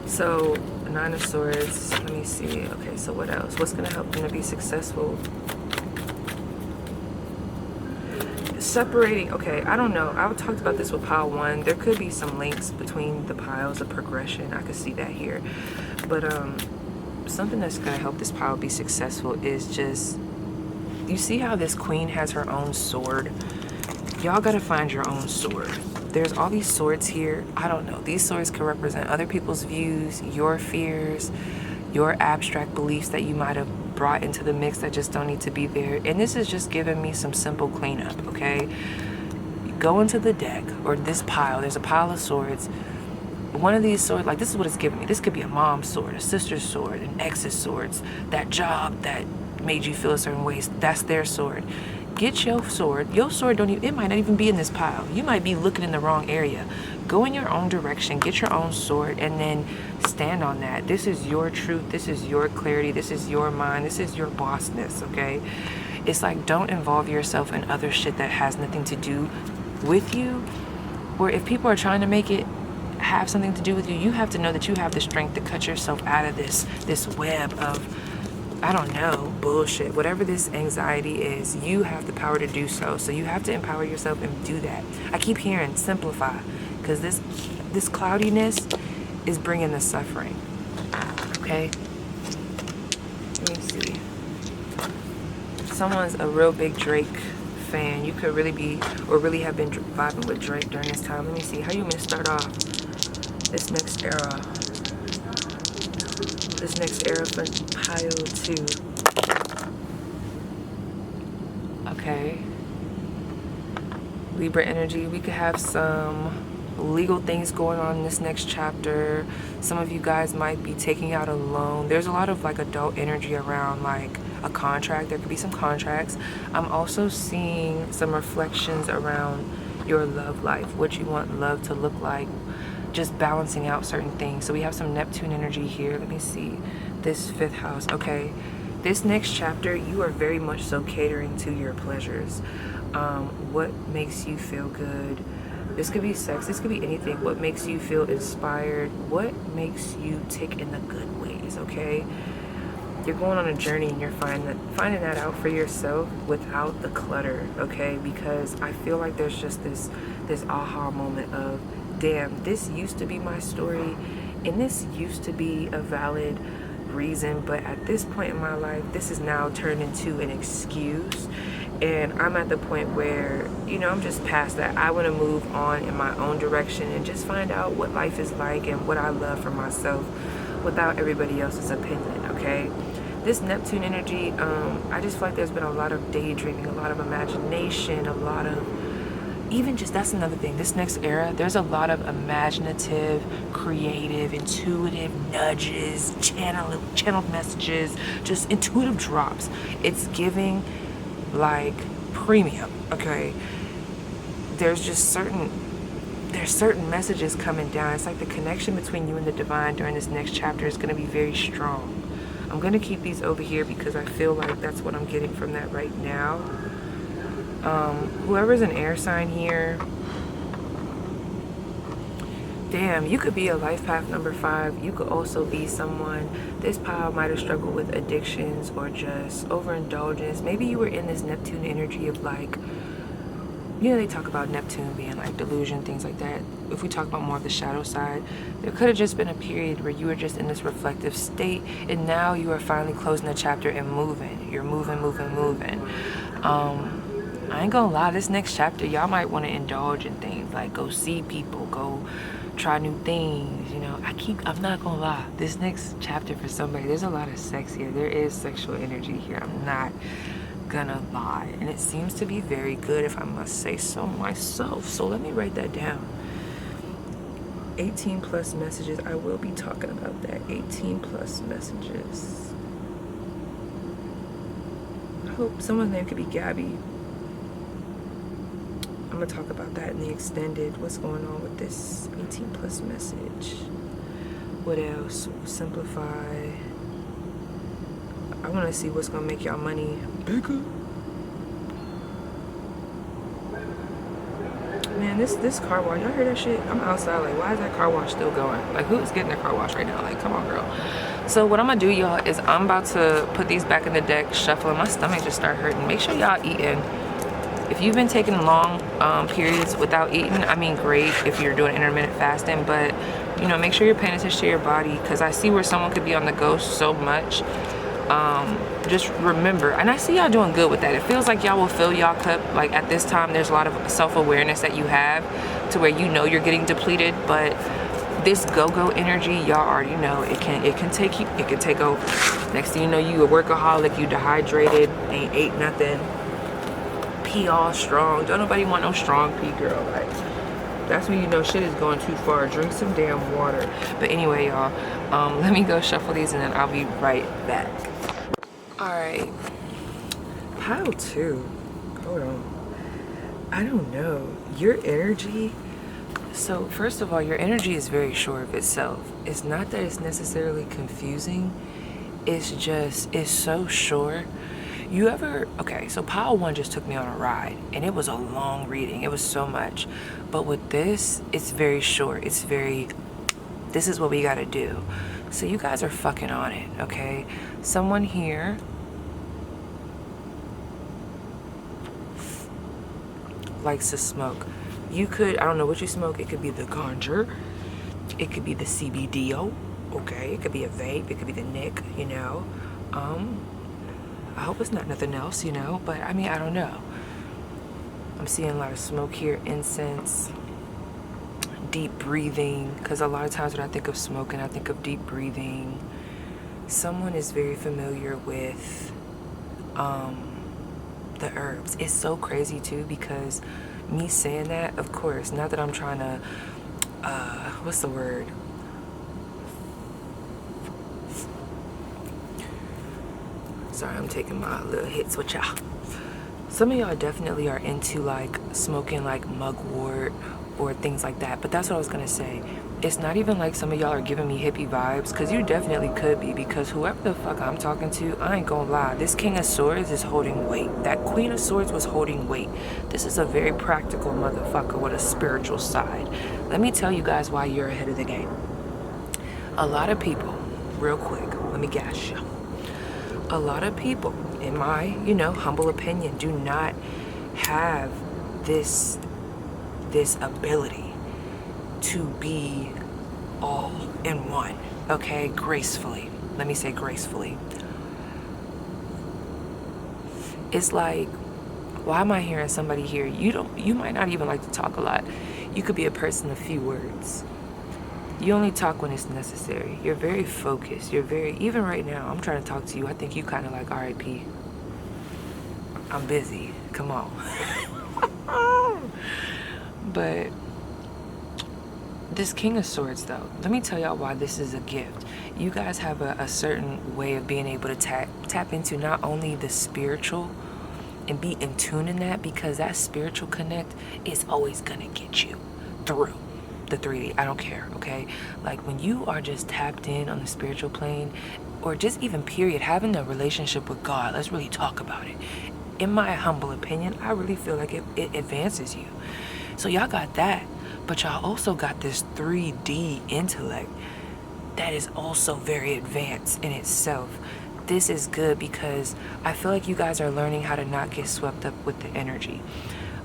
A: So, Nine of Swords, let me see. Okay, so what else? What's going to help them to be successful? Separating, okay, I don't know. I talked about this with pile 1. There could be some links between the piles of progression. I could see that here. But something that's going to help this pile be successful is just, you see how this queen has her own sword? Y'all got to find your own sword. There's all these swords here. I don't know. These swords can represent other people's views, your fears, your abstract beliefs that you might have brought into the mix that just don't need to be there. And this is just giving me some simple cleanup, okay? Go into the deck or this pile. There's a pile of swords. One of these swords, like, this is what it's giving me. This could be a mom's sword, a sister's sword, an ex's swords. That job that made you feel a certain way, that's their sword. Get your sword. Your sword don't even, it might not even be in this pile. You might be looking in the wrong area. Go in your own direction, get your own sword, and then stand on that. This is your truth. This is your clarity. This is your mind. This is your bossness, okay? It's like, don't involve yourself in other shit that has nothing to do with you. Or if people are trying to make it have something to do with you, you have to know that you have the strength to cut yourself out of this web of, I don't know, bullshit. Whatever this anxiety is, you have the power to do so. So you have to empower yourself and do that. I keep hearing simplify, because this this cloudiness is bringing the suffering. Okay? Let me see. Someone's a real big Drake fan. You could really be, or really have been vibing with Drake during this time. Let me see. How you gonna start off this next era? This next era for pile 2. Okay. Libra energy. We could have some legal things going on in this next chapter. Some of you guys might be taking out a loan. There's a lot of like adult energy around like a contract. There could be some contracts. I'm also seeing some reflections around your love life, what you want love to look like, just balancing out certain things. So we have some Neptune energy here. Let me see this 5th house. Okay, this next chapter, you are very much so catering to your pleasures. What makes you feel good? This could be sex, this could be anything. What makes you feel inspired? What makes you tick in the good ways, okay? You're going on a journey and you're finding that out for yourself without the clutter, okay? Because I feel like there's just this aha moment of, damn, this used to be my story and this used to be a valid reason, but at this point in my life, this is now turned into an excuse. And I'm at the point where, you know, I'm just past that. I want to move on in my own direction and just find out what life is like and what I love for myself without everybody else's opinion, okay? This Neptune energy, I just feel like there's been a lot of daydreaming, a lot of imagination, a lot of, even just, that's another thing, this next era, there's a lot of imaginative, creative, intuitive nudges, channeled messages, just intuitive drops. It's giving like premium, okay? There's certain messages coming down. It's like the connection between you and the divine during this next chapter is going to be very strong. I'm going to keep these over here because I feel like that's what I'm getting from that right now. Whoever's an air sign here, damn, you could be a life path number 5. You could also be someone, this pile might have struggled with addictions or just overindulgence. Maybe you were in this Neptune energy of like, you know, they talk about Neptune being like delusion, things like that. If we talk about more of the shadow side, there could have just been a period where you were just in this reflective state and now you are finally closing the chapter and moving. You're moving. I ain't gonna lie, this next chapter, y'all might want to indulge in things like go see people, go try new things, you know. I'm not gonna lie, this next chapter for somebody, there's a lot of sex here. There is sexual energy here, I'm not gonna lie, and it seems to be very good, if I must say so myself. So let me write that down. 18 plus messages. I will be talking about that. 18 plus messages. I hope someone's name could be Gabby. I'm gonna talk about that in the extended. What's going on with this 18 plus message? What else? Simplify. I want to see what's gonna make y'all money bigger. Man, this car wash, y'all hear that shit? I'm outside, like, why is that car wash still going? Like, who's getting their car wash right now? Like, come on, girl. So what I'm gonna do, y'all, is I'm about to put these back in the deck, shuffle, and my stomach just start hurting. Make sure y'all eating. If you've been taking long periods without eating, I mean, great if you're doing intermittent fasting, but, you know, make sure you're paying attention to your body, because I see where someone could be on the go so much. Just remember, and I see y'all doing good with that. It feels like y'all will fill y'all cup. Like at this time, there's a lot of self-awareness that you have to where you know you're getting depleted, but this go-go energy, y'all already know it can take over. Next thing you know, you a workaholic, you dehydrated, ain't ate nothing, pee all strong. Don't nobody want no strong pee, girl. Like, that's when you know shit is going too far. Drink some damn water. But anyway, y'all, let me go shuffle these and then I'll be right back. Alright, pile 2. Hold on. I don't know. Your energy. So first of all, your energy is very sure of itself. It's not that it's necessarily confusing. It's just, it's so sure. You ever, okay, so pile 1 just took me on a ride and it was a long reading. It was so much. But with this, it's very short. It's very, this is what we gotta do. So you guys are fucking on it, okay? Someone here likes to smoke. You could, I don't know what you smoke. It could be the ganja. It could be the CBDO, okay? It could be a vape, it could be the Nick, you know. I hope it's not nothing else, you know, but I mean, I don't know. I'm seeing a lot of smoke here, incense, deep breathing, because a lot of times when I think of smoking, I think of deep breathing. Someone is very familiar with the herbs. It's so crazy too, because me saying that, of course, not that I'm trying to, what's the word? Sorry, I'm taking my little hits with y'all. Some of y'all definitely are into like smoking like mugwort or things like that, but that's what I was gonna say. It's not even like some of y'all are giving me hippie vibes, because you definitely could be, because whoever the fuck I'm talking to, I ain't gonna lie, this King of Swords is holding weight. That Queen of Swords was holding weight. This is a very practical motherfucker with a spiritual side. Let me tell you guys why you're ahead of the game. A lot of people, real quick, let me gas you. A lot of people, in my, you know, humble opinion, do not have this ability to be all in one, okay? Gracefully. Let me say gracefully. It's like, why am I hearing somebody here? You might not even like to talk a lot. You could be a person of few words. You only talk when it's necessary. You're very focused. You're very, even right now, I'm trying to talk to you. I think you kind of like, RIP. I'm busy. Come on. But this King of Swords, though, let me tell y'all why this is a gift. You guys have a certain way of being able to tap into not only the spiritual and be in tune in that, because that spiritual connect is always gonna get you through the 3D. I don't care, okay? Like when you are just tapped in on the spiritual plane, or just even period, having a relationship with God, let's really talk about it. In my humble opinion, I really feel like it advances you. So y'all got that, but y'all also got this 3D intellect that is also very advanced in itself. This is good because I feel like you guys are learning how to not get swept up with the energy.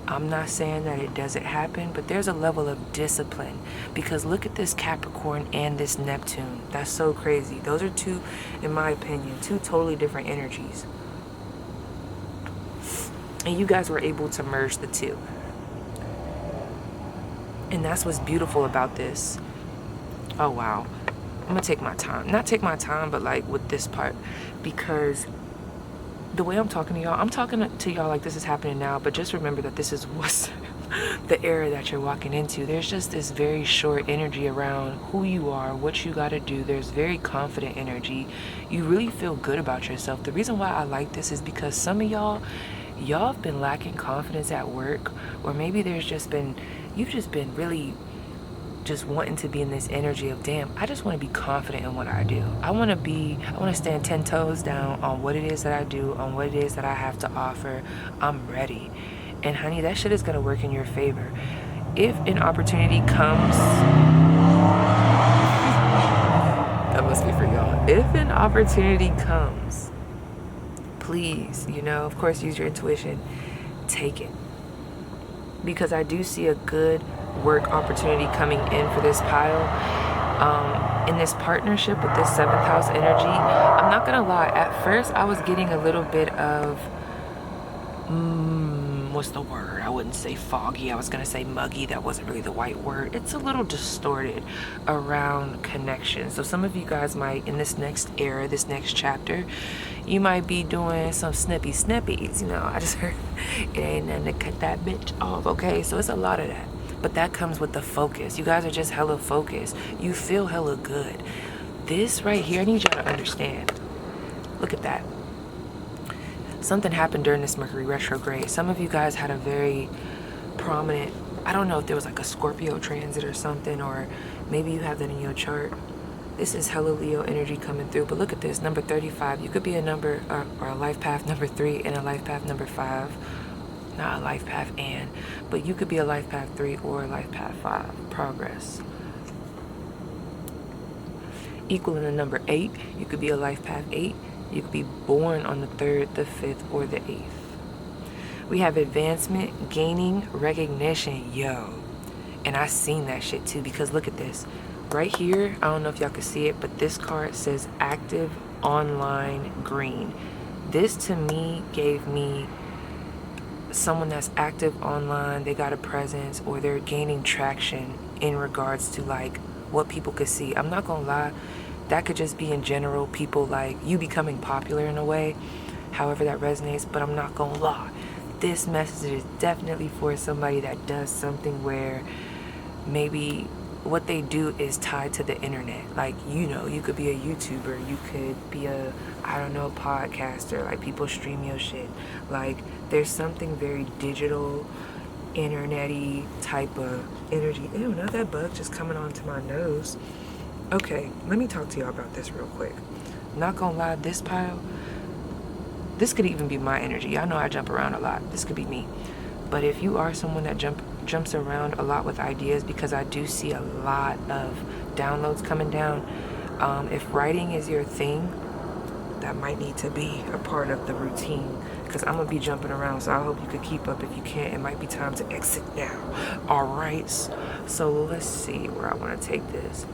A: I'm not saying that it doesn't happen, but there's a level of discipline, because look at this Capricorn and this Neptune. That's so crazy. Those are two, in my opinion, two totally different energies. And you guys were able to merge the two. And that's what's beautiful about this. Oh, wow. I'm gonna take my time. Not take my time, but like with this part, because the way I'm talking to y'all, I'm talking to y'all like this is happening now, but just remember that this is what's the era that you're walking into. There's just this very short energy around who you are, what you gotta do. There's very confident energy. You really feel good about yourself. The reason why I like this is because some of y'all have been lacking confidence at work, or maybe there's just been, you've just been really just wanting to be in this energy of, damn, I just want to be confident in what I do. I want to stand 10 toes down on what it is that I do, on what it is that I have to offer. I'm ready. And honey, that shit is going to work in your favor. If an opportunity comes, that must be for y'all. If an opportunity comes, please, you know, of course, use your intuition. Take it. Because I do see a good work opportunity coming in for this pile. In this partnership with this 7th house energy, I'm not gonna lie, at first I was getting a little bit of what's the word? I wouldn't say foggy, I was gonna say muggy. That wasn't really the right word. It's a little distorted around connection. So some of you guys might, in this next era, this next chapter, you might be doing some snippies, you know. I just heard it ain't nothing to cut that bitch off, okay? So it's a lot of that. But that comes with the focus. You guys are just hella focused. You feel hella good. This right here, I need y'all to understand. Look at that. Something happened during this Mercury retrograde. Some of you guys had a very prominent, I don't know if there was like a Scorpio transit or something, or maybe you have that in your chart. This is hella Leo energy coming through. But look at this, number 35. You could be a number or a life path number 3 and a life path number 5. Not a life path and, but you could be a life path 3 or a life path 5. Progress. Equaling the number 8, you could be a life path 8. You could be born on the 3rd, the 5th, or the 8th. We have advancement, gaining recognition, yo. And I seen that shit too, because look at this. right here, I don't know if y'all can see it, but this card says active online green. This to me gave me someone that's active online, they got a presence, or they're gaining traction in regards to like what people could see. I'm not gonna lie, that could just be in general people like you becoming popular in a way, however that resonates. But I'm not gonna lie, this message is definitely for somebody that does something where maybe what they do is tied to the internet. Like, you know, you could be a YouTuber, you could be a, I don't know, podcaster, like people stream your shit. Like, there's something very digital, internet-y type of energy. Ew, not that bug just coming onto my nose. Okay, let me talk to y'all about this real quick. Not gonna lie, this pile, this could even be my energy. Y'all know I jump around a lot. This could be me. But if you are someone that jumps around a lot with ideas, because I do see a lot of downloads coming down, if writing is your thing, that might need to be a part of the routine, because I'm gonna be jumping around, so I hope you could keep up. If you can't, it might be time to exit now. All right, so let's see where I want to take this,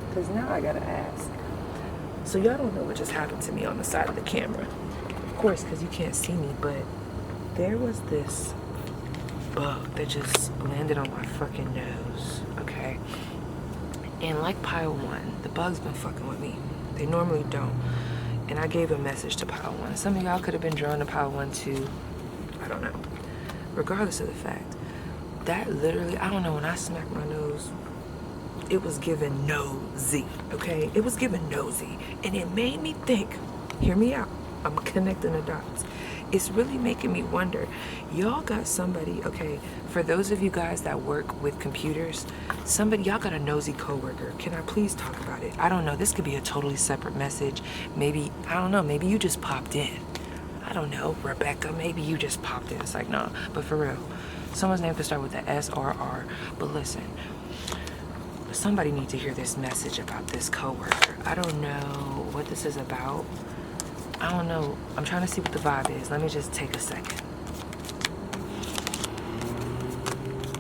A: because now I gotta ask. So y'all don't know what just happened to me on the side of the camera, of course, because you can't see me, but there was this bug that just landed on my fucking nose, okay? And like pile one, the bug's been fucking with me. They normally don't. And I gave a message to pile one. Some of y'all could have been drawn to pile one too. I don't know. Regardless of the fact, that literally, I don't know, when I smacked my nose, it was given nosy, okay? It was given nosy. And it made me think, hear me out, I'm connecting the dots. It's really making me wonder, y'all got somebody, okay, for those of you guys that work with computers, somebody, y'all got a nosy coworker. Can I please talk about it? I don't know, this could be a totally separate message. Maybe, I don't know, maybe you just popped in. I don't know, Rebecca, maybe you just popped in. It's like, no, but for real, someone's name could start with the S or R. But listen, somebody needs to hear this message about this coworker. I don't know what this is about. I don't know. I'm trying to see what the vibe is. Let me just take a second.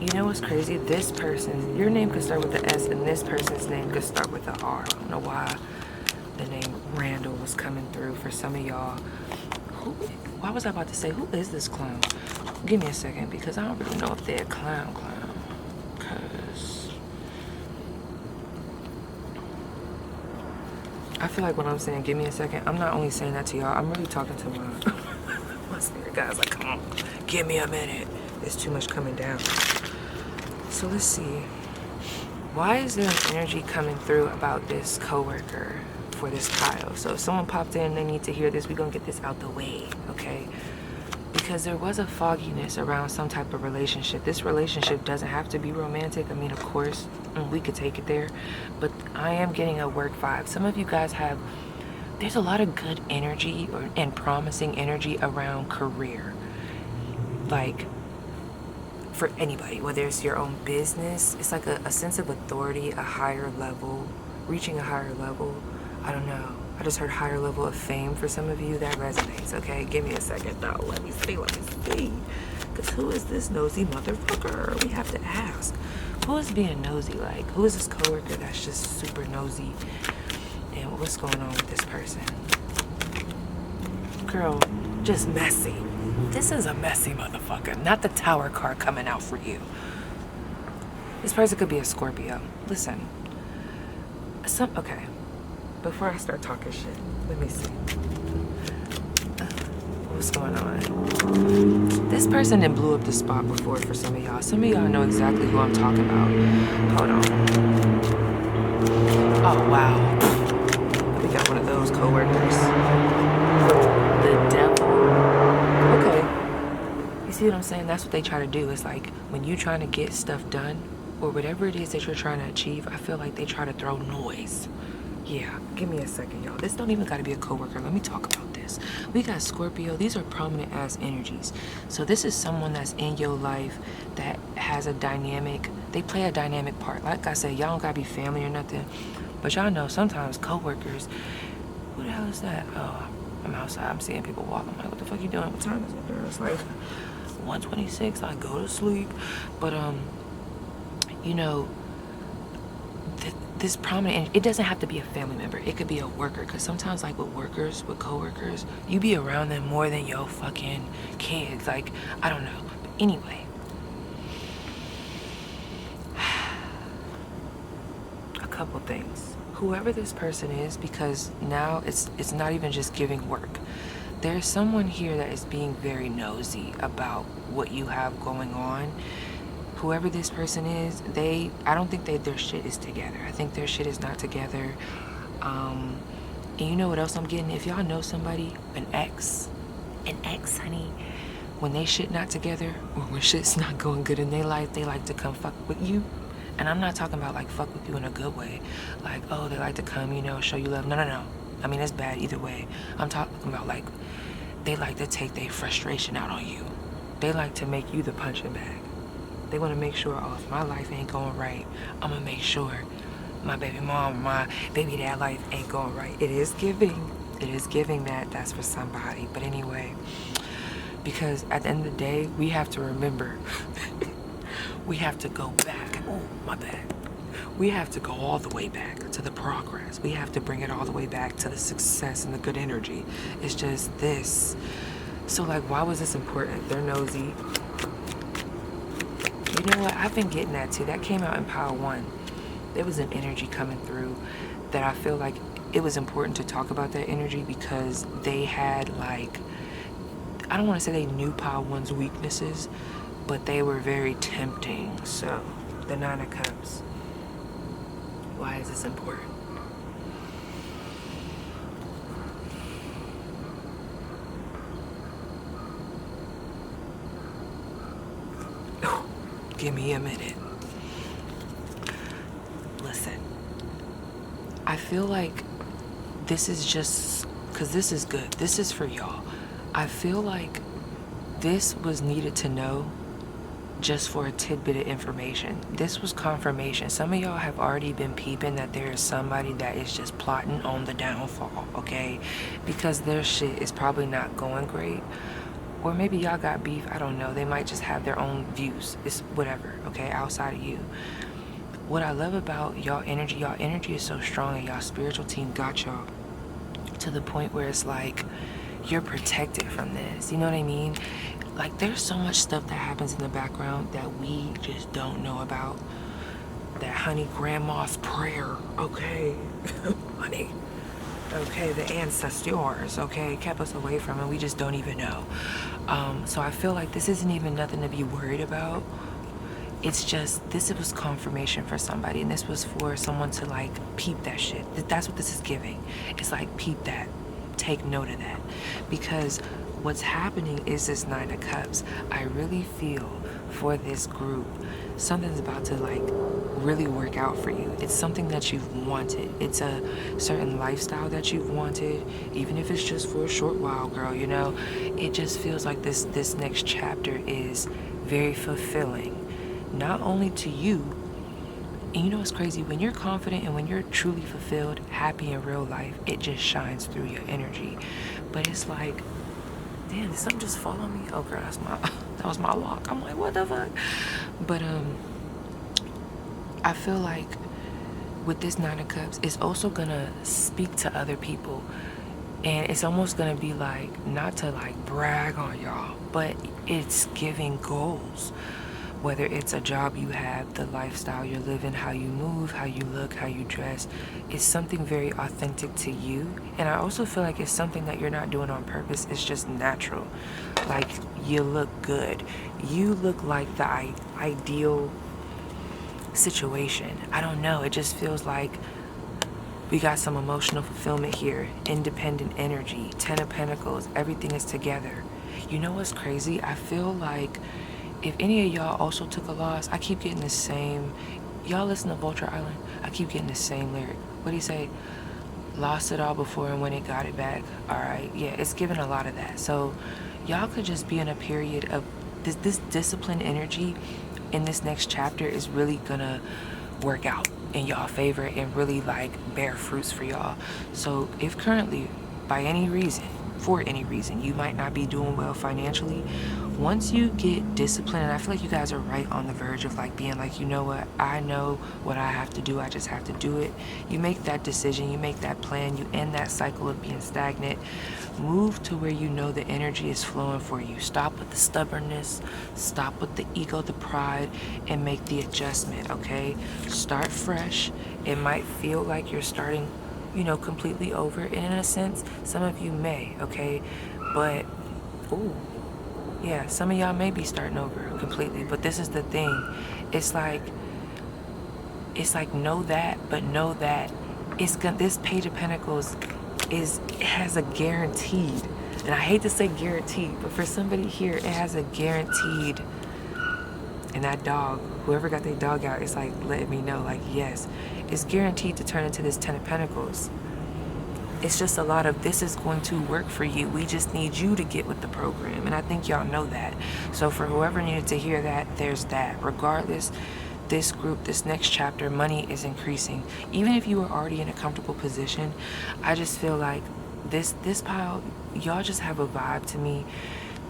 A: You know what's crazy? This person, your name could start with the S, and this person's name could start with the R. I don't know why the name Randall was coming through for some of y'all. Why was I about to say, who is this clown? Give me a second, because I don't really know if they're a clown. Because I feel like when I'm saying give me a second, I'm not only saying that to y'all, I'm really talking to my spirit guys. Like, come on, give me a minute. There's too much coming down. So let's see. Why is there an energy coming through about this coworker for this pile? So if someone popped in, they need to hear this. We're gonna get this out the way, okay? Because there was a fogginess around some type of relationship. This relationship doesn't have to be romantic. I mean, of course, we could take it there, but I am getting a work vibe. Some of you guys have, there's a lot of good energy and promising energy around career. Like, for anybody, whether it's your own business, it's like a sense of authority, a higher level, reaching a higher level. I don't know. I just heard higher level of fame for some of you. That resonates, okay? Give me a second, though. Let me see. Because who is this nosy motherfucker? We have to ask. Who is being nosy? Like, who is this coworker that's just super nosy? And what's going on with this person? Girl, just messy. This is a messy motherfucker. Not the Tower card coming out for you. This person could be a Scorpio. Listen. Okay. Before I start talking shit, let me see. What's going on? This person done blew up the spot before for some of y'all. Some of y'all know exactly who I'm talking about. Hold on. Oh, wow. We got one of those coworkers. The devil. Okay. You see what I'm saying? That's what they try to do. It's like when you're trying to get stuff done or whatever it is that you're trying to achieve, I feel like they try to throw noise. Yeah, give me a second, y'all. This don't even got to be a coworker. Let me talk about this. We got Scorpio. These are prominent ass energies. So this is someone that's in your life that has a dynamic, they play a dynamic part. Like I said, y'all don't got to be family or nothing. But y'all know sometimes coworkers, who the hell is that? Oh, I'm outside. I'm seeing people walk. I'm like, what the fuck you doing? What time is it? It's like 1:26. I go to sleep. But you know, this prominent, it doesn't have to be a family member. It could be a worker, because sometimes, like, with workers, with coworkers, you be around them more than your fucking kids. Like, I don't know. But anyway, a couple things. Whoever this person is, because now it's not even just giving work. There's someone here that is being very nosy about what you have going on. Whoever this person is, I don't think their shit is together. I think their shit is not together. And you know what else I'm getting? If y'all know somebody, an ex, honey, when they shit not together, or when shit's not going good in their life, they like to come fuck with you. And I'm not talking about like fuck with you in a good way. Like, oh, they like to come, you know, show you love. No. I mean, it's bad either way. I'm talking about like, they like to take their frustration out on you. They like to make you the punching bag. They want to make sure, oh, if my life ain't going right, I'm going to make sure my baby mom, my baby dad life ain't going right. It is giving that. That's for somebody. But anyway, because at the end of the day, we have to remember, we have to go back. Oh, my bad. We have to go all the way back to the progress. We have to bring it all the way back to the success and the good energy. It's just this. So, like, why was this important? They're nosy. You know what? I've been getting that too. That came out in Pile 1. There was an energy coming through that I feel like it was important to talk about that energy, because they had, like, I don't want to say they knew Pile 1's weaknesses, but they were very tempting. So, the 9 of Cups. Why is this important? Give me a minute. Listen, I feel like this is just, because this is good. This is for y'all. I feel like this was needed to know just for a tidbit of information. This was confirmation. Some of y'all have already been peeping that there is somebody that is just plotting on the downfall, okay? Because their shit is probably not going great. Or maybe y'all got beef, I don't know. They might just have their own views. It's whatever, okay, outside of you. What I love about y'all energy is so strong, and y'all spiritual team got y'all to the point where it's like, you're protected from this. You know what I mean? Like, there's so much stuff that happens in the background that we just don't know about. That honey grandma's prayer, okay? Honey. Okay, the ancestors, okay, kept us away from it. We just don't even know. So I feel like this isn't even nothing to be worried about. It's just, this was confirmation for somebody, and this was for someone to, like, peep that shit. That's what this is giving. It's like, peep that. Take note of that. Because what's happening is this 9 of Cups. I really feel for this group, something's about to, like, really work out for you. It's something that you've wanted. It's a certain lifestyle that you've wanted, even if it's just for a short while, girl, you know. It just feels like this next chapter is very fulfilling, not only to you. And you know what's crazy? When you're confident and when you're truly fulfilled, happy in real life, it just shines through your energy. But it's like, damn, did something just fall on me? Oh girl, that was my lock. I'm like, what the fuck? But I feel like with this 9 of Cups, it's also gonna speak to other people. And it's almost gonna be like, not to like brag on y'all, but it's giving goals. Whether it's a job you have, the lifestyle you're living, how you move, how you look, how you dress, it's something very authentic to you. And I also feel like it's something that you're not doing on purpose. It's just natural. Like, you look good. You look like the ideal situation. I don't know. It just feels like we got some emotional fulfillment here. Independent energy, 10 of Pentacles, everything is together. You know what's crazy? I feel like if any of y'all also took a loss, I keep getting the same. Y'all listen to Vulture Island? I keep getting the same lyric. What do you say? Lost it all before and when it got it back. All right, yeah, it's giving a lot of that. So y'all could just be in a period of this disciplined energy in this next chapter is really gonna work out in y'all favor and really like bear fruits for y'all. So if currently, by any reason, for any reason. You might not be doing well financially. Once you get disciplined, and I feel like you guys are right on the verge of like being like, you know what, I know what I have to do, I just have to do it. You make that decision, you make that plan, you end that cycle of being stagnant. Move to where you know the energy is flowing for you. Stop with the stubbornness, stop with the ego, the pride, and make the adjustment, okay? Start fresh. It might feel like you're starting, you know, completely over, and in a sense, some of you may, okay? But, ooh, yeah, some of y'all may be starting over completely, but this is the thing. It's like know that, but know that this Page of Pentacles has a guaranteed, and I hate to say guaranteed, but for somebody here, it has a guaranteed, and that dog, whoever got their dog out, it's like letting me know, like, yes, it's guaranteed to turn into this 10 of Pentacles. It's just a lot of, this is going to work for you. We just need you to get with the program. And I think y'all know that. So for whoever needed to hear that, there's that. Regardless, this group, this next chapter, money is increasing. Even if you were already in a comfortable position, I just feel like this pile, y'all just have a vibe to me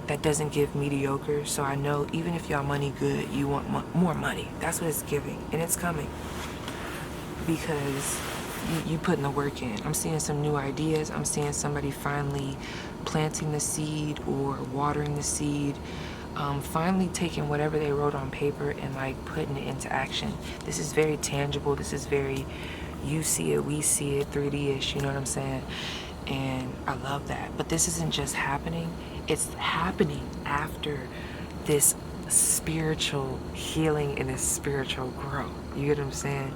A: that doesn't give mediocre. So I know even if y'all money good, you want more money. That's what it's giving. And it's coming. Because you putting the work in. I'm seeing some new ideas. I'm seeing somebody finally planting the seed or watering the seed. Finally taking whatever they wrote on paper and like putting it into action. This is very tangible. This is very, you see it, we see it, 3D-ish, you know what I'm saying? And I love that. But this isn't just happening. It's happening after this spiritual healing and this spiritual growth. You get what I'm saying?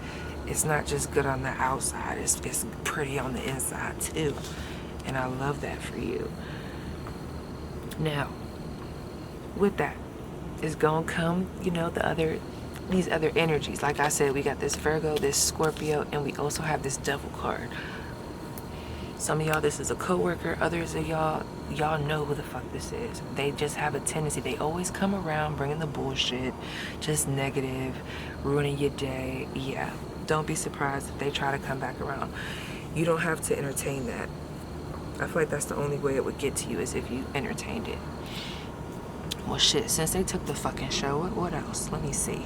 A: It's not just good on the outside, it's pretty on the inside too. And I love that for you. Now, with that, is gonna come, you know, these other energies. Like I said, we got this Virgo, this Scorpio, and we also have this Devil card. Some of y'all, this is a coworker. Others of y'all know who the fuck this is. They just have a tendency. They always come around bringing the bullshit, just negative, ruining your day. Yeah. Don't be surprised if they try to come back around. You don't have to entertain that. I feel like that's the only way it would get to you is if you entertained it. Well, shit, since they took the fucking show, what else? Let me see.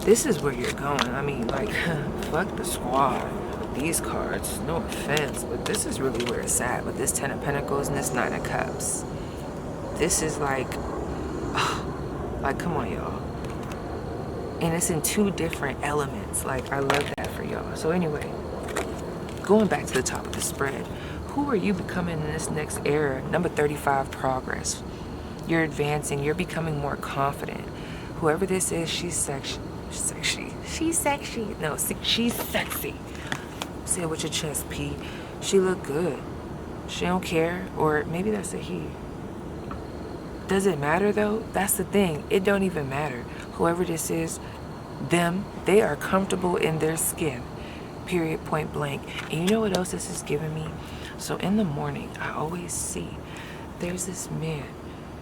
A: This is where you're going. I mean, like, fuck the squad. These cards, no offense, but this is really where it's at with this 10 of Pentacles and this 9 of Cups. This is like, come on, y'all. And it's in two different elements. Like, I love that for y'all. So anyway, going back to the top of the spread, who are you becoming in this next era? Number 35, progress. You're advancing. You're becoming more confident. Whoever this is, she's sexy. She's sexy. No, she's sexy. Say it with your chest, P. She look good. She don't care. Or maybe that's a he. Does it matter though? That's the thing. It don't even matter. Whoever this is, they are comfortable in their skin. Period, point blank. And you know what else this is giving me? So in the morning, I always see there's this man,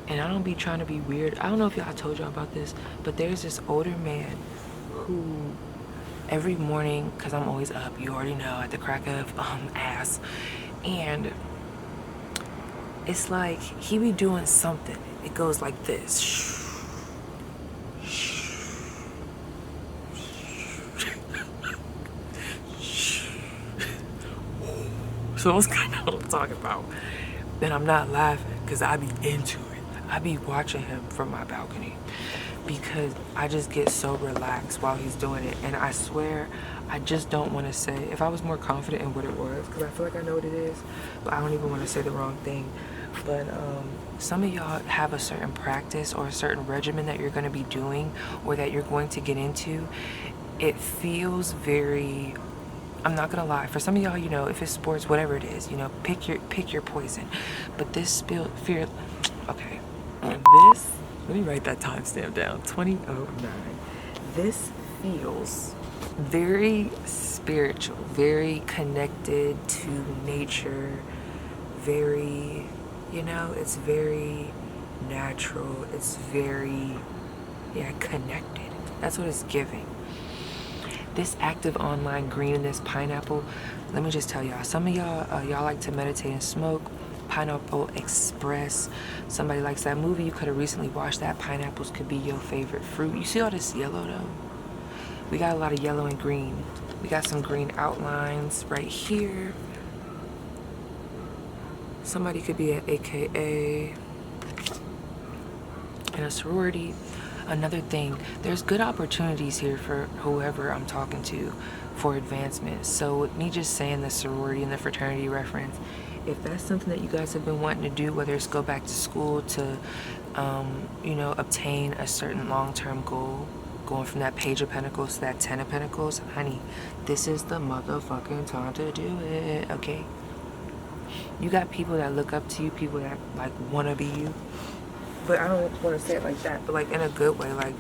A: and I don't be trying to be weird. I don't know if y'all told y'all about this, but there's this older man who every morning, because I'm always up, you already know, at the crack of ass, and it's like he be doing something. It goes like this. So it's kind of what I'm talking about. Then I'm not laughing because I be into it. I be watching him from my balcony because I just get so relaxed while he's doing it. And I swear, I just don't want to say, if I was more confident in what it was, because I feel like I know what it is, but I don't even want to say the wrong thing. But some of y'all have a certain practice or a certain regimen that you're going to be doing or that you're going to get into. It feels very, I'm not gonna lie, for some of y'all, you know, if it's sports, whatever it is, you know, pick your poison. But this fear, okay, this, let me write that timestamp down, 2009. This feels very spiritual, very connected to nature, very, you know, it's very natural, it's very, yeah, connected. That's what it's giving. This active online green and this pineapple, let me just tell y'all, some of y'all, y'all like to meditate and smoke. Pineapple Express. Somebody likes that movie. You could have recently watched that. Pineapples could be your favorite fruit. You see all this yellow though? We got a lot of yellow and green. We got some green outlines right here. Somebody could be an AKA in a sorority. Another thing, there's good opportunities here for whoever I'm talking to for advancement. So with me just saying the sorority and the fraternity reference, if that's something that you guys have been wanting to do, whether it's go back to school to, you know, obtain a certain long-term goal, going from that Page of Pentacles to that Ten of Pentacles, honey, this is the motherfucking time to do it, okay? You got people that look up to you, people that, like, want to be you. But I don't want to say it like that, but, like, in a good way. Like,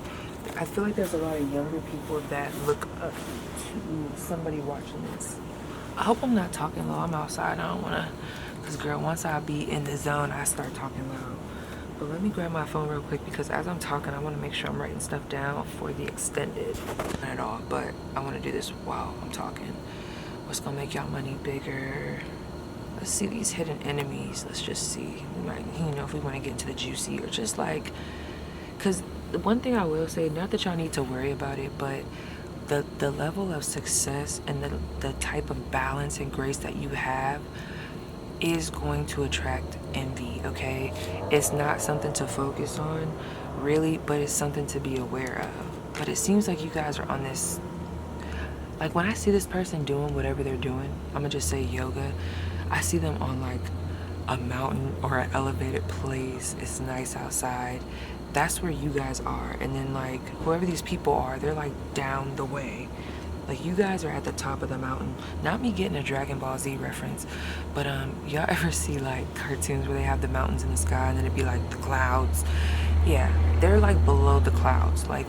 A: I feel like there's a lot of younger people that look up to somebody watching this. I hope I'm not talking low. I'm outside. I don't want to, because girl, once I be in the zone, I start talking loud. But let me grab my phone real quick, because as I'm talking, I want to make sure I'm writing stuff down for the extended. Not at all, but I want to do this while I'm talking. What's going to make y'all money bigger? Let's see these hidden enemies. Let's just see. We might, you know, if we want to get into the juicy, or just like, because the one thing I will say, not that y'all need to worry about it, but the level of success and the type of balance and grace that you have is going to attract envy, okay? It's not something to focus on, really, but it's something to be aware of. But it seems like you guys are on this, like when I see this person doing whatever they're doing, I'm gonna just say yoga, I see them on like a mountain or an elevated place. It's nice outside. That's where you guys are. And then like whoever these people are, they're like down the way. Like you guys are at the top of the mountain. Not me getting a Dragon Ball Z reference, but y'all ever see like cartoons where they have the mountains in the sky and then it'd be like the clouds? Yeah, they're like below the clouds, like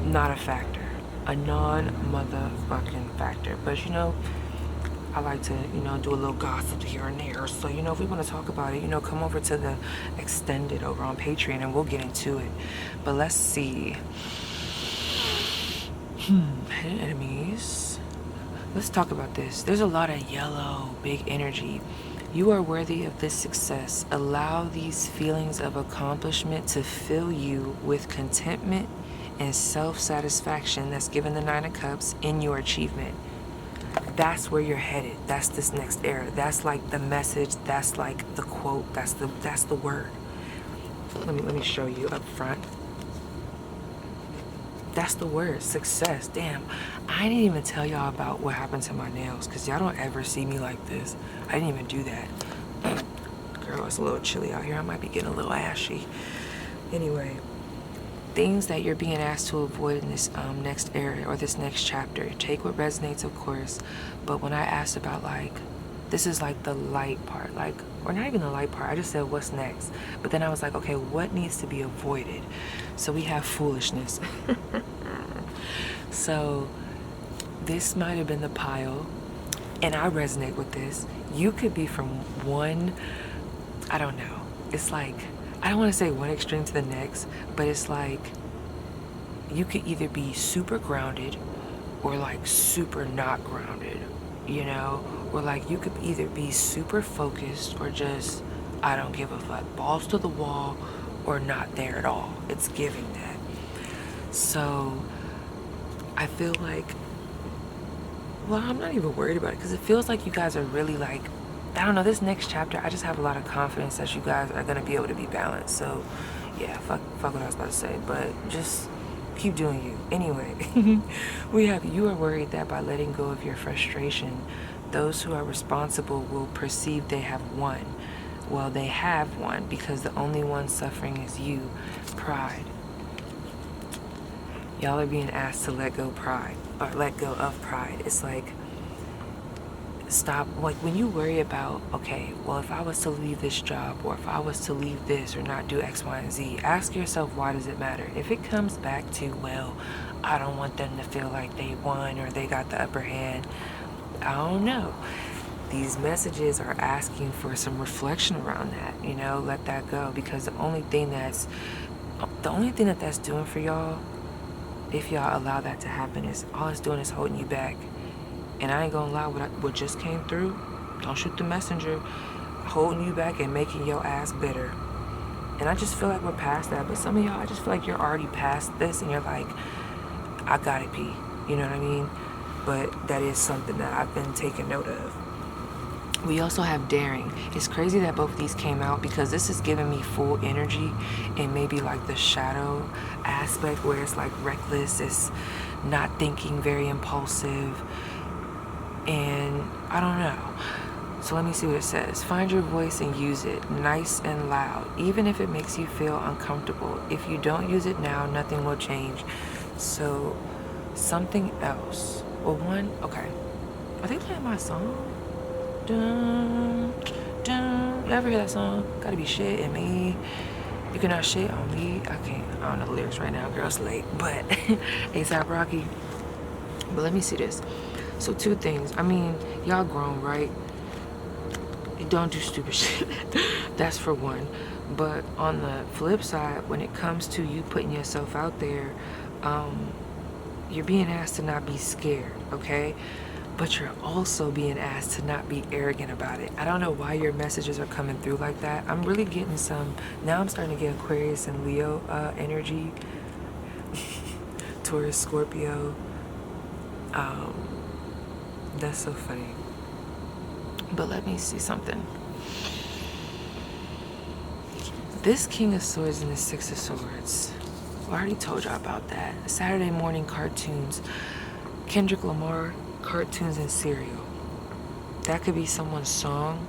A: not a factor, a non-motherfucking factor. But you know, I like to, you know, do a little gossip here and there. So, you know, if we want to talk about it, you know, come over to the extended over on Patreon and we'll get into it. But let's see. Hidden enemies. Let's talk about this. There's a lot of yellow, big energy. You are worthy of this success. Allow these feelings of accomplishment to fill you with contentment and self-satisfaction that's given the Nine of Cups in your achievement. That's where you're headed. That's this next era. That's like the message. That's like the quote. That's the word. Let me show you up front. That's the word, success. Damn, I didn't even tell y'all about what happened to my nails, because y'all don't ever see me like this. I didn't even do that. Girl, it's a little chilly out here. I might be getting a little ashy. Anyway, things that you're being asked to avoid in this next area or this next chapter. Take what resonates, of course. But when I asked about like, this is like the light part, like, or not even the light part, I just said what's next. But then I was like, okay, what needs to be avoided? So we have foolishness. So this might have been the pile, and I resonate with this. You could be from one, I don't know, it's like, I don't want to say one extreme to the next, but it's like you could either be super grounded or like super not grounded, you know? Or like you could either be super focused or just, I don't give a fuck, balls to the wall, or not there at all. It's giving that. So I feel like, well, I'm not even worried about it, because it feels like you guys are really like, I don't know, this next chapter, I just have a lot of confidence that you guys are going to be able to be balanced. So yeah, fuck what I was about to say, but just keep doing you. Anyway, we have, you are worried that by letting go of your frustration, those who are responsible will perceive they have won. Well, they have won, because the only one suffering is you. Pride. Y'all are being asked to let go pride, or let go of pride. It's like, stop, like when you worry about, okay, well, if I was to leave this job, or if I was to leave this or not do X, Y, and Z, ask yourself, why does it matter? If it comes back to, well, I don't want them to feel like they won or they got the upper hand, I don't know. These messages are asking for some reflection around that, you know, let that go, because the only thing that's doing for y'all if y'all allow that to happen, is all it's doing is holding you back. And I ain't gonna lie, what just came through, don't shoot the messenger, holding you back and making your ass bitter. And I just feel like we're past that. But some of y'all, I just feel like you're already past this and you're like, I gotta pee. You know what I mean? But that is something that I've been taking note of. We also have daring. It's crazy that both of these came out because this is giving me full energy and maybe like the shadow aspect where it's like reckless, it's not thinking, very impulsive, and I don't know. So let me see what it says. Find your voice and use it, nice and loud, even if it makes you feel uncomfortable. If you don't use it now, nothing will change. So something else. Well, one, okay. Are they playing my song? Dun, dun. You ever hear that song? Gotta be shit in me. You cannot shit on me. I don't know the lyrics right now, girl, it's late. But ASAP Rocky. But let me see this. So 2 things. I mean, y'all grown, right? Don't do stupid shit. That's for one. But on the flip side, when it comes to you putting yourself out there, you're being asked to not be scared, okay? But you're also being asked to not be arrogant about it. I don't know why your messages are coming through like that. I'm really getting some, now I'm starting to get Aquarius and Leo energy. Taurus, Scorpio. That's so funny. But let me see something. This King of Swords and the Six of Swords. I already told y'all about that. Saturday morning cartoons. Kendrick Lamar cartoons and cereal. That could be someone's song.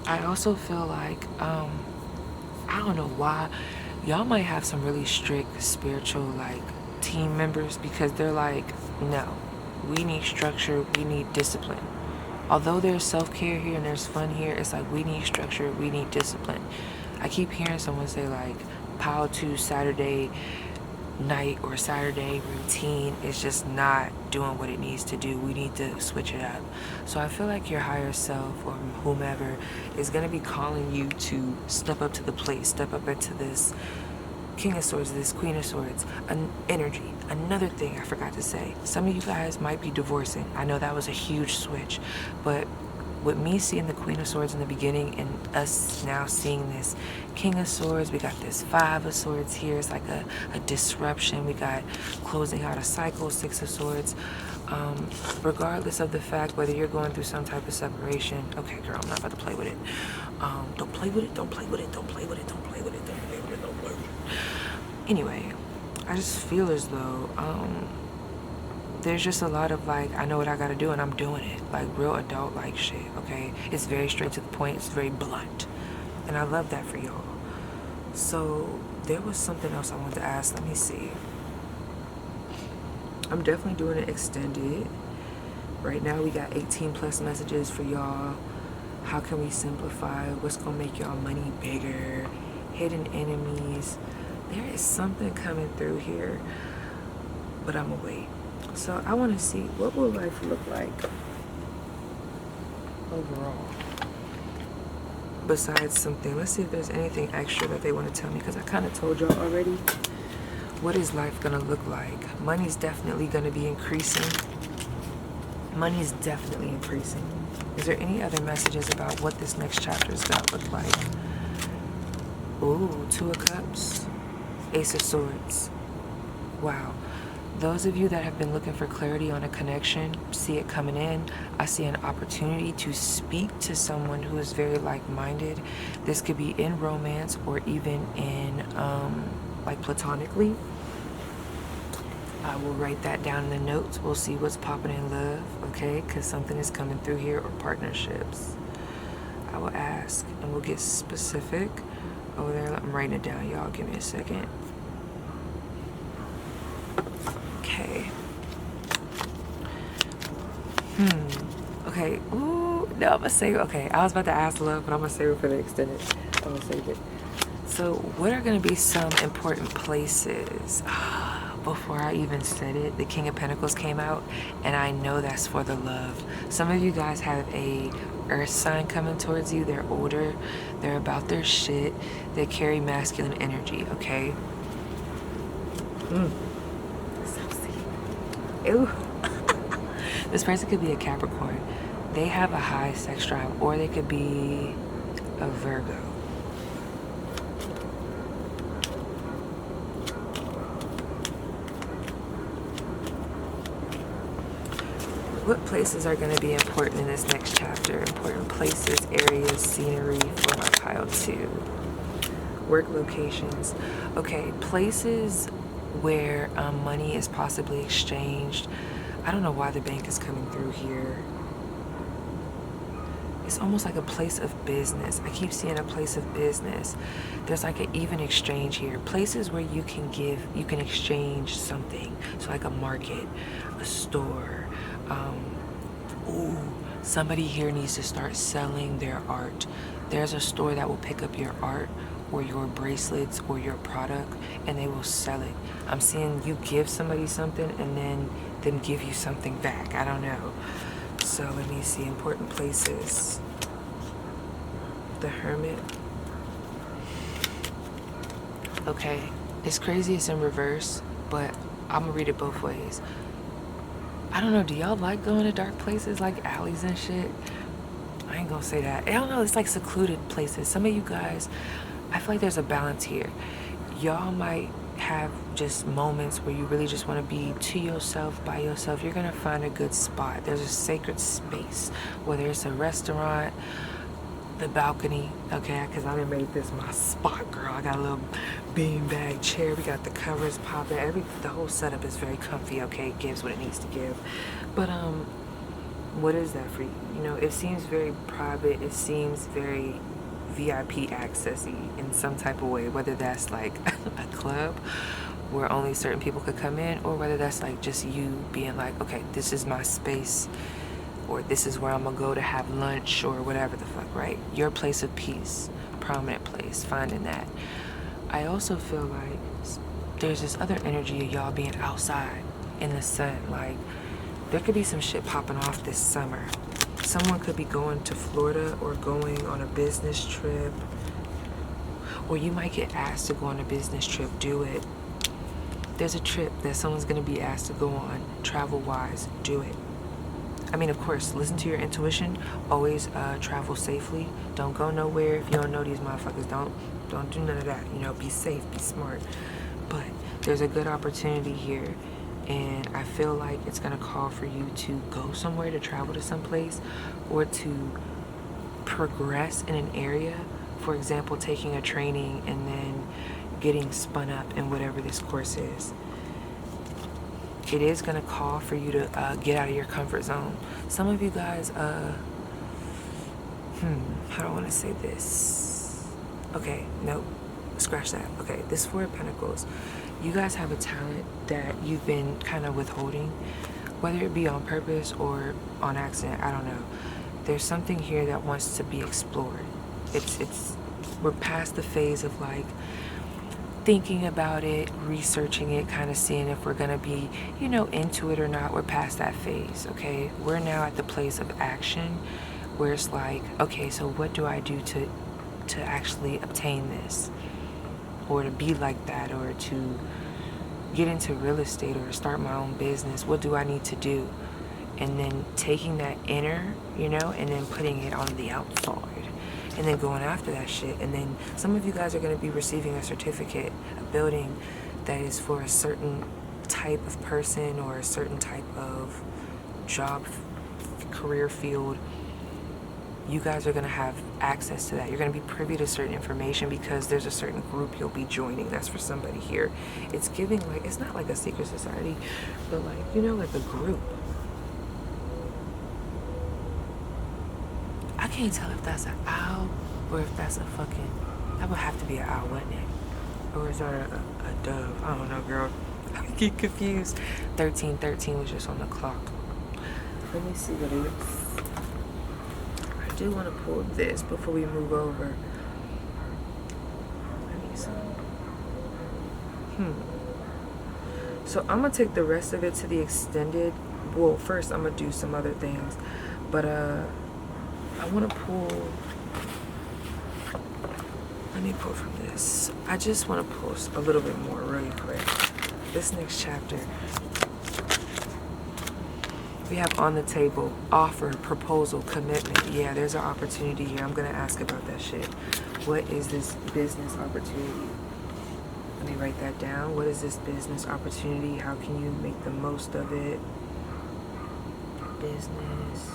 A: I also feel like, I don't know why, y'all might have some really strict spiritual like team members because they're like, no, we need structure, we need discipline. Although there's self-care here and there's fun here, it's like we need structure, we need discipline. I keep hearing someone say like, POW to Saturday night or Saturday routine is just not doing what it needs to do. We need to switch it up. So I feel like your higher self or whomever is going to be calling you to step up to the plate, step up into this King of Swords, this Queen of Swords, an energy. Another thing I forgot to say, some of you guys might be divorcing. I know that was a huge switch, but with me seeing the Queen of Swords in the beginning and us now seeing this King of Swords, we got this 5 of Swords here. It's like a disruption. We got closing out a cycle, 6 of Swords. Regardless of the fact whether you're going through some type of separation. Okay, girl, I'm not about to play with it. Don't play with it, don't play with it, don't play with it, don't play with it, don't play with it, don't play with it. Anyway, I just feel as though there's just a lot of like, I know what I gotta do and I'm doing it. Like real adult like shit, okay? It's very straight to the point, it's very blunt. And I love that for y'all. So there was something else I wanted to ask. Let me see. I'm definitely doing it extended. Right now we got 18 plus messages for y'all. How can we simplify? What's gonna make y'all money bigger? Hidden enemies. There is something coming through here, but I'm gonna wait. So I want to see, what will life look like overall? Besides something, let's see if there's anything extra that they want to tell me, because I kind of told y'all already. What is life going to look like? Money's definitely going to be increasing. Money's definitely increasing. Is there any other messages about what this next chapter is going to look like? Ooh, 2 of Cups. Ace of Swords. Wow. Those of you that have been looking for clarity on a connection, see it coming in. I see an opportunity to speak to someone who is very like-minded. This could be in romance or even in like platonically. I will write that down in the notes. We'll see what's popping in love, okay? Because something is coming through here, or partnerships. I will ask and we'll get specific over there. I'm writing it down, y'all. Give me a second. Okay. Okay. Ooh, no, I'm gonna save it. Okay, I was about to ask love, but I'm gonna save it for the extended. I'm gonna save it. So, what are gonna be some important places? Before I even said it, the King of Pentacles came out, and I know that's for the love. Some of you guys have a earth sign coming towards you. They're older. They're about their shit. They carry masculine energy, okay? Ew. This person could be a Capricorn. They have a high sex drive, or they could be a Virgo. What places are going to be important in this next chapter? Important places, areas, scenery for my pile 2. Work locations. Okay, places where money is possibly exchanged. I don't know why the bank is coming through here. It's almost like a place of business. I keep seeing a place of business. There's like an even exchange here. Places where you can exchange something. So like a market, a store. Ooh, somebody here needs to start selling their art. There's a store that will pick up your art or your bracelets or your product, and they will sell it. I'm seeing you give somebody something and then them give you something back. I don't know. So let me see. Important places. The Hermit. Okay, it's crazy it's in reverse, but I'm gonna read it both ways. I don't know, do y'all like going to dark places like alleys and shit? I ain't gonna say that. I don't know, it's like secluded places. Some of you guys, I feel like there's a balance here. Y'all might have just moments where you really just want to be to yourself, by yourself. You're gonna find a good spot. There's a sacred space, whether it's a restaurant, the balcony, okay, because I done made this my spot, girl. I got a little beanbag chair. We got the covers popping. The whole setup is very comfy, okay? It gives what it needs to give. But what is that for you? You know, it seems very private. It seems very VIP accessy in some type of way, whether that's like a club where only certain people could come in, or whether that's like just you being like, okay, this is my space, or this is where I'm gonna go to have lunch, or whatever the fuck, right? Your place of peace, prominent place, finding that. I also feel like there's this other energy of y'all being outside in the sun. Like, there could be some shit popping off this summer. Someone could be going to Florida or going on a business trip, or you might get asked to go on a business trip. Do it. There's a trip that someone's gonna be asked to go on, travel-wise. Do it. I mean, of course, listen to your intuition. Always travel safely. Don't go nowhere if you don't know these motherfuckers. Don't do none of that. You know, be safe, be smart. But there's a good opportunity here, and I feel like it's gonna call for you to go somewhere, to travel to someplace, or to progress in an area. For example, taking a training and then getting spun up in whatever this course is. It is going to call for you to get out of your comfort zone. Some of you guys, how do I want to say this? Okay, nope, scratch that. Okay, this 4 of Pentacles. You guys have a talent that you've been kind of withholding, whether it be on purpose or on accident, I don't know. There's something here that wants to be explored. We're past the phase of like, thinking about it, researching it, kind of seeing if we're gonna be, you know, into it or not. We're past that phase, okay? We're now at the place of action where it's like, okay, so what do I do to actually obtain this, or to be like that, or to get into real estate, or to start my own business? What do I need to do? And then taking that inner, you know, and then putting it on the outside. And then going after that shit. And then some of you guys are going to be receiving a certificate, a building that is for a certain type of person or a certain type of job, career field. You guys are going to have access to that. You're going to be privy to certain information because there's a certain group you'll be joining. That's for somebody here. It's giving like, it's not like a secret society, but like, you know, like a group. I can't tell if that's an owl or if that's a fucking, that would have to be an owl, wouldn't it? Or is that a dove? I don't know, girl. I get confused. 1313 was just on the clock. Let me see what it is. I do want to pull this before we move over. Let me see. So I'm going to take the rest of it to the extended. Well, first I'm going to do some other things. But, I want to pull, let me pull from this. I just want to pull a little bit more really quick. this next chapter. We have on the table, offer, proposal, commitment. Yeah, there's an opportunity here. I'm gonna ask about that shit. What is this business opportunity? Let me write that down. What is this business opportunity? How can you make the most of it? Business.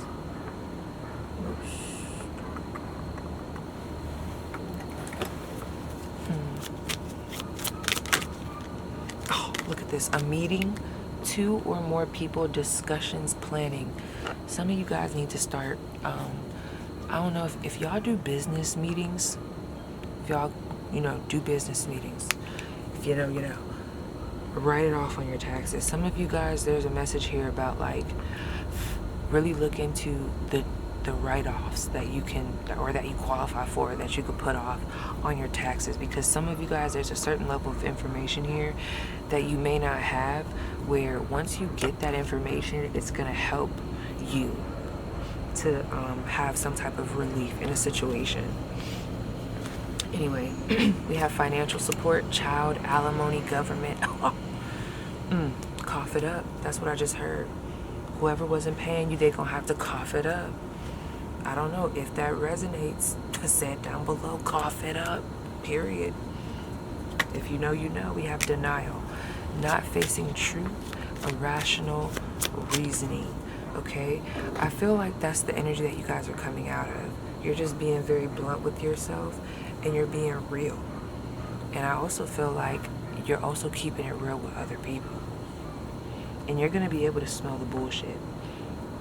A: Oh, look at this. A meeting, 2 or more people, discussions, planning. Some of you guys need to start, I don't know if y'all do business meetings, if y'all, do business meetings, if you know, write it off on your taxes. Some of you guys, there's a message here about like really look into the write-offs that you can, or that you qualify for, that you could put off on your taxes, because some of you guys, there's a certain level of information here that you may not have, where once you get that information, it's going to help you to have some type of relief in a situation. Anyway, we have financial support, child, alimony, government. Cough it up. That's what I just heard. Whoever wasn't paying you, they're going to have to cough it up. I don't know if that resonates. Say it down below. Cough it up. Period. If you know, you know. We have denial. Not facing truth. Irrational reasoning. Okay? I feel like that's the energy that you guys are coming out of. You're just being very blunt with yourself, and you're being real. And I also feel like you're also keeping it real with other people. And you're going to be able to smell the bullshit.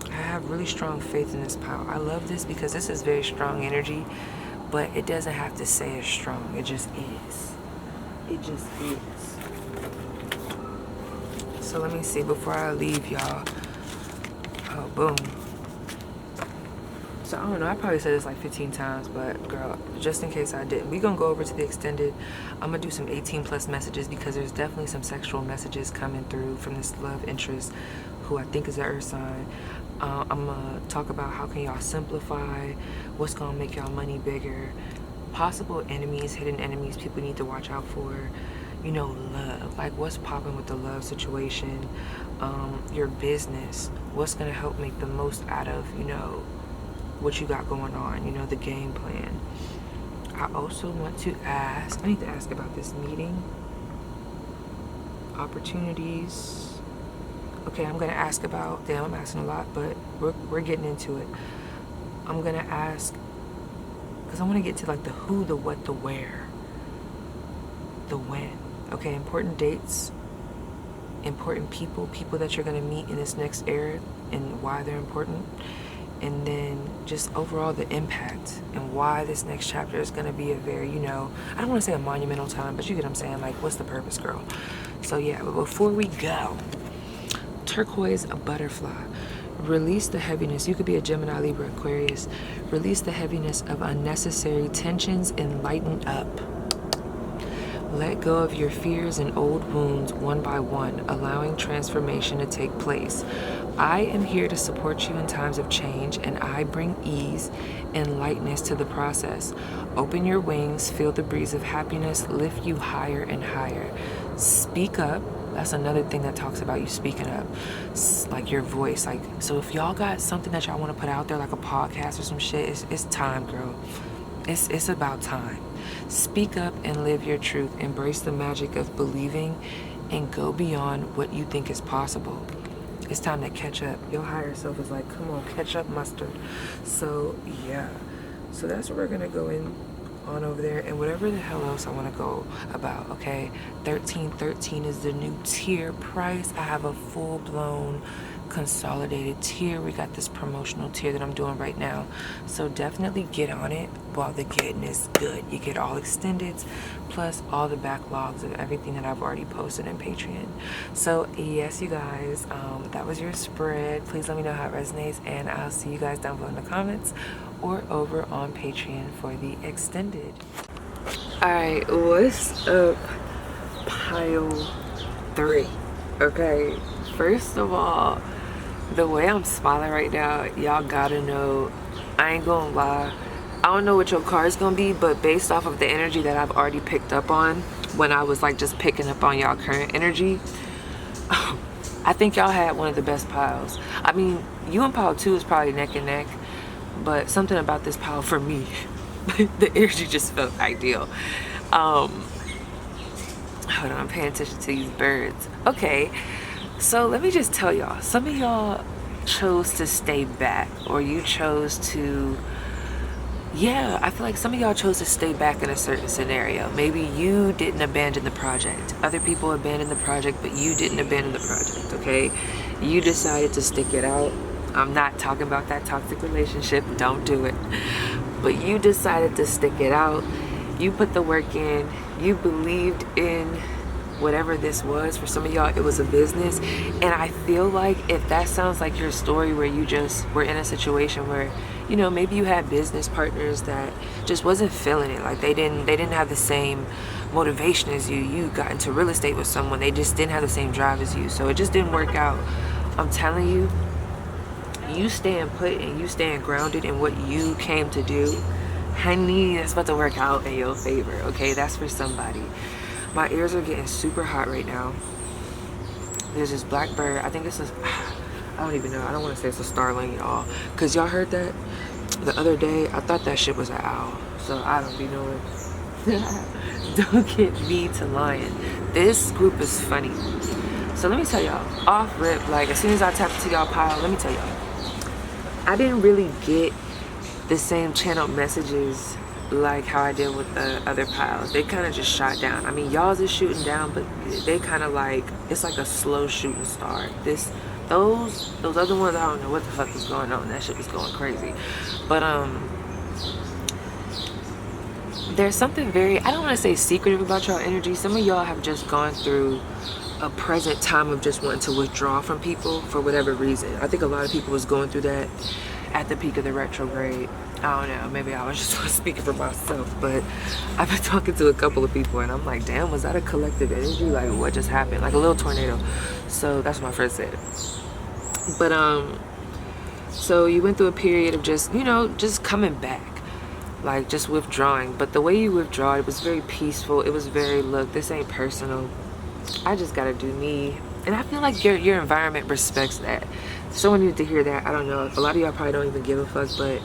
A: I have really strong faith in this power. I love this because this is very strong energy, but it doesn't have to say it's strong. It just is. It just is. So let me see before I leave y'all. Oh, boom. So I don't know, I probably said this like 15 times, but girl, just in case I didn't, we're gonna go over to the extended. I'm gonna do some 18+ messages because there's definitely some sexual messages coming through from this love interest, who I think is an earth sign. I'm gonna talk about how can y'all simplify, what's gonna make y'all money bigger, possible enemies, hidden enemies people need to watch out for, love, like what's popping with the love situation, your business, what's gonna help make the most out of, what you got going on, the game plan. I also want to ask, I need to ask about this meeting, opportunities. Okay, I'm gonna ask about, damn, I'm asking a lot, but we're getting into it. I'm gonna ask, because I want to get to like the who, the what, the where, the when. Okay, important dates, important people that you're gonna meet in this next era and why they're important. And then just overall the impact and why this next chapter is going to be a very, I don't want to say a monumental time, but you get what I'm saying, like what's the purpose, girl? So yeah, but before we go, turquoise, a butterfly. Release the heaviness. You could be a Gemini, Libra, Aquarius. Release the heaviness of unnecessary tensions and lighten up. Let go of your fears and old wounds one by one, allowing transformation to take place. I am here to support you in times of change, and I bring ease and lightness to the process. Open your wings, feel the breeze of happiness, lift you higher and higher. Speak up. That's another thing that talks about you speaking up, like your voice. Like, so if y'all got something that y'all want to put out there, like a podcast or some shit, it's time, girl. It's about time. Speak up and live your truth. Embrace the magic of believing and go beyond what you think is possible. It's time to catch up. Your higher self is like, come on, catch up, mustard. So yeah, so that's what we're gonna go in on over there, and whatever the hell else I want to go about. Okay, 1313 is the new tier price. I have a full-blown consolidated tier. We got this promotional tier that I'm doing right now, so definitely get on it while the getting is good. You get all extendeds plus all the backlogs of everything that I've already posted in Patreon. So yes, you guys, that was your spread. Please let me know how it resonates, and I'll see you guys down below in the comments or over on Patreon for the extended. All right, what's up, pile 3? Okay, first of all, the way I'm smiling right now, y'all gotta know, I ain't gonna lie, I don't know what your car is gonna be, but based off of the energy that I've already picked up on when I was like just picking up on y'all current energy, I think y'all had one of the best piles. I mean, you and pile 2 is probably neck and neck, but something about this pile for me, the energy just felt ideal. Hold on, I'm paying attention to these birds. Okay, so let me just tell y'all, some of y'all chose to stay back, or you chose to, yeah, I feel like some of y'all chose to stay back in a certain scenario. Maybe you didn't abandon the project. Other people abandoned the project, but you didn't abandon the project, okay? You decided to stick it out. I'm not talking about that toxic relationship, don't do it. But you decided to stick it out. You put the work in. You believed in whatever this was. For some of y'all, it was a business. And I feel like if that sounds like your story, where you just were in a situation where, you know, maybe you had business partners that just wasn't feeling it. Like they didn't have the same motivation as you. You got into real estate with someone, they just didn't have the same drive as you. So it just didn't work out. I'm telling you, you staying put and you staying grounded in what you came to do, honey, that's about to work out in your favor, okay? That's for somebody. My ears are getting super hot right now. There's this black bird. I think it's a, I don't even know. I don't want to say it's a starling, y'all. Because y'all heard that the other day. I thought that shit was an owl. So I don't be knowing. Don't get me to lying. This group is funny. So let me tell y'all, off rip, like as soon as I tapped into y'all pile, let me tell y'all, I didn't really get the same channel messages like how I did with the other piles. They kind of just shot down. I mean, y'all's is shooting down, but they kind of like, it's like a slow shooting star. Those other ones, I don't know what the fuck was going on. That shit was going crazy. But there's something very, I don't want to say secretive about y'all energy. Some of y'all have just gone through a present time of just wanting to withdraw from people for whatever reason. I think a lot of people was going through that at the peak of the retrograde. I don't know, maybe I was just speaking for myself, but I've been talking to a couple of people and I'm like, damn, was that a collective energy? Like, what just happened? Like a little tornado. So that's what my friend said. But so you went through a period of just, you know, just coming back, like just withdrawing. But the way you withdraw, it was very peaceful. It was very, look, this ain't personal. I just gotta do me. And I feel like your environment respects that. Someone needed to hear that. I don't know. A lot of y'all probably don't even give a fuck, but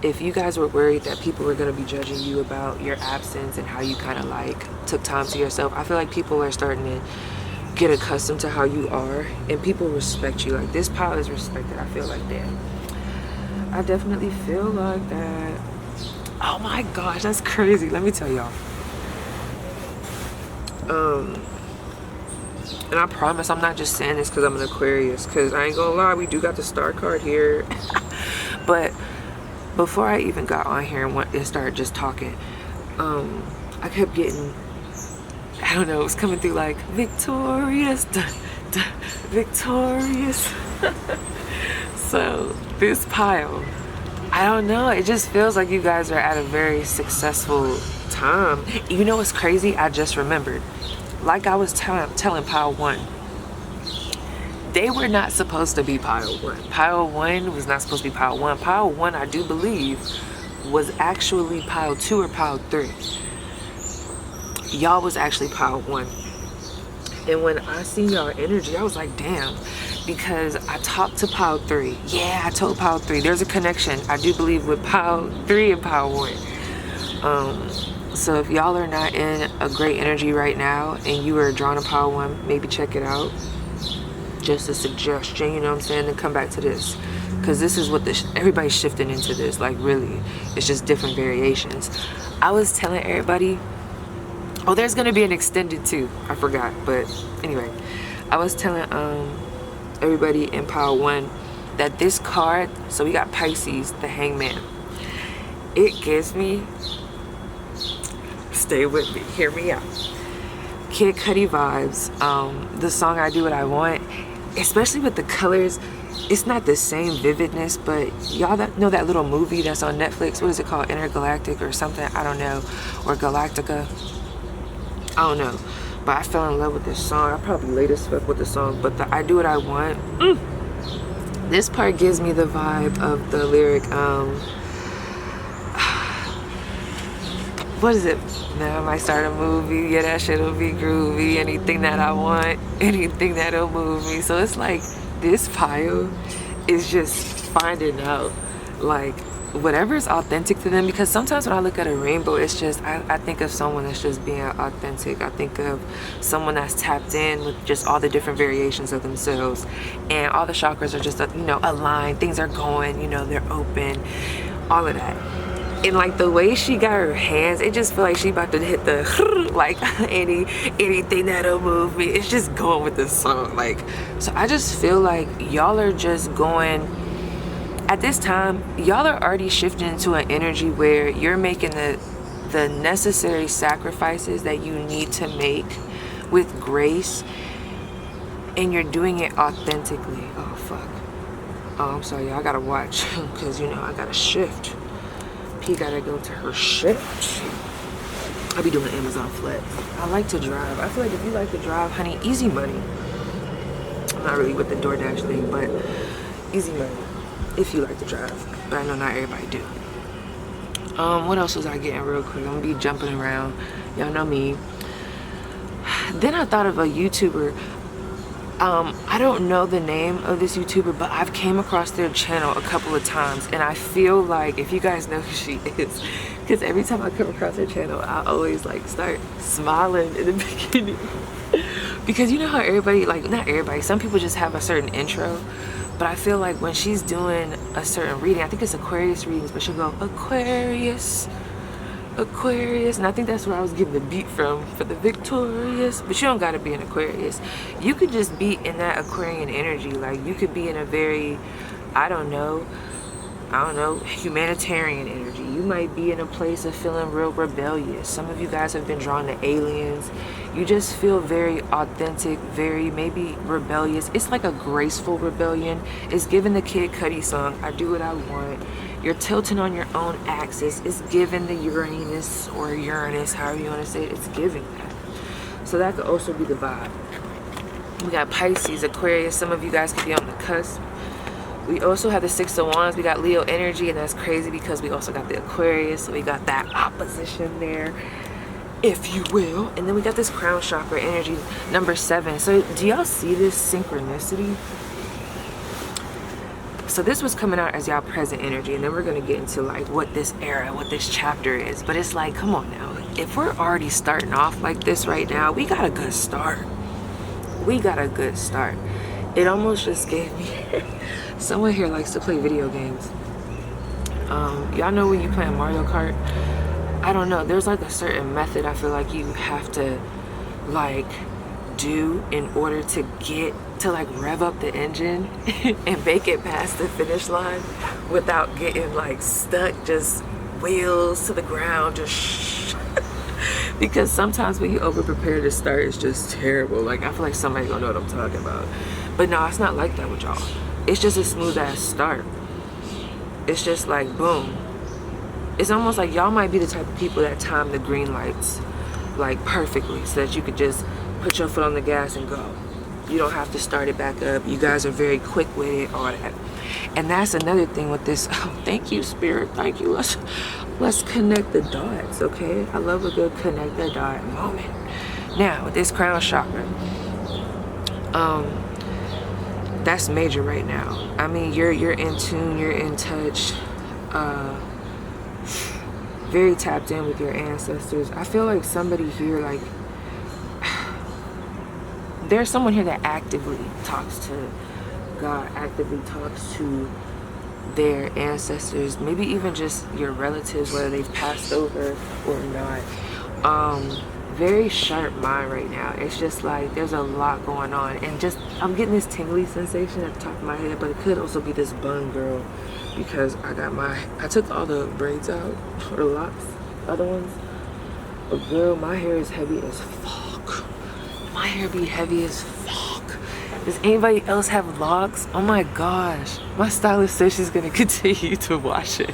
A: if you guys were worried that people were going to be judging you about your absence and how you kind of like took time to yourself, I feel like people are starting to get accustomed to how you are, and people respect you. Like this pile is respected. I feel like that. I definitely feel like that. Oh my gosh, that's crazy. Let me tell y'all. And I promise I'm not just saying this because I'm an Aquarius, because I ain't gonna lie, we do got the star card here. But before I even got on here and started just talking, I kept getting, I don't know, it was coming through like, victorious, victorious. So this pile, I don't know, it just feels like you guys are at a very successful time. You know what's crazy? I just remembered. Like I was telling pile 1, they were not supposed to be pile 1. Pile 1 was not supposed to be pile 1. Pile 1, I do believe, was actually pile 2 or pile 3. Y'all was actually pile 1. And when I seen y'all energy, I was like, damn, because I talked to pile 3. Yeah, I told pile 3. There's a connection, I do believe, with pile 3 and pile 1. So if y'all are not in a great energy right now and you are drawn to pile 1, maybe check it out. Just a suggestion, you know what I'm saying? And come back to this, because this is what everybody's shifting into this. Like really, it's just different variations. I was telling everybody, oh, there's gonna be an extended too. I forgot, but anyway, I was telling everybody in pile 1 that this card. So we got Pisces, the Hangman. It gives me. Stay with me, hear me out. Kid Cudi vibes. The song I Do What I Want, especially with the colors, it's not the same vividness, but y'all know that little movie that's on Netflix, what is it called, Intergalactic or something, I don't know, or Galactica, I don't know, but I fell in love with this song. I probably late as fuck with the song, but the I Do What I Want, this part gives me the vibe of the lyric, what is it? Now I might start a movie. Yeah, that shit'll be groovy. Anything that I want, anything that'll move me. So it's like this pile is just finding out like whatever is authentic to them, because sometimes when I look at a rainbow, it's just I think of someone that's just being authentic. I think of someone that's tapped in with just all the different variations of themselves, and all the chakras are just, you know, aligned. Things are going, you know, they're open, all of that. And like the way she got her hands, it just feel like she about to hit the like anything that'll move me. It's just going with the song. Like, so I just feel like y'all are just going at this time. Y'all are already shifting into an energy where you're making the necessary sacrifices that you need to make with grace, and you're doing it authentically. Oh fuck. Oh, I'm sorry, y'all. I gotta watch because, you know, I gotta shift. P gotta go to her shift. I'll be doing Amazon Flex. I like to drive. I feel like if you like to drive, honey, easy money. I'm not really with the DoorDash thing, but easy money if you like to drive. But I know not everybody do. What else was I getting real quick? I'm gonna be jumping around. Y'all know me. Then I thought of a YouTuber. I don't know the name of this YouTuber, but I've came across their channel a couple of times, and I feel like if you guys know who she is, because every time I come across her channel, I always like start smiling in the beginning. Because you know how everybody, like, not everybody, some people just have a certain intro, but I feel like when she's doing a certain reading, I think it's Aquarius readings, but she'll go Aquarius, Aquarius, and I think that's where I was getting the beat from for the victorious. But you don't gotta be an Aquarius. You could just be in that Aquarian energy. Like, you could be in a very, I don't know, humanitarian energy. You might be in a place of feeling real rebellious. Some of you guys have been drawn to aliens. You just feel very authentic, very maybe rebellious. It's like a graceful rebellion. It's giving the Kid Cudi song, I Do What I Want. You're tilting on your own axis. It's giving the Uranus or Uranus, however you want to say it. It's giving that. So that could also be the vibe. We got Pisces, Aquarius. Some of you guys could be on the cusp. We also have the Six of Wands. We got Leo energy, and that's crazy because we also got the Aquarius. So we got that opposition there, if you will. And then we got this crown chakra energy, number 7. So do y'all see this synchronicity? So this was coming out as y'all present energy, and then we're gonna get into like what this era, what this chapter is. But it's like, come on now, if we're already starting off like this right now, we got a good start. We got a good start. It almost just gave me someone here likes to play video games. Y'all know when you play Mario Kart, I don't know, there's like a certain method I feel like you have to like do in order to get to like rev up the engine and make it past the finish line without getting like stuck, just wheels to the ground, just because sometimes when you over prepare to start, it's just terrible. Like, I feel like somebody gonna know what I'm talking about. But no, it's not like that with y'all. It's just a smooth ass start. It's just like boom. It's almost like y'all might be the type of people that time the green lights like perfectly so that you could just put your foot on the gas and go. You don't have to start it back up. You guys are very quick with it, all that. And that's another thing with this. Oh, thank you, Spirit. Thank you. Let's connect the dots, okay? I love a good connect the dot moment. Now, with this crown chakra, that's major right now. I mean, you're in tune, you're in touch, very tapped in with your ancestors. I feel like somebody here, like, there's someone here that actively talks to God, actively talks to their ancestors, maybe even just your relatives, whether they've passed over or not. Very sharp mind right now. It's just like there's a lot going on, and just I'm getting this tingly sensation at the top of my head, but it could also be this bun girl because I took all the braids out, or the locks, other ones. But girl, my hair is heavy as fuck. My hair be heavy as fuck. Does anybody else have locks? Oh my gosh. My stylist says she's gonna continue to wash it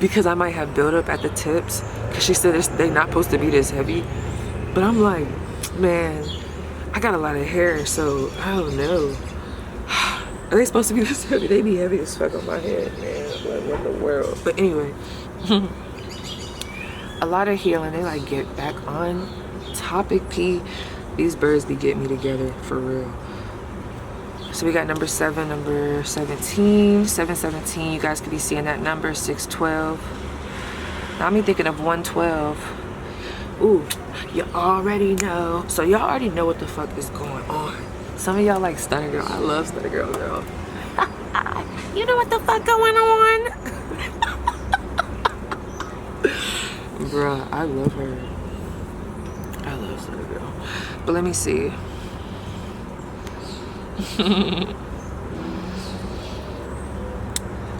A: because I might have buildup at the tips, because she said they're not supposed to be this heavy. But I'm like, man, I got a lot of hair, so I don't know. Are they supposed to be this heavy? They be heavy as fuck on my head, man. Like, what in the world? But anyway. A lot of healing. They like get back on topic. These birds be getting me together for real. So we got number 7, number 17, 717. You guys could be seeing that number, 612. Now I'm thinking of 112. Ooh, you already know. So y'all already know what the fuck is going on. Some of y'all like Stunner Girl. I love Stunner Girl, girl. You know what the fuck going on? Bruh, I love her. I love Stunner Girl. But let me see.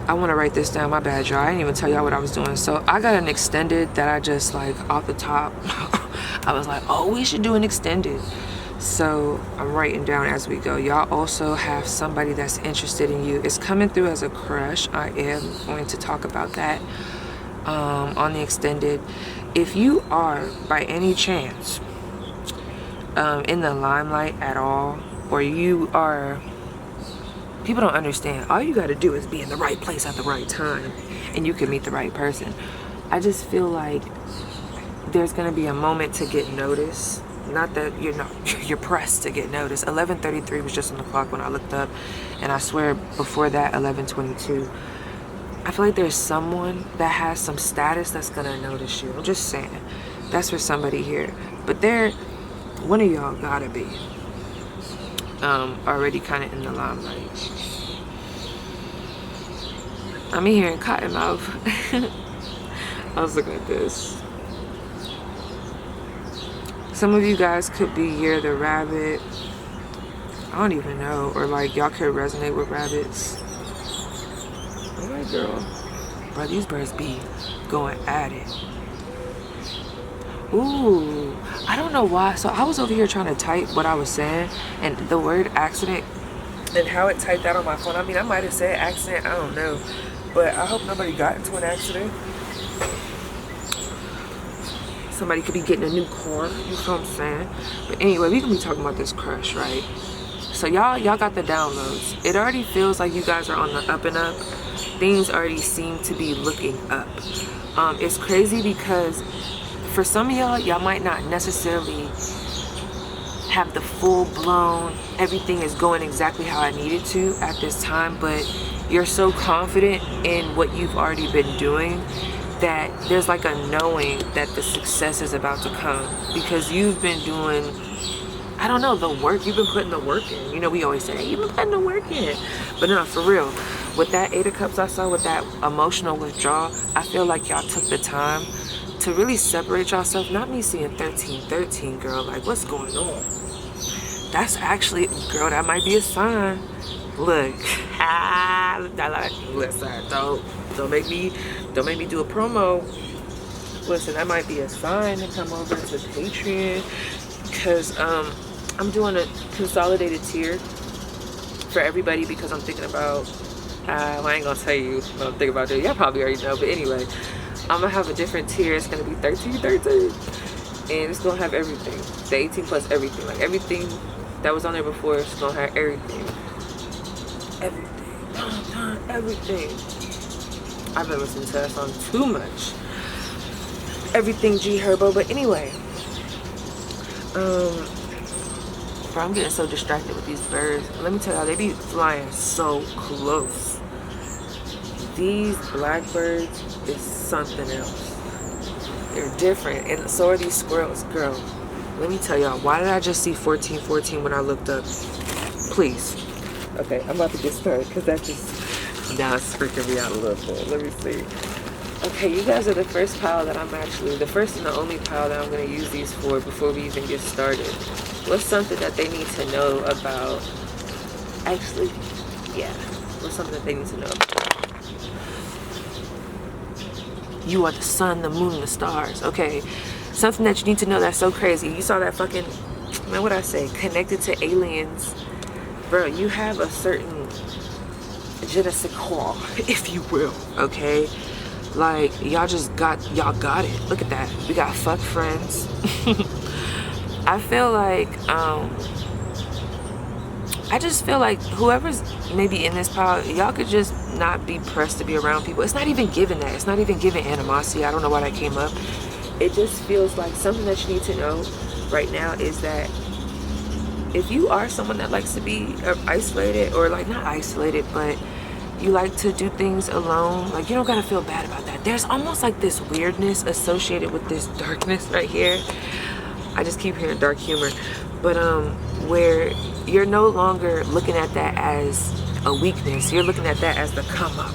A: I want to write this down. My bad, y'all. I didn't even tell y'all what I was doing. So I got an extended that I just like off the top. I was like, oh, we should do an extended. So I'm writing down as we go. Y'all also have somebody that's interested in you. It's coming through as a crush. I am going to talk about that on the extended. If you are by any chance in the limelight at all, or you are, people don't understand, all you got to do is be in the right place at the right time and you can meet the right person. I just feel like there's going to be a moment to get noticed. Not that you're pressed to get noticed. 11:33 was just on the clock when I looked up, and I swear before that 11:22. I feel like there's someone that has some status that's gonna notice you. I'm just saying, that's for somebody here. But one of y'all gotta be already kind of in the limelight. I'm in here in Cottonmouth. I was looking at this. Some of you guys could be Year the Rabbit. I don't even know. Or like y'all could resonate with rabbits. Alright, girl. Bro, these birds be going at it. Ooh. I don't know why. So I was over here trying to type what I was saying. And the word accident and how it typed out on my phone. I mean, I might have said accident. I don't know. But I hope nobody got into an accident. Somebody could be getting a new car, you know what I'm saying? But anyway, we gonna be talking about this crush, right? So y'all got the downloads. It already feels like you guys are on the up and up. Things already seem to be looking up. It's crazy because for some of y'all might not necessarily have the full-blown, everything is going exactly how I need it to at this time, but you're so confident in what you've already been doing that there's like a knowing that the success is about to come because you've been doing, I don't know, the work. You've been putting the work in. You know, we always say, hey, you've been putting the work in. But no, for real, with that 8 of Cups I saw, with that emotional withdrawal, I feel like y'all took the time to really separate yourself. Not me seeing 1313, girl, like what's going on? That's actually, girl, that might be a sign. Look, listen, don't make me do a promo. Listen, that might be a sign to come over to Patreon because I'm doing a consolidated tier for everybody because I'm thinking about, well, I ain't gonna tell you what I'm thinking about doing. Y'all probably already know, but anyway, I'm gonna have a different tier. It's gonna be 1313 and it's gonna have everything, the 18 plus everything, like everything that was on there before. It's gonna have everything. Everything. I've been listening to that song too much. Everything G Herbo. But anyway, bro, I'm getting so distracted with these birds. Let me tell y'all, they be flying so close. These blackbirds is something else. They're different, and so are these squirrels. Girl, let me tell y'all, why did I just see 1414 when I looked up? Please. Okay, I'm about to get started because that just, now it's freaking me out a little bit. Let me see. Okay, you guys are the first pile that I'm actually, the first and the only pile that I'm going to use these for before we even get started. What's something that they need to know about? Actually, yeah. What's something that they need to know about? You are the sun, the moon, the stars. Okay, something that you need to know that's so crazy. You saw that fucking, man, what'd I say? Connected to aliens. Bro, you have a certain je ne sais quoi, if you will, okay? Like, y'all got it. Look at that. We got fuck friends. I feel like, I just feel like whoever's maybe in this pile, y'all could just not be pressed to be around people. It's not even giving that. It's not even giving animosity. I don't know why that came up. it just feels like something that you need to know right now is that if you are someone that likes to be isolated, or like not isolated, but you like to do things alone, like you don't gotta feel bad about that. There's almost like this weirdness associated with this darkness right here. I just keep hearing dark humor, but where you're no longer looking at that as a weakness, you're looking at that as the come up.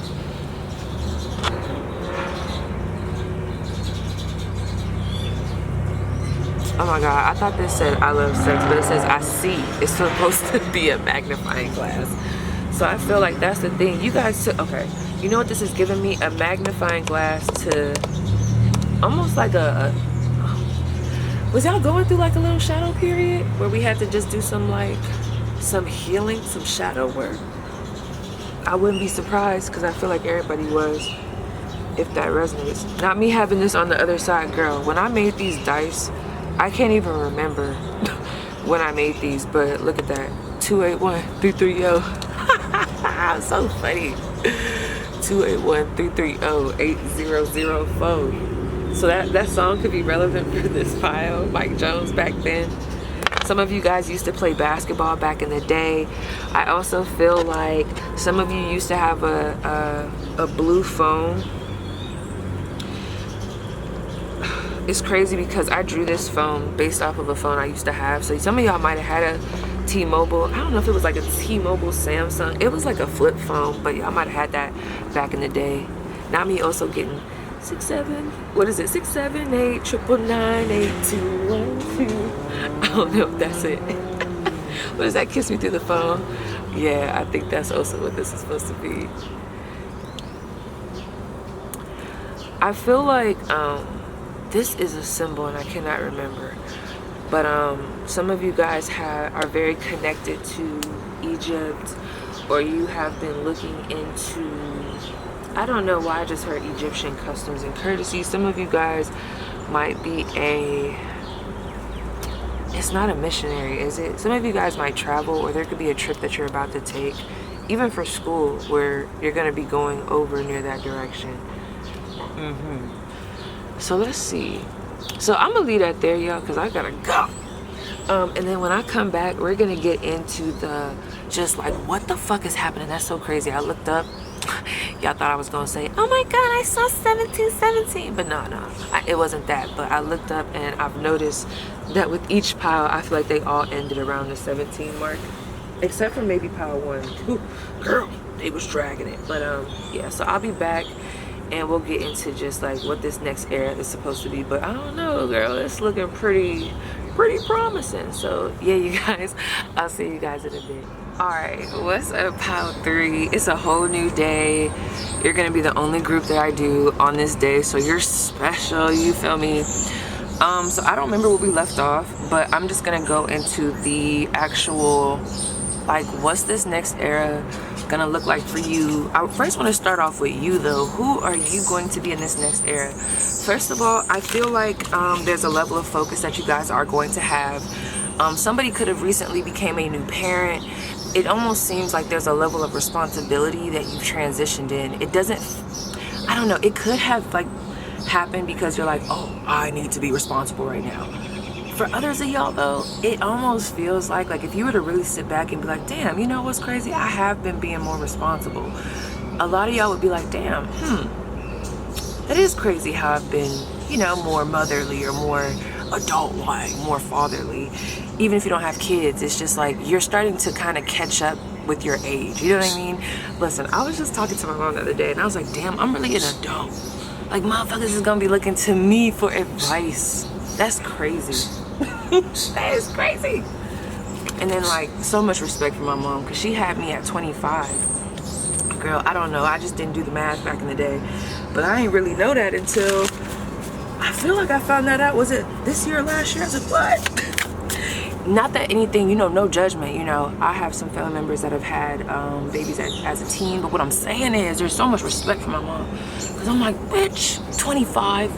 A: Oh my God, I thought this said I love sex, but it says I see. It's supposed to be a magnifying glass. So I feel like that's the thing. You guys took, okay, you know what this is giving me? A magnifying glass to almost like was y'all going through like a little shadow period where we had to just do some healing, some shadow work? I wouldn't be surprised, because I feel like everybody was, if that resonates. Not me having this on the other side, girl. When I made these dice, I can't even remember when I made these, but look at that. 281-330. So funny. 281-330-8004. So that song could be relevant for this file. Mike Jones back then. Some of you guys used to play basketball back in the day. I also feel like some of you used to have a blue phone. It's crazy because I drew this phone based off of a phone I used to have. So some of y'all might have had a T-Mobile. I don't know if it was like a T-Mobile Samsung. It was like a flip phone, but y'all might have had that back in the day. Not me also getting 678-899-82212. I don't know if that's it. What does that, kiss me through the phone? Yeah, I think that's also what this is supposed to be. I feel like this is a symbol and I cannot remember, but some of you guys are very connected to Egypt, or you have been looking into, I don't know why I just heard Egyptian customs and courtesy. Some of you guys might be it's not a missionary, is it? Some of you guys might travel, or there could be a trip that you're about to take, even for school, where you're going to be going over near that direction. So let's see. So I'm gonna leave that there, y'all, because I gotta go. And then when I come back, we're gonna get into the just like what the fuck is happening. That's so crazy. I looked up. Y'all thought I was gonna say, oh my God, I saw 1717, but no, it wasn't that. But I looked up and I've noticed that with each pile, I feel like they all ended around the 17 mark, except for maybe pile 1. Ooh, girl, they was dragging it. But yeah. So I'll be back. And we'll get into just like what this next era is supposed to be. But I don't know, girl. It's looking pretty promising. So yeah, you guys, I'll see you guys in a bit. Alright, what's up, pile 3? It's a whole new day. You're gonna be the only group that I do on this day. So you're special, you feel me? So I don't remember where we left off, but I'm just gonna go into the actual, like, what's this next era gonna look like for you. I first want to start off with you though. Who are you going to be in this next era? First of all, I feel like there's a level of focus that you guys are going to have. Somebody could have recently became a new parent. It almost seems like there's a level of responsibility that you've transitioned in. It doesn't, I don't know, it could have like happened because you're like, oh, I need to be responsible right now. For others of y'all though, it almost feels like if you were to really sit back and be like, damn, you know what's crazy? I have been being more responsible. A lot of y'all would be like, damn, that is crazy how I've been, you know, more motherly or more adult-like, more fatherly. Even if you don't have kids, it's just like you're starting to kind of catch up with your age. You know what I mean? Listen, I was just talking to my mom the other day and I was like, damn, I'm really an adult. Like, motherfuckers is gonna be looking to me for advice. That's crazy. That is crazy. And then like so much respect for my mom, because she had me at 25. Girl, I don't know, I just didn't do the math back in the day, but I didn't really know that until I feel like I found that out, was it this year or last year? I was like, what? Not that anything, you know, no judgment, you know, I have some family members that have had babies as a teen, but what I'm saying is there's so much respect for my mom, because I'm like, bitch, 25,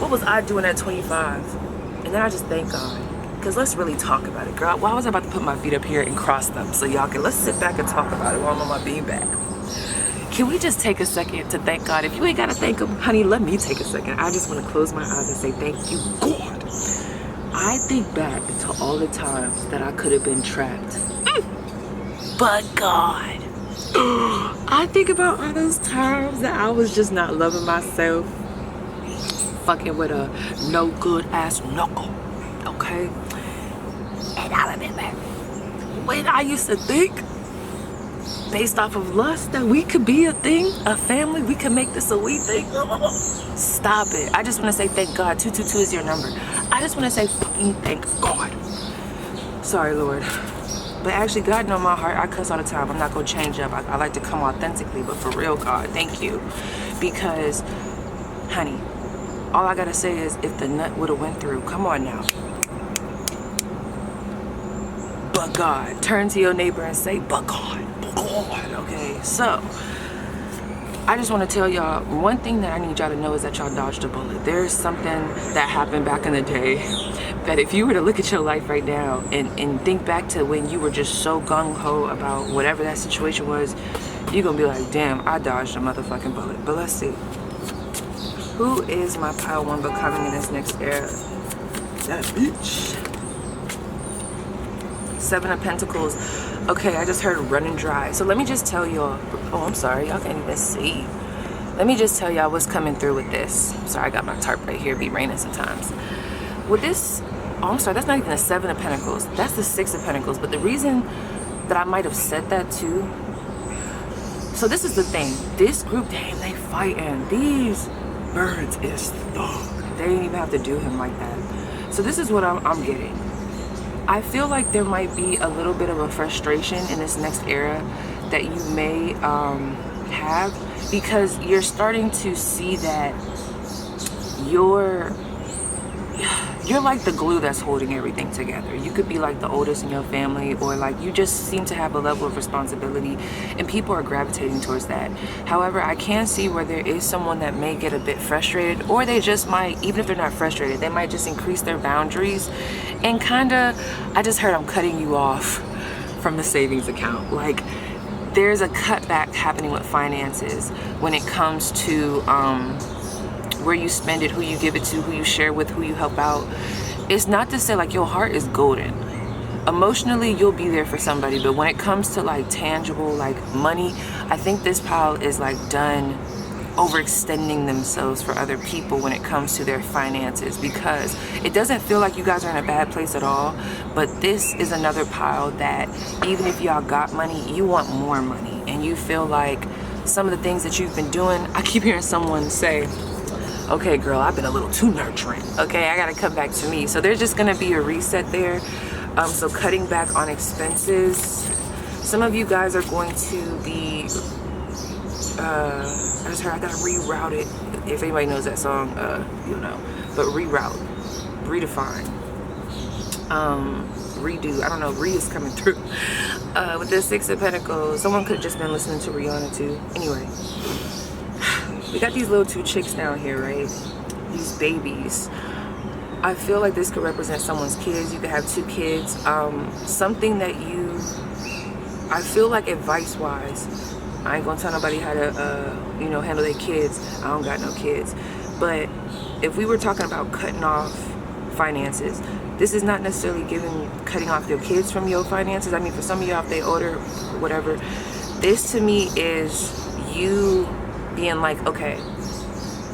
A: what was I doing at 25? And then I just thank God, because let's really talk about it, girl. Why was I about to put my feet up here and cross them so y'all can, let's sit back and talk about it while I'm on my beanbag. Can we just take a second to thank God? If you ain't gotta thank him, honey, let me take a second. I just want to close my eyes and say thank you, God. I think back to all the times that I could have been trapped. But God. I think about all those times that I was just not loving myself. Fucking with a no good ass knuckle. Okay? And I remember when I used to think, based off of lust, that we could be a thing, a family, we could make this a we thing. Stop it. I just want to say thank God. 222 is your number. I just want to say fucking thank God. Sorry, Lord. But actually, God knows my heart. I cuss all the time. I'm not going to change up. I like to come authentically. But for real, God, thank you. Because, honey, all I got to say is if the nut would have went through. Come on now. But God. Turn to your neighbor and say, but God. Okay, so I just want to tell y'all one thing that I need y'all to know is that y'all dodged a bullet. There's something that happened back in the day that if you were to look at your life right now and think back to when you were just so gung-ho about whatever that situation was, you're gonna be like, damn, I dodged a motherfucking bullet. But let's see, who is my pile one becoming in this next era? That bitch. 7 of Pentacles. Okay, I just heard running dry. So let me just tell y'all. Oh, I'm sorry. Y'all can't even see. Let me just tell y'all what's coming through with this. Sorry, I got my tarp right here. Be raining sometimes. With this, oh, I'm sorry. That's not even the 7 of Pentacles. That's the 6 of Pentacles. But the reason that I might have said that too. So this is the thing. This group, damn, they fighting. These birds is thug. They didn't even have to do him like that. So this is what I'm getting. I feel like there might be a little bit of a frustration in this next era that you may have, because you're starting to see that you're like the glue that's holding everything together. You could be like the oldest in your family, or like you just seem to have a level of responsibility and people are gravitating towards that. However, I can see where there is someone that may get a bit frustrated, or they just might, even if they're not frustrated, they might just increase their boundaries and kind of, I just heard I'm cutting you off from the savings account. Like there's a cutback happening with finances when it comes to where you spend it, who you give it to, who you share with, who you help out. It's not to say like your heart is golden. Emotionally, you'll be there for somebody, but when it comes to like tangible, like money, I think this pile is like done overextending themselves for other people when it comes to their finances, because it doesn't feel like you guys are in a bad place at all. But this is another pile that even if y'all got money, you want more money, and you feel like some of the things that you've been doing, I keep hearing someone say, okay girl, I've been a little too nurturing, okay, I gotta come back to me. So there's just gonna be a reset there. So cutting back on expenses. Some of you guys are going to be I just heard I gotta reroute it. If anybody knows that song, you'll know. But reroute, redefine, redo, I don't know, re is coming through. With the 6 of Pentacles, someone could have just been listening to Rihanna too. Anyway, we got these little 2 chicks down here, right? These babies. I feel like this could represent someone's kids. You could have 2 kids. Something that you, I feel like advice-wise, I ain't gonna tell nobody how to, you know, handle their kids. I don't got no kids. But if we were talking about cutting off finances, this is not necessarily cutting off your kids from your finances. I mean, for some of y'all, if they older, whatever, this to me is you being like, okay,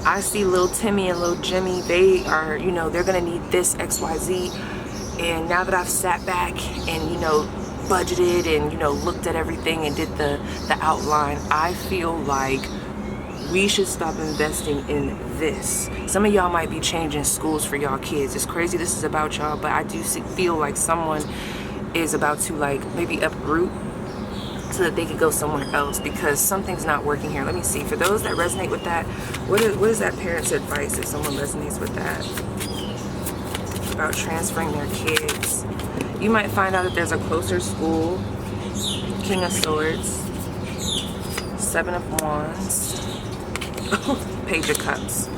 A: I see little Timmy and little Jimmy, they are, you know, they're gonna need this XYZ, and now that I've sat back and, you know, budgeted and, you know, looked at everything and did the outline, I feel like we should stop investing in this. Some of y'all might be changing schools for y'all kids. It's crazy this is about y'all, but I do feel like someone is about to like maybe uproot so that they could go somewhere else, because something's not working here. Let me see. For those that resonate with that, what is that parent's advice if someone resonates with that? About transferring their kids. You might find out that there's a closer school. King of Swords. 7 of Wands. Page of Cups.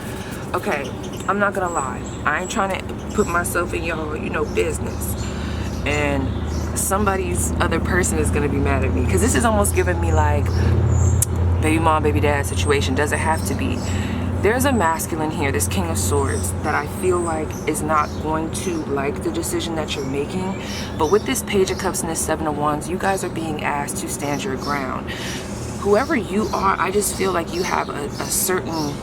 A: Okay, I'm not gonna lie. I ain't trying to put myself in y'all, you know, business. And somebody's other person is gonna be mad at me, because this is almost giving me like baby mom, baby dad situation. Doesn't have to be. There's a masculine here, this King of Swords, that I feel like is not going to like the decision that you're making. But with this Page of Cups and this Seven of Wands, you guys are being asked to stand your ground. Whoever you are, I just feel like you have a certain,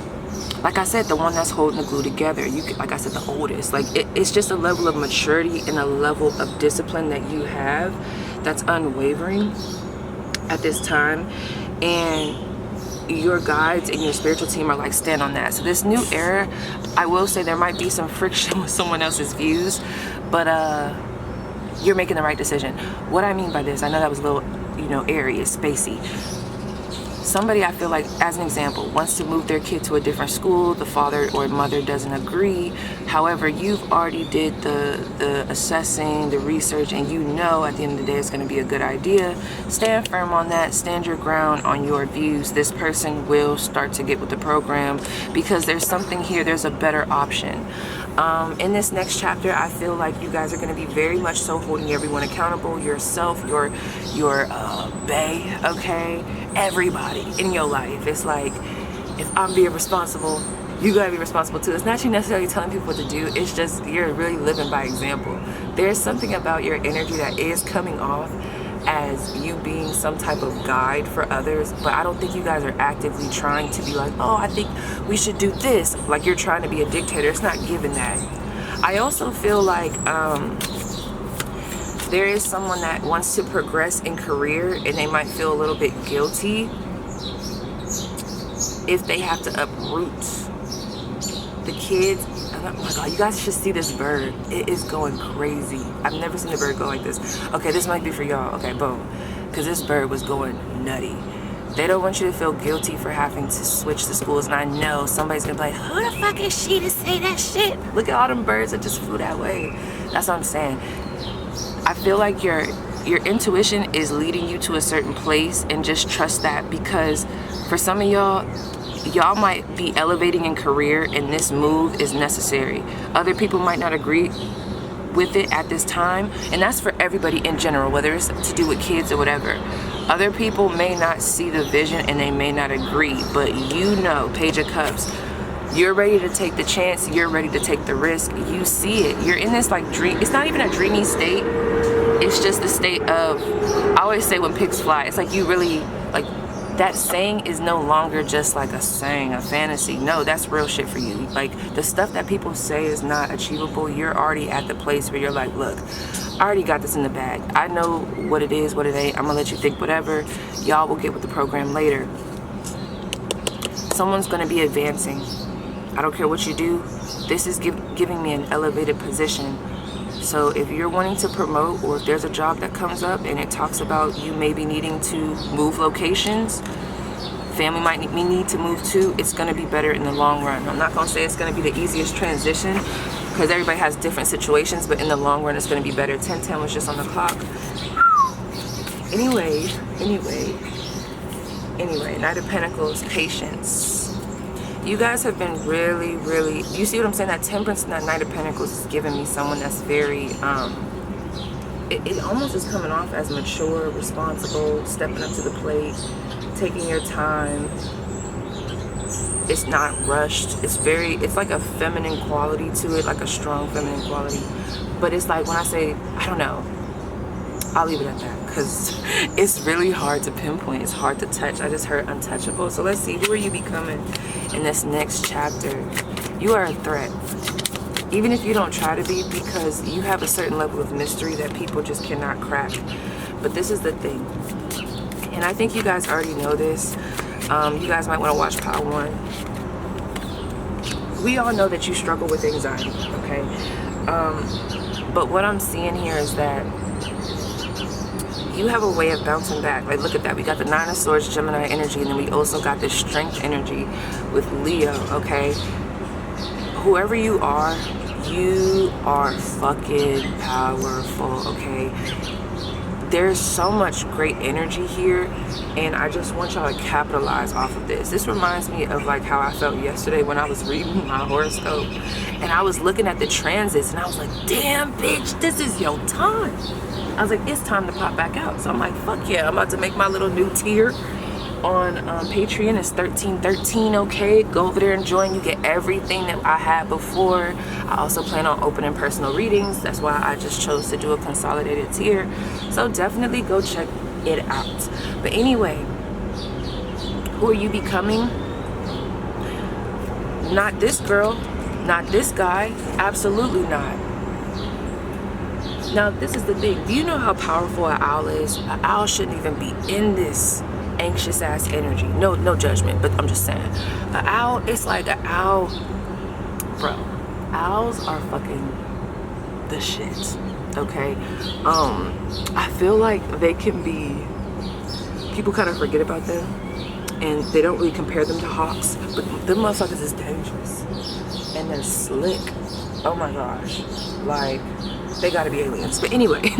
A: like I said, the one that's holding the glue together. You, like I said, the oldest. Like it's just a level of maturity and a level of discipline that you have that's unwavering at this time. And your guides and your spiritual team are like, stand on that. So this new era, I will say there might be some friction with someone else's views, but you're making the right decision. What I mean by this, I know that was a little, you know, airy, it's spacey. Somebody, I feel like, as an example, wants to move their kid to a different school. The father or mother doesn't agree. However, you've already did the assessing, the research, and you know at the end of the day it's going to be a good idea. Stand firm on that. Stand your ground on your views. This person will start to get with the program because there's something here. There's a better option. In this next chapter, I feel like you guys are going to be very much so holding everyone accountable. Yourself, your bae, okay? Everybody in your life. It's like, if I'm being responsible, you gotta be responsible too. It's not you necessarily telling people what to do, it's just you're really living by example. There's something about your energy that is coming off as you being some type of guide for others, but I don't think you guys are actively trying to be like, oh, I think we should do this, like you're trying to be a dictator. It's not given that. I also feel like there is someone that wants to progress in career and they might feel a little bit guilty if they have to uproot the kids. Oh my God, you guys should see this bird. It is going crazy. I've never seen a bird go like this. Okay, this might be for y'all. Okay, boom. Because this bird was going nutty. They don't want you to feel guilty for having to switch the schools. And I know somebody's going to be like, who the fuck is she to say that shit? Look at all them birds that just flew that way. That's what I'm saying. I feel like your intuition is leading you to a certain place, and just trust that, because for some of y'all might be elevating in career and this move is necessary. Other people might not agree with it at this time, and that's for everybody in general, whether it's to do with kids or whatever. Other people may not see the vision and they may not agree, but you know, Page of Cups, you're ready to take the chance, you're ready to take the risk, you see it. You're in this like dream, it's not even a dreamy state, it's just the state of, I always say when pigs fly, it's like you really, like, that saying is no longer just like a saying, a fantasy. No, that's real shit for you. Like, the stuff that people say is not achievable, you're already at the place where you're like, look, I already got this in the bag. I know what it is, what it ain't. I'm gonna let you think whatever. Y'all will get with the program later. Someone's gonna be advancing. I don't care what you do. This is giving me an elevated position. So if you're wanting to promote, or if there's a job that comes up and it talks about you maybe needing to move locations, family might need to move too, it's going to be better in the long run. I'm not going to say it's going to be the easiest transition because everybody has different situations, but in the long run it's going to be better. 10:10 was just on the clock. Anyway, Knight of Pentacles, patience. You guys have been really, you see what I'm saying? That Temperance and that Knight of Pentacles is giving me someone that's very, it almost is coming off as mature, responsible, stepping up to the plate, taking your time. It's not rushed. It's like a feminine quality to it, like a strong feminine quality. But it's like, when I say, I don't know, I'll leave it at that, because it's really hard to pinpoint. It's hard to touch. I just heard untouchable. So let's see, who are you becoming in this next chapter? You are a threat, even if you don't try to be, because you have a certain level of mystery that people just cannot crack. But this is the thing, and I think you guys already know this. You guys might want to watch Part 1. We all know that you struggle with anxiety, okay? But what I'm seeing here is that you have a way of bouncing back. Like, look at that. We got the Nine of Swords, Gemini energy, and then we also got this strength energy with Leo, okay? Whoever you are fucking powerful, okay? There's so much great energy here, and I just want y'all to capitalize off of this. This reminds me of like how I felt yesterday when I was reading my horoscope, and I was looking at the transits, and I was like, damn, bitch, this is your time. I was like, it's time to pop back out. So I'm like, fuck yeah, I'm about to make my little new tier on Patreon is $13.13. Okay, go over there and join. You get everything that I had before. I also plan on opening personal readings. That's why I just chose to do a consolidated tier. So definitely go check it out. But anyway, who are you becoming? Not this girl, not this guy, absolutely not. Now this is the thing, do you know how powerful an owl is? An owl shouldn't even be in this anxious ass energy. No judgment, but I'm just saying. An owl, it's like an owl, bro, owls are fucking the shit, okay? I feel like they can be, people kind of forget about them and they don't really compare them to hawks, but them motherfuckers is dangerous and they're slick. Oh my gosh, like they gotta be aliens. But anyway,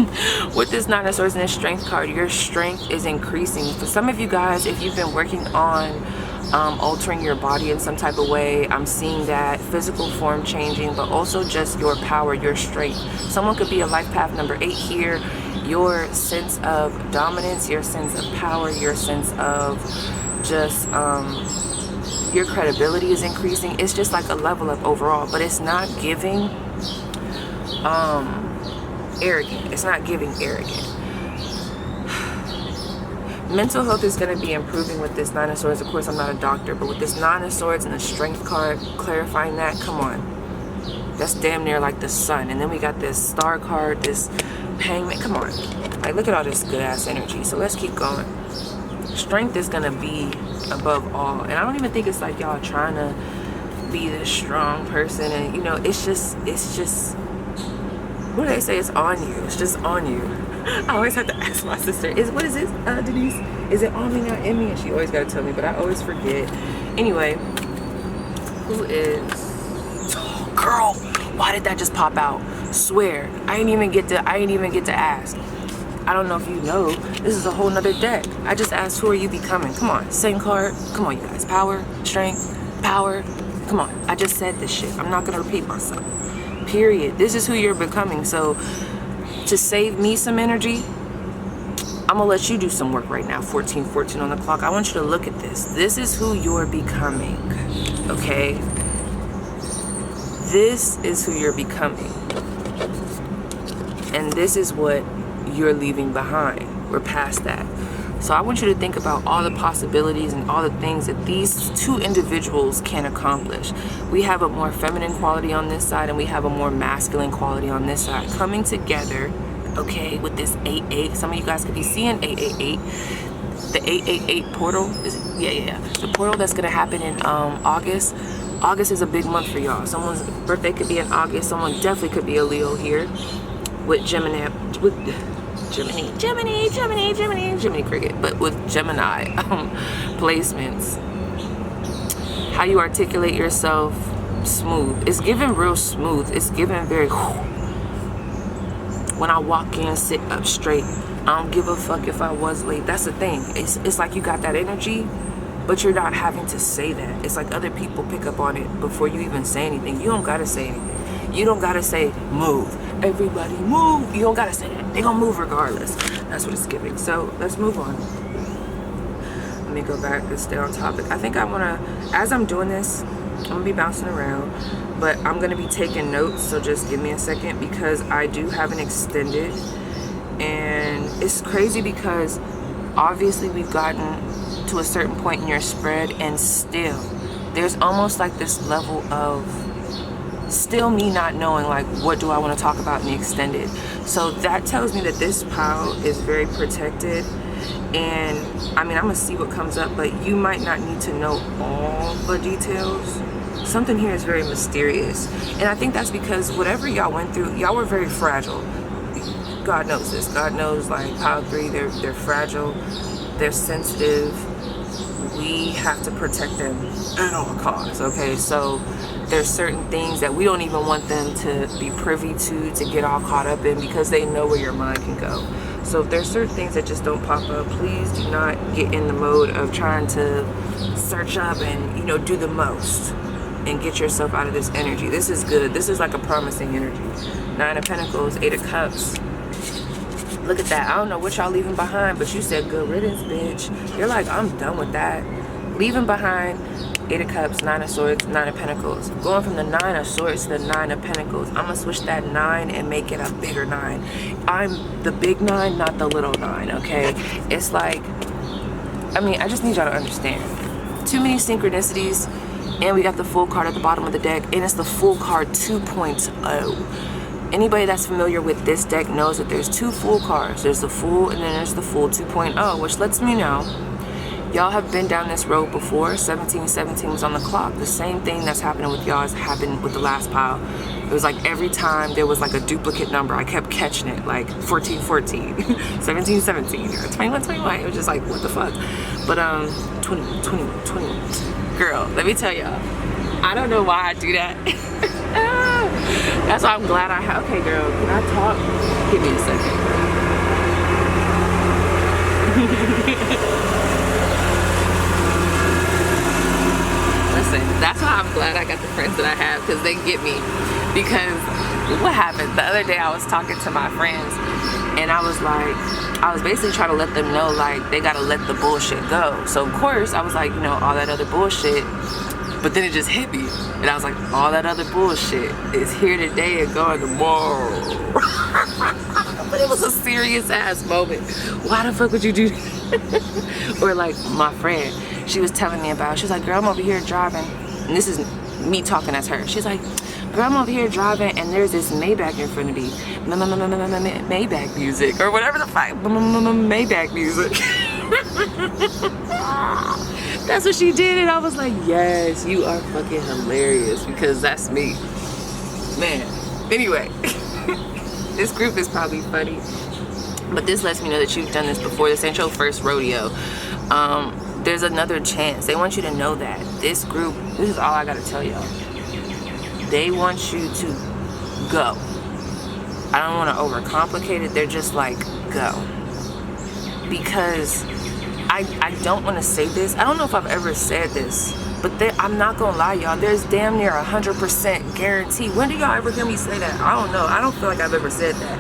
A: with this Nine of Swords and this Strength card, your strength is increasing. For some of you guys, if you've been working on altering your body in some type of way, I'm seeing that physical form changing, but also just your power, your strength. Someone could be a life path number 8 here. Your sense of dominance, your sense of power, your sense of just your credibility is increasing. It's just like a level up overall, but it's not giving arrogant. It's not giving arrogant. Mental health is going to be improving with this Nine of Swords. Of course, I'm not a doctor, but with this Nine of Swords and the Strength card clarifying that, come on, that's damn near like the sun. And then we got this Star card, this Hangman. Come on, like look at all this good ass energy. So let's keep going. Strength is going to be above all, and I don't even think it's like y'all trying to be this strong person, and you know, it's just what do they say, it's on you, it's just on you. I always have to ask my sister, what is it, Denise, is it on me, not in me? And she always got to tell me, but I always forget. Anyway, who is, oh, girl, why did that just pop out? Swear, I ain't even get to ask. I don't know if you know, this is a whole nother deck. I just asked, who are you becoming? Come on, same card. Come on, you guys. Power, strength, power. Come on, I just said this shit. I'm not gonna repeat myself. Period. This is who you're becoming. So to save me some energy, I'm gonna let you do some work right now. 14:14 on the clock. I want you to look at this. This is who you're becoming, okay? This is who you're becoming. And this is what you're leaving behind. We're past that. So I want you to think about all the possibilities and all the things that these two individuals can accomplish. We have a more feminine quality on this side and we have a more masculine quality on this side coming together, okay, with this 8-8. Some of you guys could be seeing 888. The 888 portal is, yeah. The portal that's gonna happen in August. August is a big month for y'all. Someone's birthday could be in August. Someone definitely could be a Leo here with Gemini, Gemini cricket, but with Gemini placements. How you articulate yourself, smooth. It's given real smooth. It's given very, when I walk in, sit up straight. I don't give a fuck if I was late. That's the thing. It's like you got that energy, but you're not having to say that. It's like other people pick up on it before you even say anything. You don't gotta say anything. You don't gotta say move. Everybody move. You don't gotta say that. They're gonna move regardless. That's what it's giving. So let's move on. Let me go back and stay on topic. I think I wanna, as I'm doing this, I'm gonna be bouncing around, but I'm gonna be taking notes. So just give me a second because I do have an extended, and it's crazy because obviously we've gotten to a certain point in your spread, and still there's almost like this level of still me not knowing like what do I want to talk about in the extended. So that tells me that this pile is very protected, and I mean I'm gonna see what comes up, but you might not need to know all the details. Something here is very mysterious, and I think that's because whatever y'all went through, y'all were very fragile. God knows this. God knows, like pile 3, they're fragile, they're sensitive. We have to protect them at all costs, okay? So there's certain things that we don't even want them to be privy to get all caught up in, because they know where your mind can go. So if there's certain things that just don't pop up, please do not get in the mode of trying to search up and, you know, do the most and get yourself out of this energy. This is good. This is like a promising energy. 9 of Pentacles, 8 of Cups. Look at that. I don't know what y'all leaving behind, but you said good riddance, bitch. You're like, I'm done with that. Leaving behind 8 of Cups, 9 of Swords, 9 of Pentacles. Going from the 9 of Swords to the 9 of Pentacles. I'm going to switch that 9 and make it a bigger 9. I'm the big 9, not the little 9, okay? It's like, I mean, I just need y'all to understand. Too many synchronicities, and we got the Fool card at the bottom of the deck, and it's the Fool card 2.0. Anybody that's familiar with this deck knows that there's 2 Fool cards. There's the Fool, and then there's the Fool 2.0, which lets me know y'all have been down this road before. 1717 was on the clock. The same thing that's happening with y'all has happened with the last pile. It was like every time there was like a duplicate number, I kept catching it, like 1414, 1717, or 2121. It was just like, what the fuck? But 20. Girl, let me tell y'all, I don't know why I do that. That's why I'm glad I have. Okay, girl, can I talk? Give me a second. Listen, that's why I'm glad I got the friends that I have, because they get me. Because what happened the other day, I was talking to my friends, and I was like, I was basically trying to let them know, like, they gotta let the bullshit go. So of course I was like, you know, all that other bullshit. But then it just hit me, and I was like, all that other bullshit is here today and going tomorrow. But it was a serious ass moment. Why the fuck would you do that? Or like my friend, she was telling me about, she was like, girl, I'm over here driving, and this is me talking as her. She's like, girl, I'm over here driving, and there's this Maybach in front of me. Maybach music, or whatever the fuck, Maybach music. That's what she did, and I was like, yes, you are fucking hilarious, because that's me, man. Anyway, this group is probably funny, but this lets me know that you've done this before. This ain't your first rodeo. There's another chance. They want you to know that this group, this is all I gotta tell y'all, they want you to go. I don't want to overcomplicate it. They're just like, go. Because I don't want to say this. I don't know if I've ever said this, but I'm not gonna lie, y'all, there's damn near 100% guarantee. When do y'all ever hear me say that? I don't know. I don't feel like I've ever said that.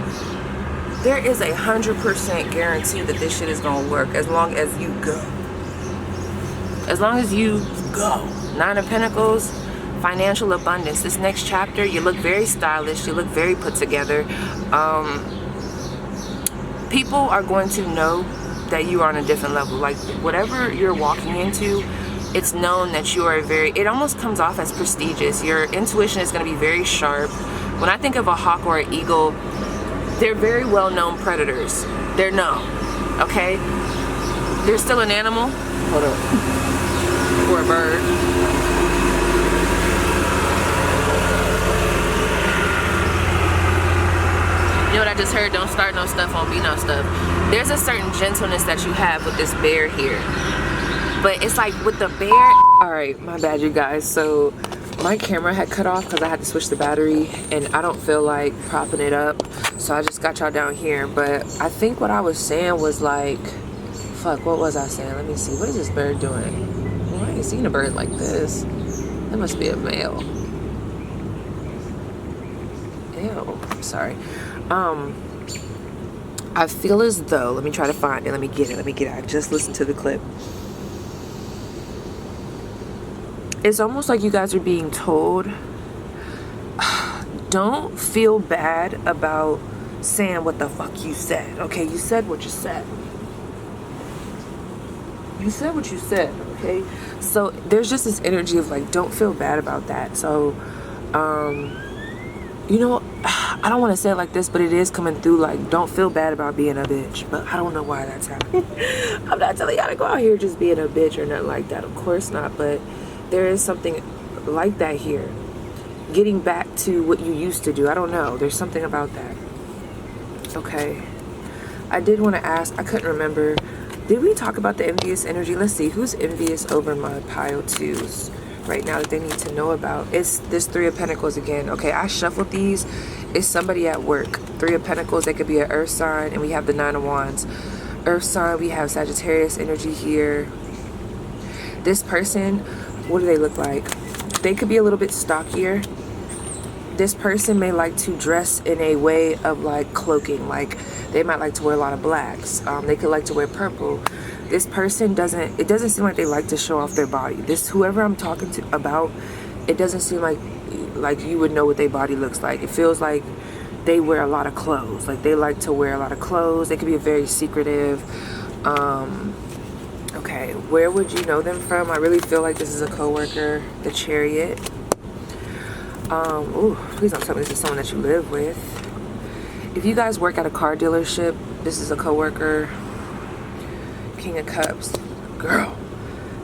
A: There is 100% guarantee that this shit is gonna work as long as you go. As long as you go. 9 of Pentacles, financial abundance. This next chapter, you look very stylish, you look very put together. People are going to know that you are on a different level. Like, whatever you're walking into, it's known that you are very, it almost comes off as prestigious. Your intuition is going to be very sharp. When I think of a hawk or an eagle, they're very well-known predators. They're known, okay? They're still an animal. Hold up. Or a bird. You know what I just heard? Don't start no stuff, won't be no stuff. There's a certain gentleness that you have with this bear here. But it's like with the bear... Alright, my bad, you guys. So my camera had cut off because I had to switch the battery, and I don't feel like propping it up. So I just got y'all down here. But I think what I was saying was like... Fuck, what was I saying? Let me see. What is this bird doing? Well, I ain't seen a bird like this. That must be a male. Ew. I'm sorry. I feel as though, let me try to find it, let me get it, I just listened to the clip. It's almost like you guys are being told, don't feel bad about saying what the fuck you said, okay? You said what you said. You said what you said, okay? So there's just this energy of like, don't feel bad about that. So, you know, I don't want to say it like this, but it is coming through like, don't feel bad about being a bitch. But I don't know why that's happening. I'm not telling y'all to go out here just being a bitch or nothing like that. Of course not. But there is something like that here. Getting back to what you used to do. I don't know. There's something about that. Okay. I did want to ask. I couldn't remember. Did we talk about the envious energy? Let's see. Who's envious over my pile twos right now that they need to know about? It's this 3 of Pentacles again. Okay, I shuffled these. It's somebody at work. 3 of Pentacles, they could be an earth sign, and we have the 9 of Wands. Earth sign, we have Sagittarius energy here. This person, what do they look like? They could be a little bit stockier. this person may like to dress in a way of like cloaking. Like they might like to wear a lot of blacks. They could like to wear purple. This person doesn't, it doesn't seem like they like to show off their body. This, whoever I'm talking to about, it doesn't seem like you would know what their body looks like. It feels like they wear a lot of clothes. Like they like to wear a lot of clothes. They could be very secretive. Okay, where would you know them from? I really feel like this is a coworker. The Chariot. Ooh, please don't tell me this is someone that you live with. If you guys work at a car dealership, this is a coworker. King of Cups. Girl,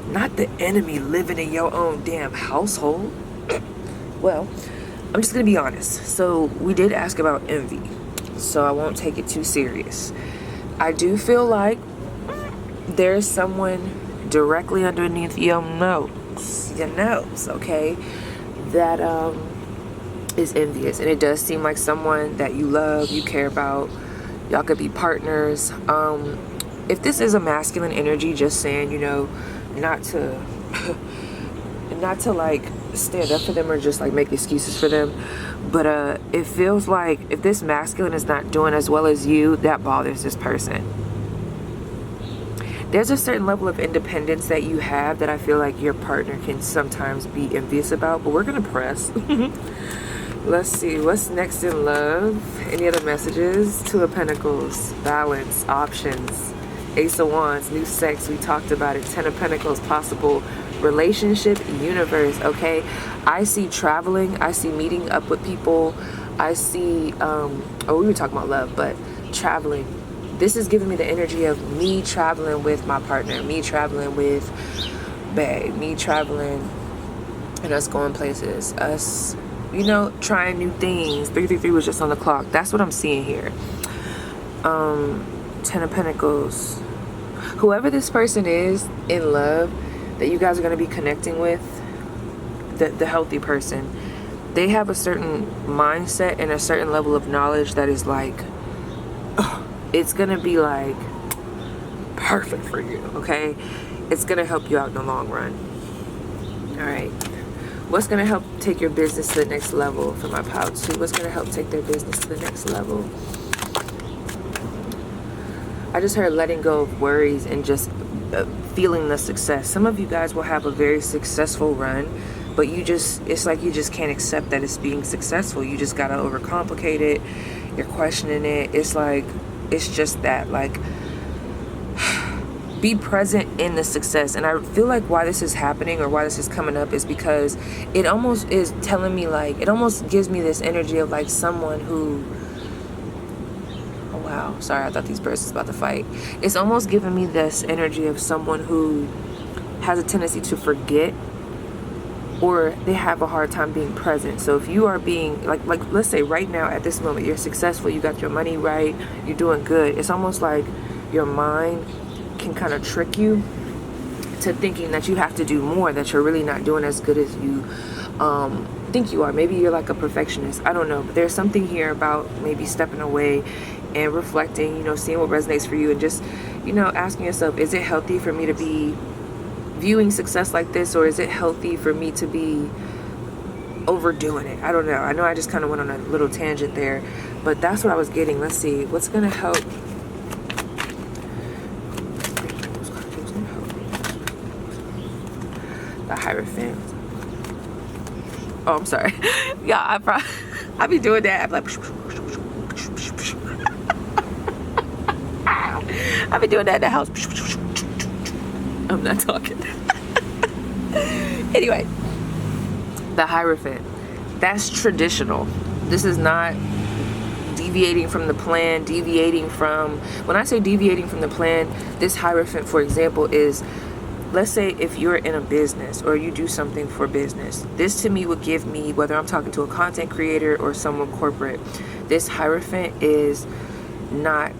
A: not the enemy living in your own damn household. Well, I'm just gonna be honest. So we did ask about envy, so I won't take it too serious. I do feel like there's someone directly underneath your nose, okay, that is envious, and it does seem like someone that you love, you care about. Y'all could be partners. If this is a masculine energy, just saying, you know, not to like stand up for them or just like make excuses for them, but it feels like if this masculine is not doing as well as you, that bothers this person. There's a certain level of independence that you have that I feel like your partner can sometimes be envious about, but we're gonna press. Let's see, what's next in love? Any other messages? Two of Pentacles, balance, options, Ace of Wands, new sex, we talked about it. Ten of Pentacles, possible relationship, universe, okay? I see traveling, I see meeting up with people, I see, oh, we were talking about love, but traveling. This is giving me the energy of me traveling with my partner, me traveling with babe, me traveling and us going places, us, you know, trying new things. 333 was just on the clock. That's what I'm seeing here. Ten of Pentacles. Whoever this person is in love that you guys are going to be connecting with, the healthy person, they have a certain mindset and a certain level of knowledge that is like, it's going to be like perfect for you, okay? It's going to help you out in the long run. All right. What's going to help take your business to the next level for my pal too? What's going to help take their business to the next level? I just heard letting go of worries and just feeling the success. Some of you guys will have a very successful run, but you just, it's like you just can't accept that it's being successful. You just got to overcomplicate it. You're questioning it. It's like, it's just that, like, be present in the success. And I feel like why this is happening or why this is coming up is because it almost is telling me, like, it almost gives me this energy of like someone who, oh wow, sorry, I thought these birds was about to fight. It's almost giving me this energy of someone who has a tendency to forget, or they have a hard time being present. So if you are being like let's say right now at this moment you're successful, you got your money right, you're doing good, it's almost like your mind can kind of trick you to thinking that you have to do more, that you're really not doing as good as you think you are. Maybe you're like a perfectionist, I don't know, but there's something here about maybe stepping away and reflecting, you know, seeing what resonates for you, and just, you know, asking yourself, is it healthy for me to be viewing success like this, or is it healthy for me to be overdoing it? I don't know. I know I just kind of went on a little tangent there, but that's what I was getting. Let's see what's gonna help. The Hierophant. Oh, I'm sorry. Yeah, I be doing that. I'm like, I be doing that in the house. I'm not talking. Anyway, the Hierophant, that's traditional. This is not deviating from the plan, deviating from, when I say deviating from the plan, this Hierophant, for example, is, let's say if you're in a business or you do something for business, this to me would give me, whether I'm talking to a content creator or someone corporate, this Hierophant is not,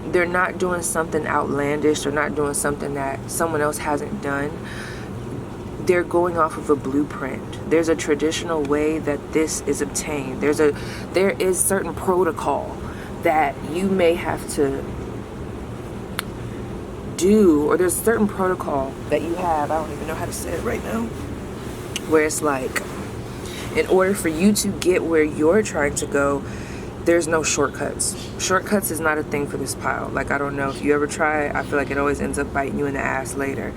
A: they're not doing something outlandish, they're not doing something that someone else hasn't done. They're going off of a blueprint. There's a traditional way that this is obtained. There is certain protocol that you may have to do, or there's a certain protocol that you have, I don't even know how to say it right now, where it's like, In order for you to get where you're trying to go, there's no shortcuts. Shortcuts is not a thing for this pile. Like, I don't know if you ever try, I feel like it always ends up biting you in the ass later.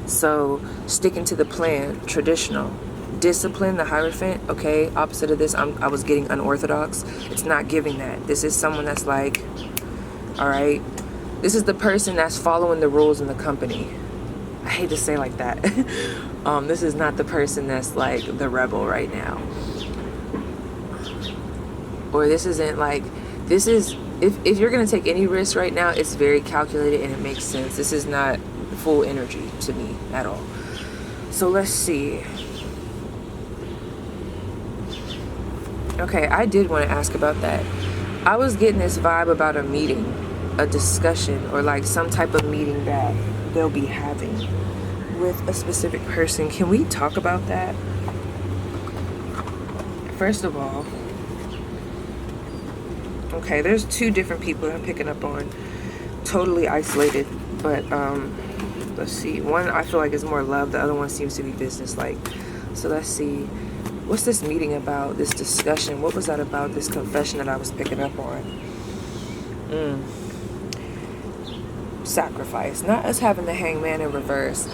A: So sticking to the plan, traditional. Discipline, the Hierophant, okay, opposite of this, I was getting unorthodox. It's not giving that. This is someone that's like, all right, this is the person that's following the rules in the company. I hate to say like that. This is not the person that's like the rebel right now. Or this isn't like, this is, if you're going to take any risk right now, it's very calculated and it makes sense. This is not full energy to me at all. So let's see. Okay, I did want to ask about that. I was getting this vibe about a meeting, a discussion, or like some type of meeting that they'll be having with a specific person. Can we talk about that? First of all, okay, there's two different people I'm picking up on, totally isolated, but let's see. One I feel like is more love, the other one seems to be business-like. So let's see. What's this meeting about, this discussion? What was that about, this confession that I was picking up on? Sacrifice. Not us having the hangman in reverse.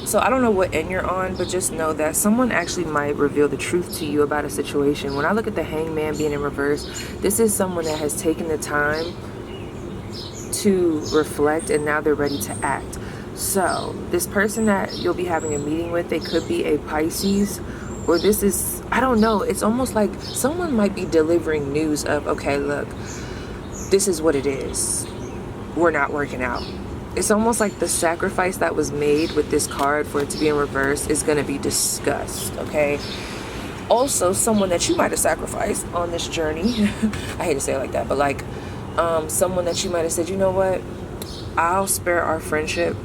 A: So I don't know what end you're on, but just know that someone actually might reveal the truth to you about a situation. When I look at the hangman being in reverse, this is someone that has taken the time to reflect and now they're ready to act. So this person that you'll be having a meeting with, they could be a Pisces, or this is, I don't know, it's almost like someone might be delivering news of, okay, look, this is what it is. We're not working out. It's almost like the sacrifice that was made with this card for it to be in reverse is going to be discussed, okay? Also, someone that you might have sacrificed on this journey, I hate to say it like that, but like someone that you might have said, you know what, I'll spare our friendship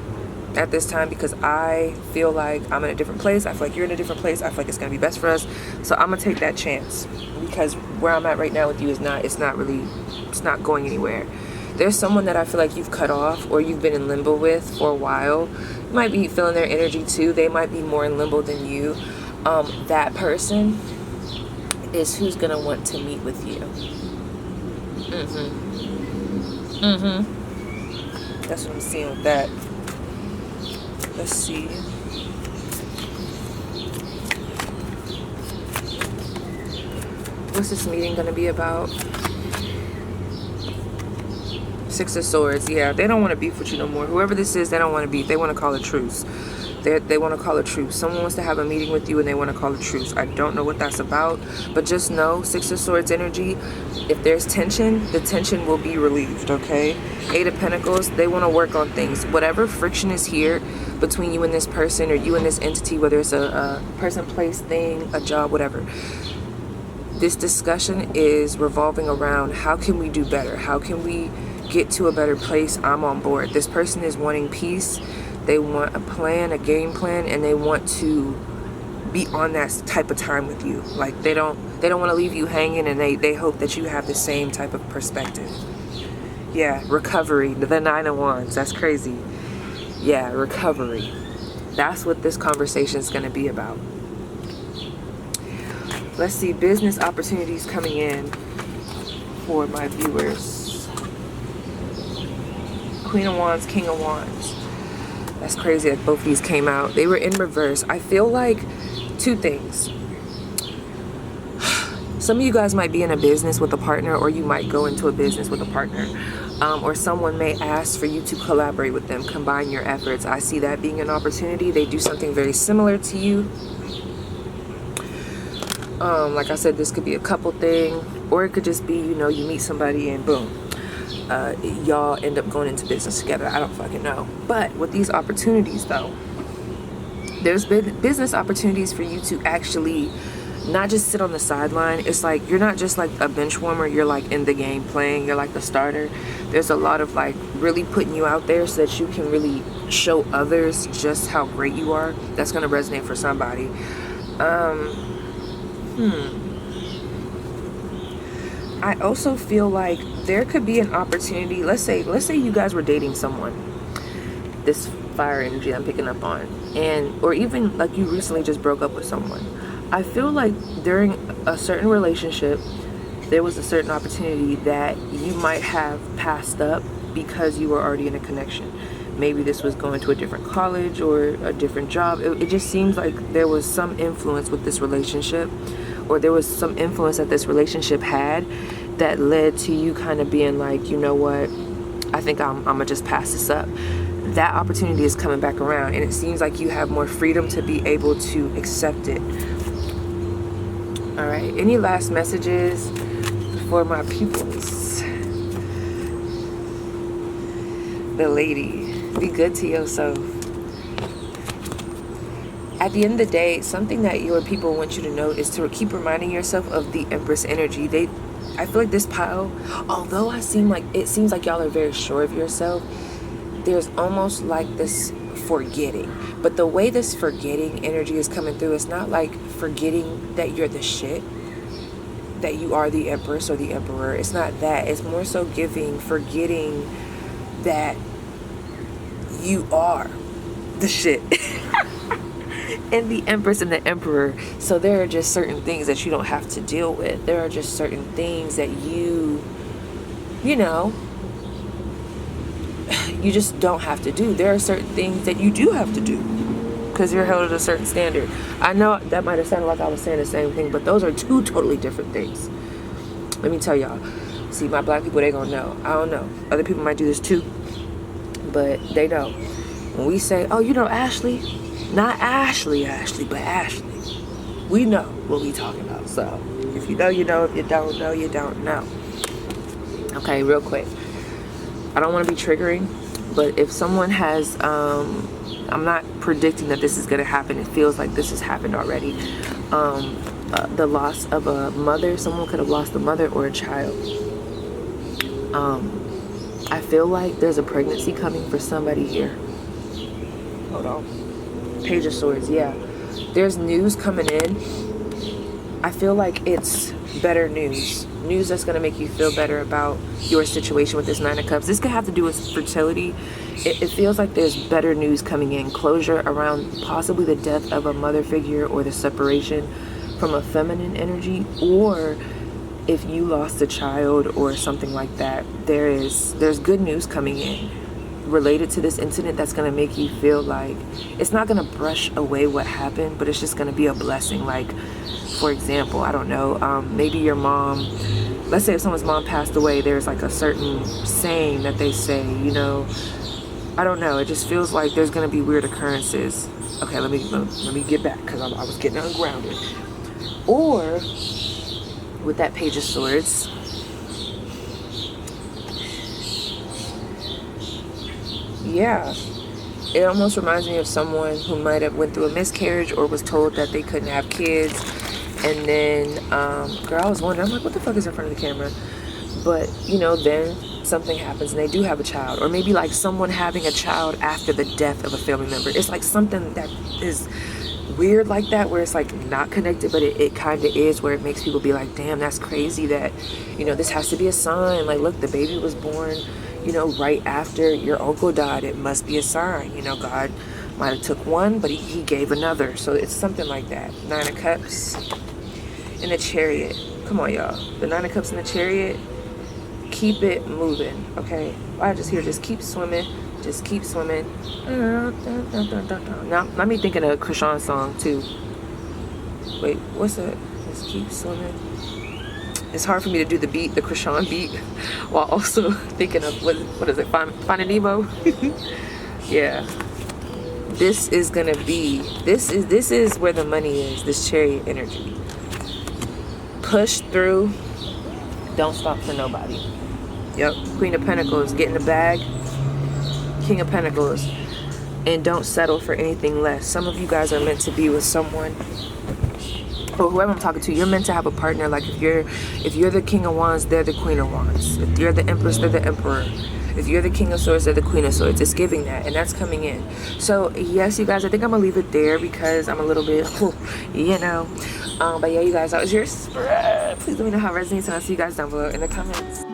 A: at this time because I feel like I'm in a different place. I feel like you're in a different place. I feel like it's going to be best for us. So I'm going to take that chance because where I'm at right now with you is not, it's not going anywhere. There's someone that I feel like you've cut off or you've been in limbo with for a while. You might be feeling their energy too. They might be more in limbo than you. That person is who's going to want to meet with you. That's what I'm seeing with that. Let's see. What's this meeting going to be about? Six of Swords. Yeah, they don't want to beef with you no more. Whoever this is, they don't want to beef. They want to call a truce. They want to call a truce. Someone wants to have a meeting with you and they want to call a truce. I don't know what that's about, but just know, Six of Swords energy, if there's tension, the tension will be relieved, okay? Eight of Pentacles, they want to work on things. Whatever friction is here between you and this person or you and this entity, whether it's a person, place, thing, a job, whatever. This discussion is revolving around how can we do better? How can we get to a better place? I'm on board. This person is wanting peace. They want a plan, a game plan, and they want to be on that type of time with you. Like they don't want to leave you hanging, and they hope that you have the same type of perspective. Yeah, recovery, the Nine of Wands, that's crazy. Yeah, recovery. That's what this conversation is going to be about. Let's see, business opportunities coming in for my viewers. Queen of Wands, King of Wands. That's crazy that both these came out. They were in reverse. I feel like two things. Some of you guys might be in a business with a partner, or you might go into a business with a partner. Or someone may ask for you to collaborate with them, combine your efforts. I see that being an opportunity. They do something very similar to you. Like I said, this could be a couple thing, or it could just be, you know, you meet somebody and boom, y'all end up going into business together. I don't fucking know. But with these opportunities though, there's been business opportunities for you to actually not just sit on the sideline. It's like you're not just like a bench warmer, you're like in the game playing, you're like the starter. There's a lot of like really putting you out there so that you can really show others just how great you are. That's going to resonate for somebody. I also feel like there could be an opportunity. Let's say you guys were dating someone. This fire energy I'm picking up on. And or even like you recently just broke up with someone. I feel like during a certain relationship there was a certain opportunity that you might have passed up because you were already in a connection. Maybe this was going to a different college or a different job. It just seems like there was some influence with this relationship, or there was some influence that this relationship had that led to you kind of being like, you know what, I think I'm gonna just pass this up. That opportunity is coming back around, and it seems like you have more freedom to be able to accept it. All right, any last messages for my pupils? The lady, be good to yourself. At the end of the day, something that your people want you to know is to keep reminding yourself of the Empress energy. I feel like this pile, although it seems like y'all are very sure of yourself, there's almost like this forgetting. But the way this forgetting energy is coming through, it's not like forgetting that you're the shit, that you are the Empress or the Emperor. It's not that. It's more so forgetting that you are the shit. And the Empress and the Emperor. So there are just certain things that you don't have to deal with. There are just certain things that you just don't have to do. There are certain things that you do have to do because you're held at a certain standard. I know that might have sounded like I was saying the same thing, but those are two totally different things. Let me tell y'all. See, my black people, they gonna know. I don't know. Other people might do this too, but they know. When we say, oh, you know Ashley, not Ashley, but Ashley. We know what we talking about. So if you know, you know. If you don't know, you don't know. Okay, real quick. I don't want to be triggering, but if someone has, I'm not predicting that this is going to happen. It feels like this has happened already. The loss of a mother. Someone could have lost a mother or a child. I feel like there's a pregnancy coming for somebody here. Hold on. Page of Swords, yeah. There's news coming in. I feel like it's better news. News that's going to make you feel better about your situation with this Nine of Cups. This could have to do with fertility. It feels like there's better news coming in. Closure around possibly the death of a mother figure or the separation from a feminine energy. Or if you lost a child or something like that, there's good news coming in related to this incident that's going to make you feel like it's not going to brush away what happened, but it's just going to be a blessing. Like, for example, I don't know, maybe your mom, let's say if someone's mom passed away, there's like a certain saying that they say, you know, I don't know, it just feels like there's going to be weird occurrences. Okay, let me get back because I was getting ungrounded. Or with that Page of Swords, yeah, it almost reminds me of someone who might have went through a miscarriage or was told that they couldn't have kids, and then girl, I was wondering, I'm like, what the fuck is in front of the camera? But you know, then something happens and they do have a child, or maybe like someone having a child after the death of a family member. It's like something that is weird like that, where it's like not connected, but it kind of is, where it makes people be like, damn, that's crazy that, you know, this has to be a sign. Like, look, the baby was born, you know, right after your uncle died. It must be a sign. You know, God might have took one, but he gave another. So it's something like that. Nine of Cups and the Chariot. Come on, y'all. The Nine of Cups and the Chariot. Keep it moving, okay? I just hear, just keep swimming. Just keep swimming. Now, let me think of a Krishan song, too. Wait, what's that? Just keep swimming. It's hard for me to do the beat, the Krishan beat, while also thinking of, what is it, Finding Nemo? Yeah. This is gonna be, this is where the money is, this Chariot energy. Push through. Don't stop for nobody. Yep. Queen of Pentacles, get in the bag. King of Pentacles, and don't settle for anything less. Some of you guys are meant to be with someone, or whoever I'm talking to, you're meant to have a partner. Like if you're the King of Wands, they're the Queen of Wands. If you're the Empress, they're the Emperor. If you're the King of Swords, they're the Queen of Swords. It's giving that, and that's coming in. So yes, you guys, I think I'm gonna leave it there because I'm a little bit, you know. But yeah, you guys, that was your spread. Please let me know how it resonates, and I'll see you guys down below in the comments.